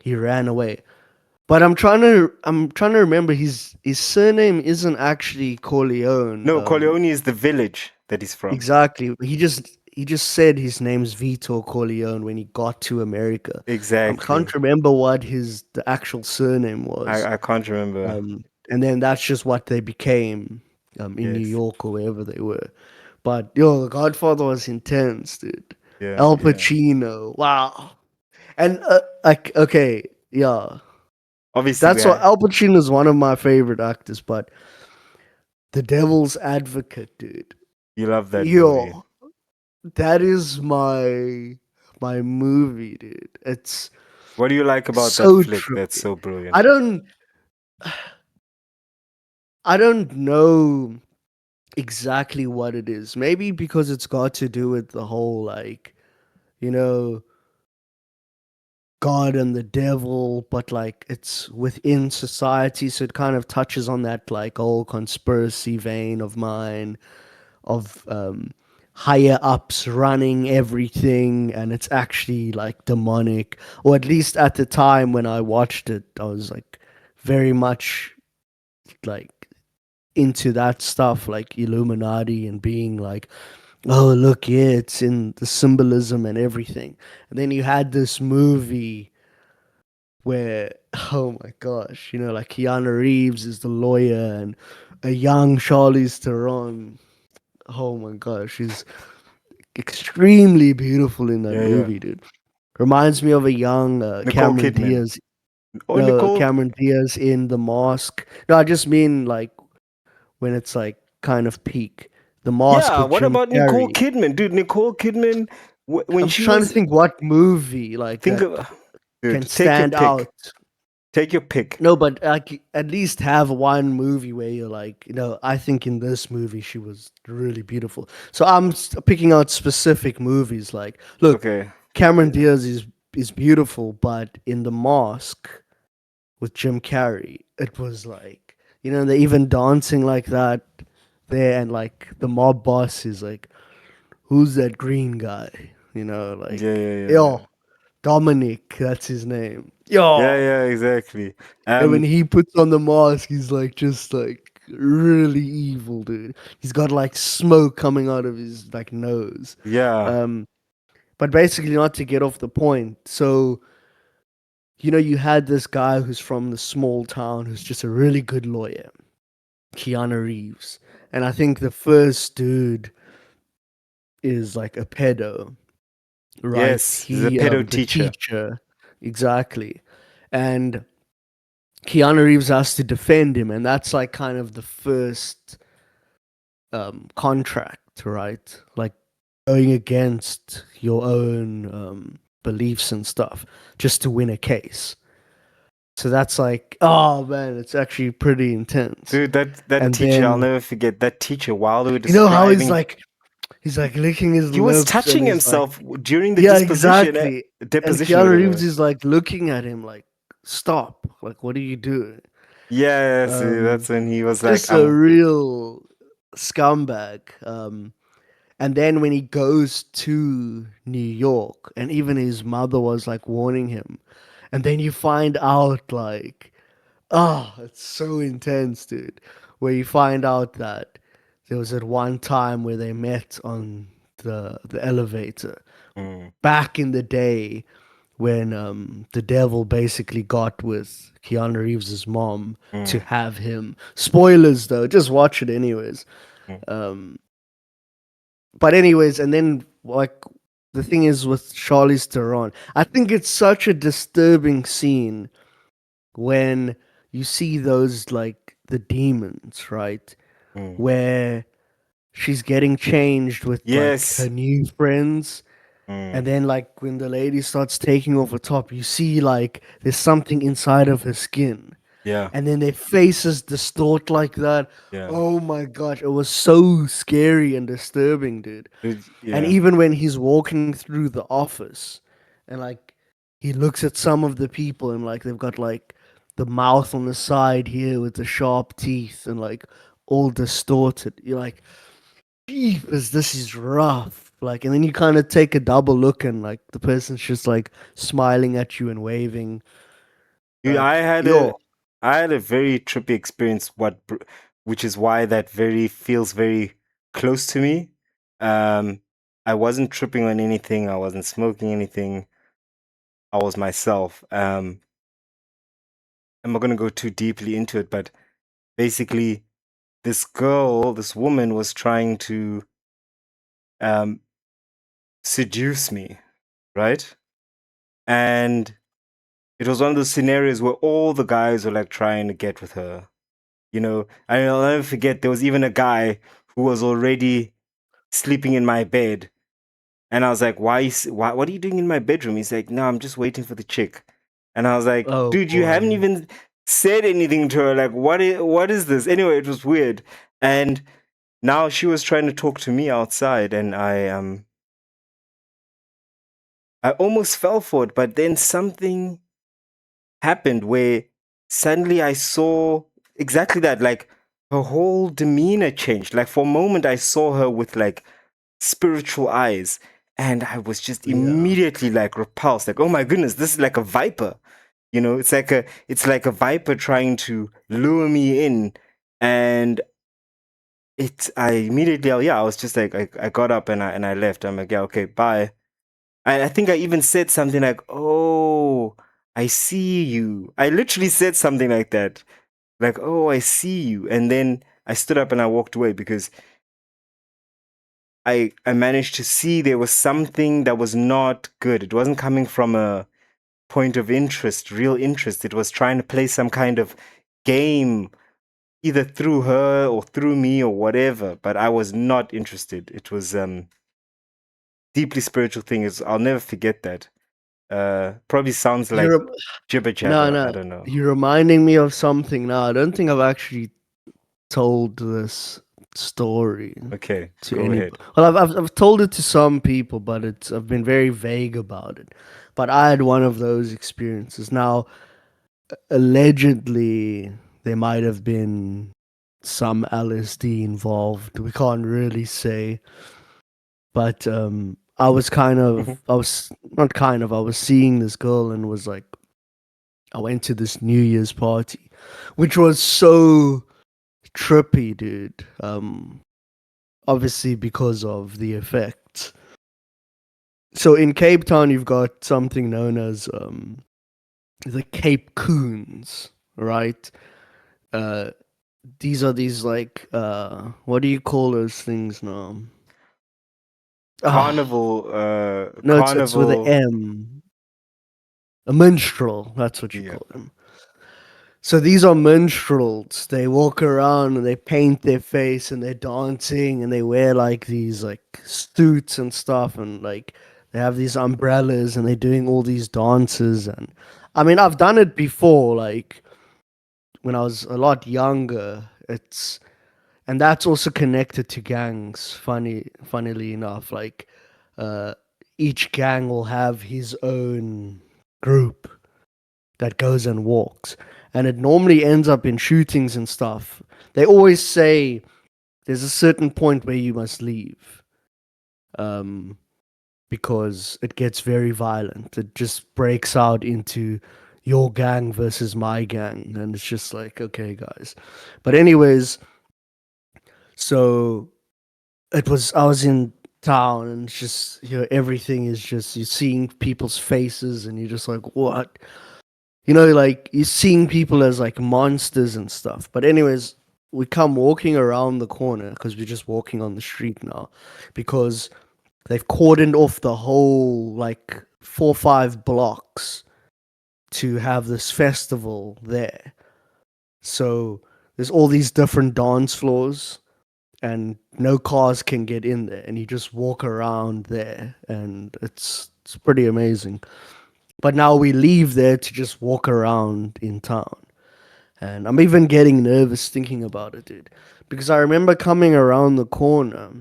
he ran away. But I'm trying to remember his surname isn't actually Corleone. No, Corleone is the village that he's from. Exactly. He just said his name's Vito Corleone when he got to America. I Exactly. can't remember what the actual surname was. I can't remember. And then that's just what they became in New Yes. York or wherever they were. But yo, The Godfather was intense, dude. Yeah, Al yeah. Pacino, wow. And like, okay, yeah, Obviously, that's why Al Pacino is one of my favorite actors. But The Devil's Advocate, dude, you love that movie. yo, that is my movie, dude. It's What do you like about that so flick true. that's so I brilliant? don't I don't know exactly what it is. Maybe because it's got to do with the whole like, you know, God and the devil, but like it's within society, so it kind of touches on that like whole conspiracy vein of mine of higher ups running everything, and it's actually like demonic. Or at least at the time when I watched it, I was like very much like into that stuff, like Illuminati and being like, oh look, yeah, it's in the symbolism and everything. And then you had this movie where, oh my gosh, like Keanu Reeves is the lawyer and a young Charlize Theron. Oh my gosh, she's extremely beautiful in that Yeah, yeah. movie, dude. Reminds me of a young Nicole Cameron Kidman. Diaz. Oh, No, Nicole. Cameron Diaz in The Mask. No, I just mean like when it's like kind of peak. The Mask Yeah, with what Jim about Nicole Carrey. Kidman? Dude, Nicole Kidman, when I'm she trying to was. think what movie like Think that of. can Dude, take your stand pick. out. Take your pick. No, but like at least have one movie where you're like, I think in this movie she was really beautiful. So I'm picking out specific movies. Like, look, Okay. Cameron Diaz is beautiful, but in The Mask with Jim Carrey, it was like, they're even dancing like that there, and like the mob boss is like, who's that green guy? Yeah, Like, yeah, yeah, yeah. yo, Dominic, that's his name. Yeah, Yo. yeah, exactly. And when he puts on the mask, he's like just like really evil, dude. He's got like smoke coming out of his like nose. Yeah. Um, but basically, not to get off the point. So, you had this guy who's from the small town who's just a really good lawyer, Keanu Reeves. And I think the first dude is like a pedo, right? Yes, he's a pedo The teacher. teacher, exactly. And Keanu Reeves has to defend him, and that's like kind of the first contract, right? Like going against your own beliefs and stuff just to win a case. So that's like, oh man, it's actually pretty intense. Dude, that And teacher, I'll then never forget that teacher while they were you know how describing. he's like licking his He was lips and touching he's like, himself during the yeah, disposition, exactly. And deposition or Keanu Reeves whatever. is like looking at him like, stop, like what are you doing? Yeah, see, Um, that's when he was like, just a real scumbag. And then when he goes to New York, and even his mother was like warning him, and then you find out like, oh, it's so intense, dude. Where you find out that there was at one time where they met on the elevator Mm, back in the day when the devil basically got with Keanu Reeves's mom to mm, have him. Spoilers though, just watch it anyways. mm, Um, but anyways, and then like the thing is with Charlize Theron, I think it's such a disturbing scene when you see those like the demons, right? mm. Where she's getting changed with like her Yes. new friends. And Mm, then, like, when the lady starts taking off her top, you see, like, there's something inside of her skin. yeah, And then their faces distort like that. yeah. Oh my gosh, it was so scary and disturbing, dude. And Yeah. even when he's walking through the office and, like, he looks at some of the people and, like, they've got, like, the mouth on the side here with the sharp teeth and, like, all distorted. You're like, Jeepers, this is rough. Like, and then you kind of take a double look and like the person's just like smiling at you and waving. Dude, Like, yo, I had a very trippy experience, which is why that very feels very close to me. Um, I wasn't tripping on anything. I wasn't smoking anything. I was myself. I'm not gonna go too deeply into it, but basically, this woman, was trying to um seduce me, right? And it was one of those scenarios where all the guys were like trying to get with her. You know, I'll never forget, there was even a guy who was already sleeping in my bed. And I was like, why, what are you doing in my bedroom? He's like, no, I'm just waiting for the chick. And I was like, Oh dude, you haven't boy. even said anything to her. Like, what is this? Anyway, it was weird. And now she was trying to talk to me outside, and I almost fell for it, but then something happened where suddenly I saw exactly that. Like, her whole demeanor changed. Like, for a moment, I saw her with like spiritual eyes, and I was just Yeah. immediately like repulsed. Like, oh my goodness, this is like a viper. You know, it's like a viper trying to lure me in. And I immediately, yeah, I was just like, I got up and I left. I'm like, yeah, okay, bye. I think I even said something like, oh, I see you. I literally said something like that. Like, oh, I see you. And then I stood up and I walked away because I managed to see there was something that was not good. It wasn't coming from a point of interest, real interest. It was trying to play some kind of game, either through her or through me or whatever. But I was not interested. It was deeply spiritual thing. I'll never forget that. Probably sounds like You're jibber no, jabber. I no. don't know. You're reminding me of something now. I don't think I've actually told this story Okay, to go any. ahead. Well, I've told it to some people, but I've been very vague about it. But I had one of those experiences. Now, allegedly, there might have been some LSD involved. We can't really say, but I was Mhm. I was not kind of, I was seeing this girl and was like, I went to this New Year's party, which was so trippy, dude. Obviously because of the effects. So in Cape Town, you've got something known as the Cape Coons, right? Uh, these are these like what do you call those things now? Ah, no, it's with an Carnival. M. A minstrel. That's what you Yeah. call them. So these are minstrels. They walk around and they paint their face and they're dancing and they wear like these like suits and stuff and like they have these umbrellas and they're doing all these dances and I mean I've done it before like when I was a lot younger. It's and that's also connected to gangs. Funnily enough, like uh, each gang will have his own group that goes and walks. And it normally ends up in shootings and stuff. They always say there's a certain point where you must leave um, because it gets very violent. It just breaks out into your gang versus my gang. And it's just like, okay, guys. But, anyways, so I was in town and it's just, everything is just, you're seeing people's faces and you're just like, what? Like you're seeing people as like monsters and stuff. But anyways, we come walking around the corner because we're just walking on the street now because they've cordoned off the whole like 4 or 5 blocks to have this festival there. So there's all these different dance floors and no cars can get in there and you just walk around there and it's pretty amazing. But now we leave there to just walk around in town. And I'm even getting nervous thinking about it, dude. Because I remember coming around the corner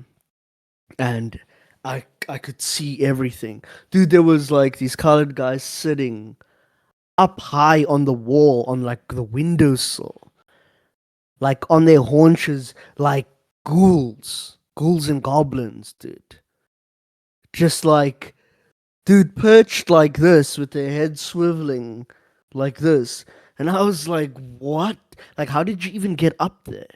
and I could see everything. Dude, there was like these colored guys sitting up high on the wall on like the windowsill. Like on their haunches, like ghouls. Ghouls and goblins, dude. Just like dude perched like this with their head swiveling like this. And I was like, what? Like, how did you even get up there?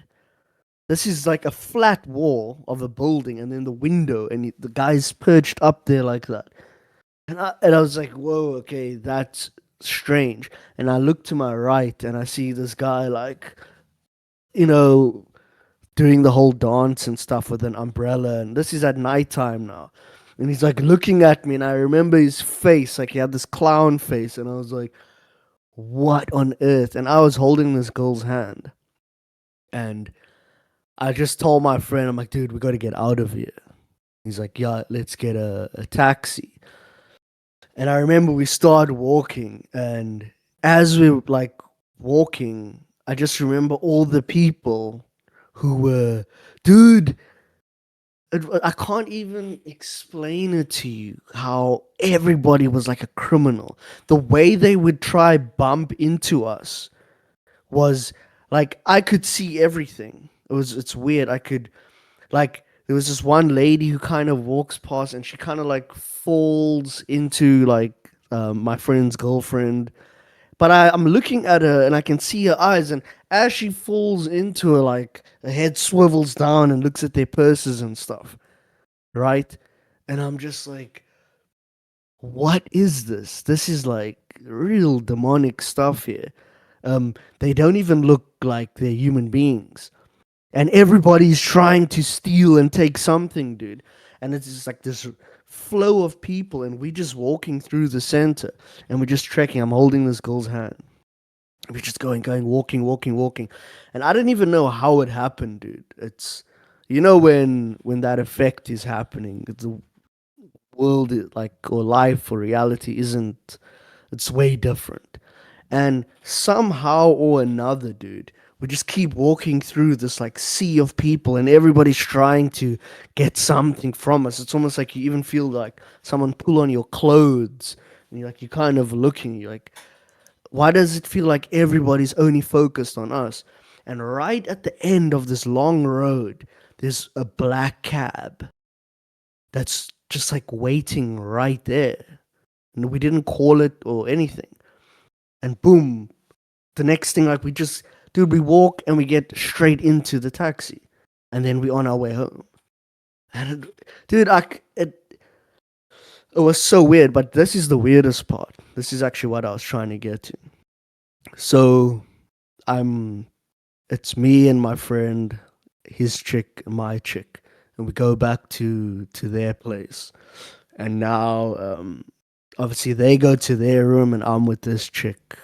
This is like a flat wall of a building and then the window, and the guy's perched up there like that. And I was like, whoa, okay, that's strange. And I look to my right and I see this guy, like, you know, doing the whole dance and stuff with an umbrella. And this is at nighttime now. And he's like looking at me, and I remember his face, like he had this clown face, and I was like, what on earth? And I was holding this girl's hand, and I just told my friend, I'm like, dude, we got to get out of here. He's like, yeah, let's get a taxi. And I remember we started walking, and as we were like walking, I just remember all the people who were, dude, I can't even explain it to you how everybody was like a criminal. The way they would try bump into us was like I could see everything. It's weird. I could like there was this one lady who kind of walks past and she kind of like falls into like my friend's girlfriend. But I'm looking at her and I can see her eyes, and as she falls into her, like her head swivels down and looks at their purses and stuff, right? And I'm just like, what is this? This is like real demonic stuff here. They don't even look like they're human beings, and everybody's trying to steal and take something, dude. And it's just like this flow of people, and we just walking through the center, and we're just trekking. I'm holding this girl's hand. We're just going, walking, walking, walking, and I didn't even know how it happened, dude. It's when that effect is happening, the world like or life or reality isn't. It's way different. And somehow or another, dude, we just keep walking through this like sea of people, and everybody's trying to get something from us. It's almost like you even feel like someone pull on your clothes, and you're kind of looking, you're like, why does it feel like everybody's only focused on us? And right at the end of this long road, there's a black cab that's just like waiting right there. And we didn't call it or anything. And boom, the next thing, like dude, we walk and we get straight into the taxi. And then we're on our way home. And dude, it was so weird, but this is the weirdest part. This is actually what I was trying to get to. So I'm it's me and my friend, his chick, my chick, and we go back to their place. And now, obviously, they go to their room, and I'm with this chick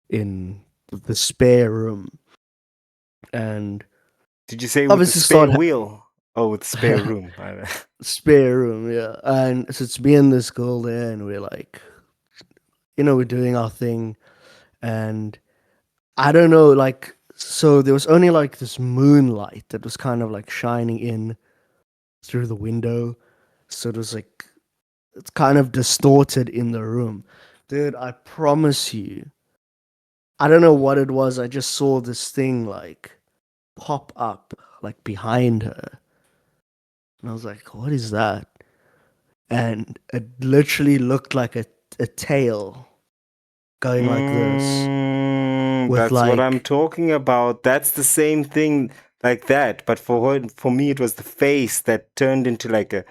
in the spare room, and Did you say with the obviously spare wheel? Oh, with spare room. spare room, yeah. And so it's me and this girl there, and we're like, we're doing our thing, and I don't know, like, so there was only like this moonlight that was kind of like shining in through the window. So it was like, it's kind of distorted in the room. Dude, I promise you, I don't know what it was. I just saw this thing like pop up like behind her. And I was like, what is that? And it literally looked like a tail going like this with That's what I'm like, talking about. That's the same thing like that. But for me, it was the face that turned into like a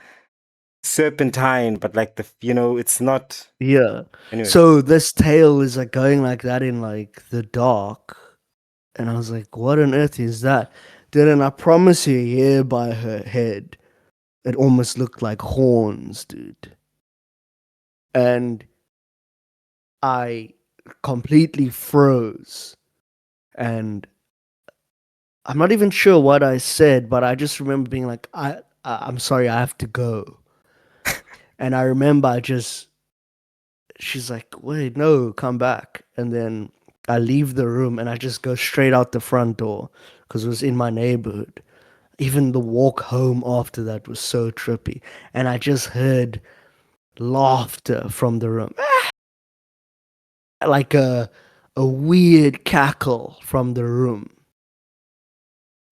serpentine, but like it's not. yeah. Anyways. So this tail is like going like that in like the dark. And I was like, what on earth is that? Dude, I promise you, here by her head, it almost looked like horns, dude. And I completely froze. And I'm not even sure what I said, but I just remember being like, I'm sorry, I have to go. And I remember she's like, wait, no, come back. And then I leave the room and I just go straight out the front door because it was in my neighborhood. Even the walk home after that was so trippy. And I just heard laughter from the room. Like a weird cackle from the room.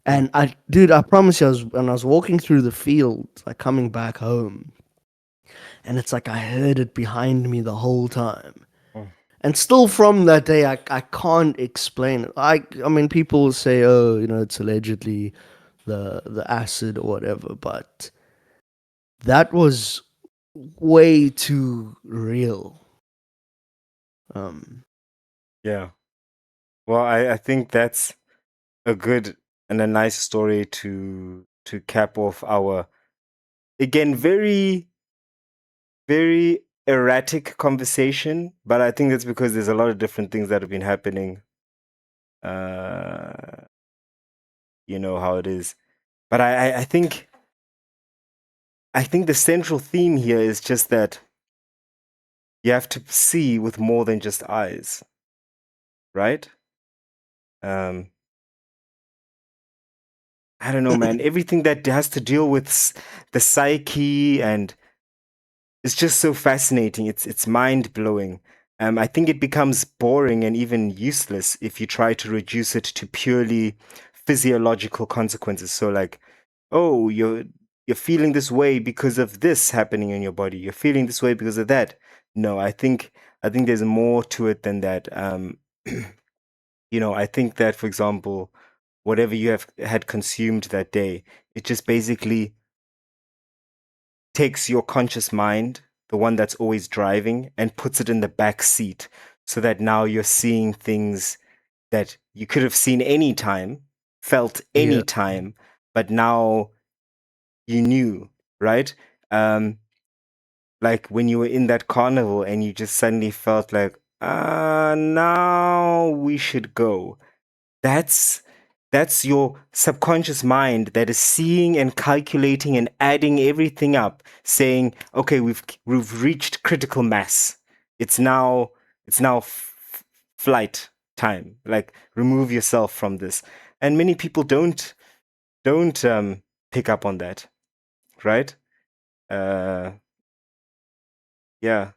And dude, I promise you, when I was walking through the field, like coming back home, and it's like I heard it behind me the whole time. Mm. And still from that day, I can't explain it. I mean, people will say, oh, it's allegedly the acid or whatever, but that was way too real. Yeah. Well, I think that's a good and a nice story to cap off our again, very, very erratic conversation, but I think that's because there's a lot of different things that have been happening. You know how it is. But I think the central theme here is just that you have to see with more than just eyes, right? I don't know, man. Everything that has to deal with the psyche and it's just so fascinating. It's mind blowing. I think it becomes boring and even useless if you try to reduce it to purely physiological consequences. So, like, oh, you're feeling this way because of this happening in your body. You're feeling this way because of that. No, I think there's more to it than that. I think that, for example, whatever you have had consumed that day, it just basically takes your conscious mind, the one that's always driving, and puts it in the back seat so that now you're seeing things that you could have seen any time, felt Yeah. any time, but now you knew, right? Like when you were in that carnival and you just suddenly felt like, now we should go. That's your subconscious mind that is seeing and calculating and adding everything up, saying, "Okay, we've reached critical mass. It's now flight time. Like remove yourself from this." And many people don't pick up on that, right? Uh, yeah,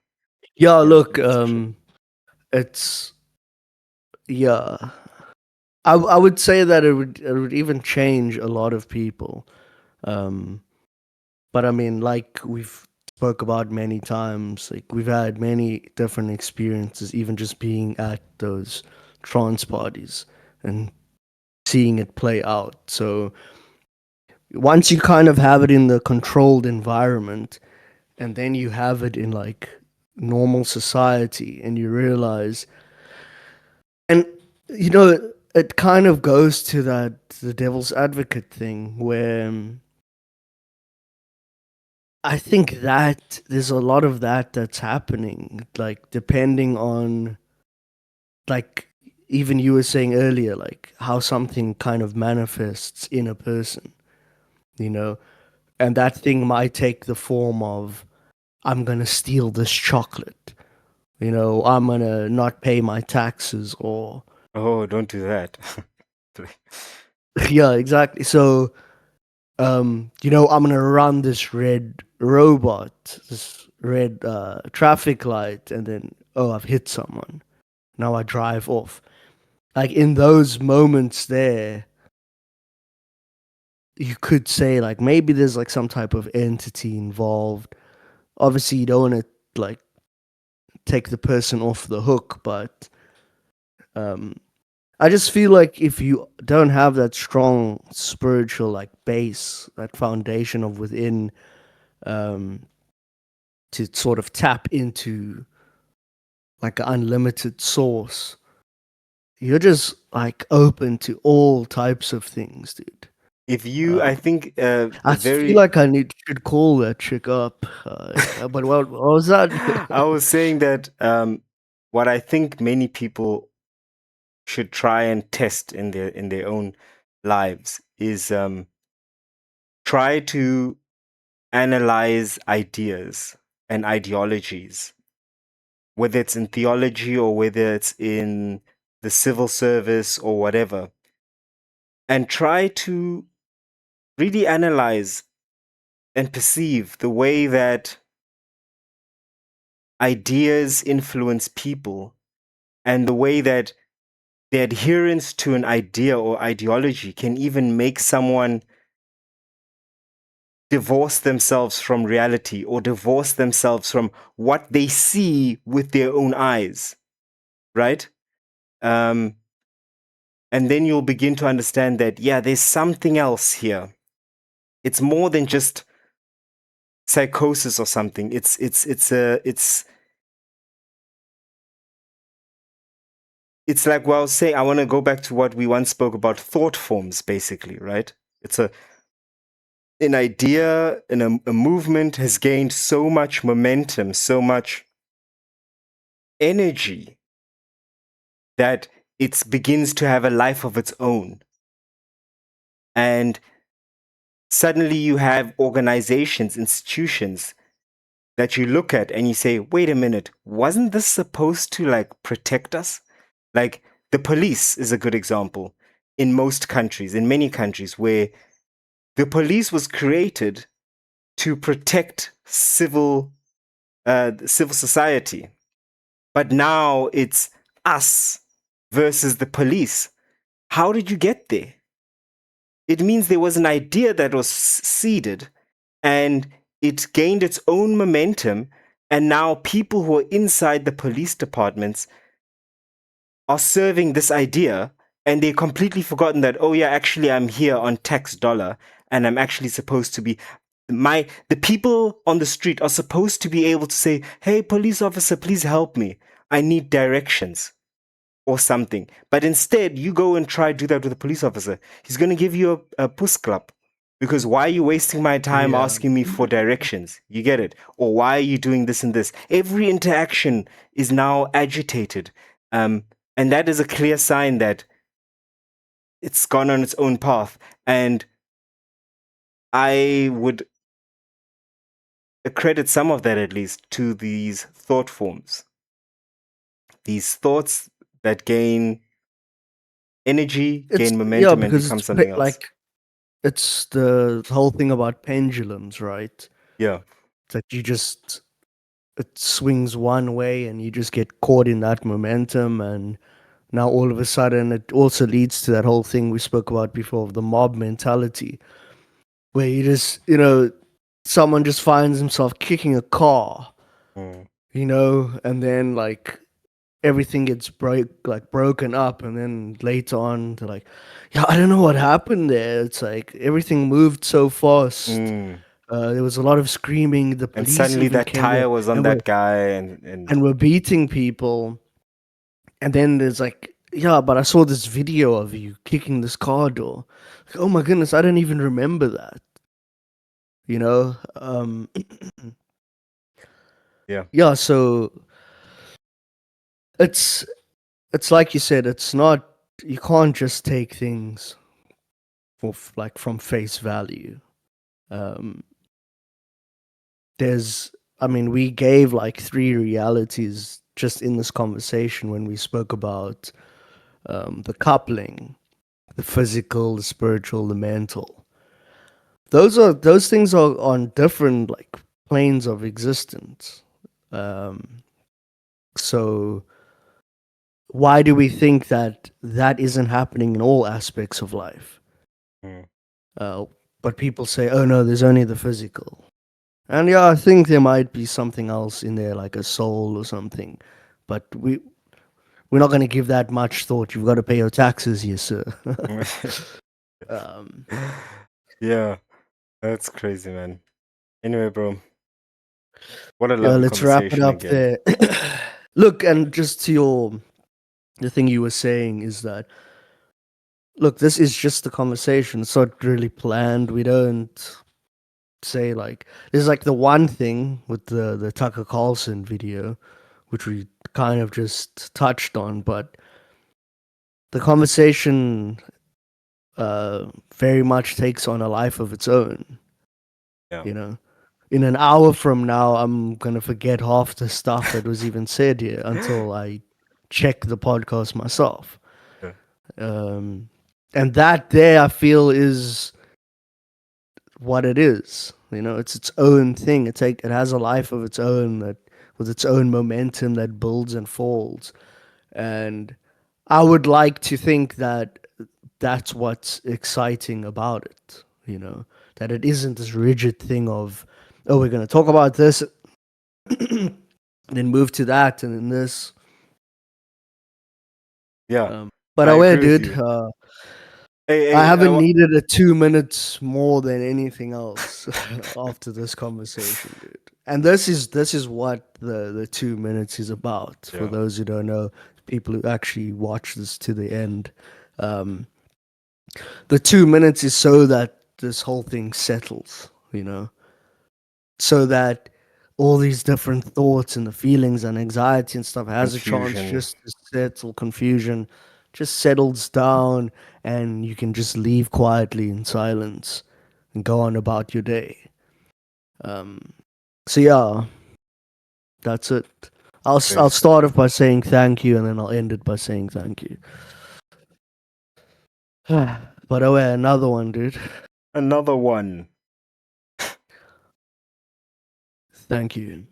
Yeah, yeah, look, that's for sure. it's yeah. I would say that it would even change a lot of people. Um, but I mean, like we've spoke about many times, like we've had many different experiences, even just being at those trance parties and seeing it play out. So once you kind of have it in the controlled environment, and then you have it in like normal society, and you realize, and you know, it kind of goes to that the devil's advocate thing where I think that there's a lot of that that's happening, like depending on, like, even you were saying earlier, like how something kind of manifests in a person, you know, and that thing might take the form of, I'm gonna steal this chocolate, I'm gonna not pay my taxes, or Oh, don't do that. yeah, exactly. So, I'm gonna run this red robot, this red traffic light, and then, oh, I've hit someone. Now I drive off. Like in those moments there, you could say like maybe there's like some type of entity involved. Obviously, you don't want to like take the person off the hook, but um, I just feel like if you don't have that strong spiritual like base, that foundation of within, um, to sort of tap into like an unlimited source, you're just like open to all types of things, dude. If you, I Um, think, I the feel very like I should call that chick up. But what was that? I was saying that what I think many people should try and test in their own lives is try to analyze ideas and ideologies, whether it's in theology or whether it's in the civil service or whatever, and try to really analyze and perceive the way that ideas influence people and the way that the adherence to an idea or ideology can even make someone divorce themselves from reality or divorce themselves from what they see with their own eyes, right? Um, and then you'll begin to understand that, yeah, there's something else here. It's more than just psychosis or something. It's like, well, say I want to go back to what we once spoke about, thought forms, basically, right? It's a an idea and a movement has gained so much momentum, so much energy that it begins to have a life of its own. And suddenly you have organizations, institutions that you look at and you say, wait a minute, wasn't this supposed to like protect us? Like the police is a good example in most countries, in many countries, where the police was created to protect civil society. But now it's us versus the police. How did you get there? It means there was an idea that was seeded and it gained its own momentum. And now people who are inside the police departments are serving this idea and they've completely forgotten that, oh yeah, actually I'm here on tax dollar and I'm actually supposed to be the people on the street are supposed to be able to say, hey, police officer, please help me. I need directions or something. But instead, you go and try to do that with a police officer. He's going to give you a puss clap. Because why are you wasting my time Yeah. asking me for directions? You get it? Or why are you doing this and this? Every interaction is now agitated. And that is a clear sign that it's gone on its own path. And I would accredit some of that, at least, to these thought forms. These thoughts that gain energy, It's gain yeah, momentum, and because become something else. like it's the whole thing about pendulums, right? Yeah. That it swings one way and you just get caught in that momentum, and now all of a sudden it also leads to that whole thing we spoke about before of the mob mentality, where you just, someone just finds himself kicking a car, Mm. and then like everything gets broken up, and then later on they're like, yeah, I don't know what happened there. It's like everything moved so fast. Mm. There was a lot of screaming. The And police suddenly even that came tire there was on and that guy, and were beating people. And then there's like, yeah, but I saw this video of you kicking this car door. Like, oh my goodness, I don't even remember that. You know? yeah, Yeah, so it's it's like you said, it's not, you can't just take things like from face value. Um there's I mean, we gave like three realities just in this conversation when we spoke about the coupling, the physical, the spiritual, the mental. Those things are on different like planes of existence. Um, so why do we think that that isn't happening in all aspects of life? mm. Uh, but people say, "Oh no, there's only the physical." And yeah, I think there might be something else in there, like a soul or something. But we're not going to give that much thought. You've got to pay your taxes, yes, sir. um, yeah, that's crazy, man. Anyway, bro, what a yeah, lovely let's wrap it conversation up again. there. Look, and just to the thing you were saying is that, look, this is just a conversation. It's not really planned. We don't say like, there's like the one thing with the Tucker Carlson video, which we kind of just touched on, but the conversation very much takes on a life of its own. Yeah, You know, in an hour from now, I'm gonna forget half the stuff that was even said here until I check the podcast myself. yeah, And that there, I feel, is what it is. It's its own thing. It has a life of its own, that with its own momentum that builds and falls. And I would like to think that that's what's exciting about it. That it isn't this rigid thing of, oh, we're going to talk about this, then move to that, and then this. yeah. But I aware, agree with dude. you. Hey, I hey, haven't needed a 2 minutes more than anything else after this conversation, dude. And this is what the 2 minutes is about. For yeah, those who don't know, people who actually watch this to the end, the 2 minutes is so that this whole thing settles, so that all these different thoughts and the feelings and anxiety and stuff has a chance Confusion. just to settle, confusion just settles down, and you can just leave quietly in silence and go on about your day. So yeah, that's it. I'll Yes. start off by saying thank you, and then I'll end it by saying thank you. But oh yeah, another one, dude. Another one. Thank you.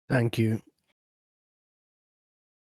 Thank you.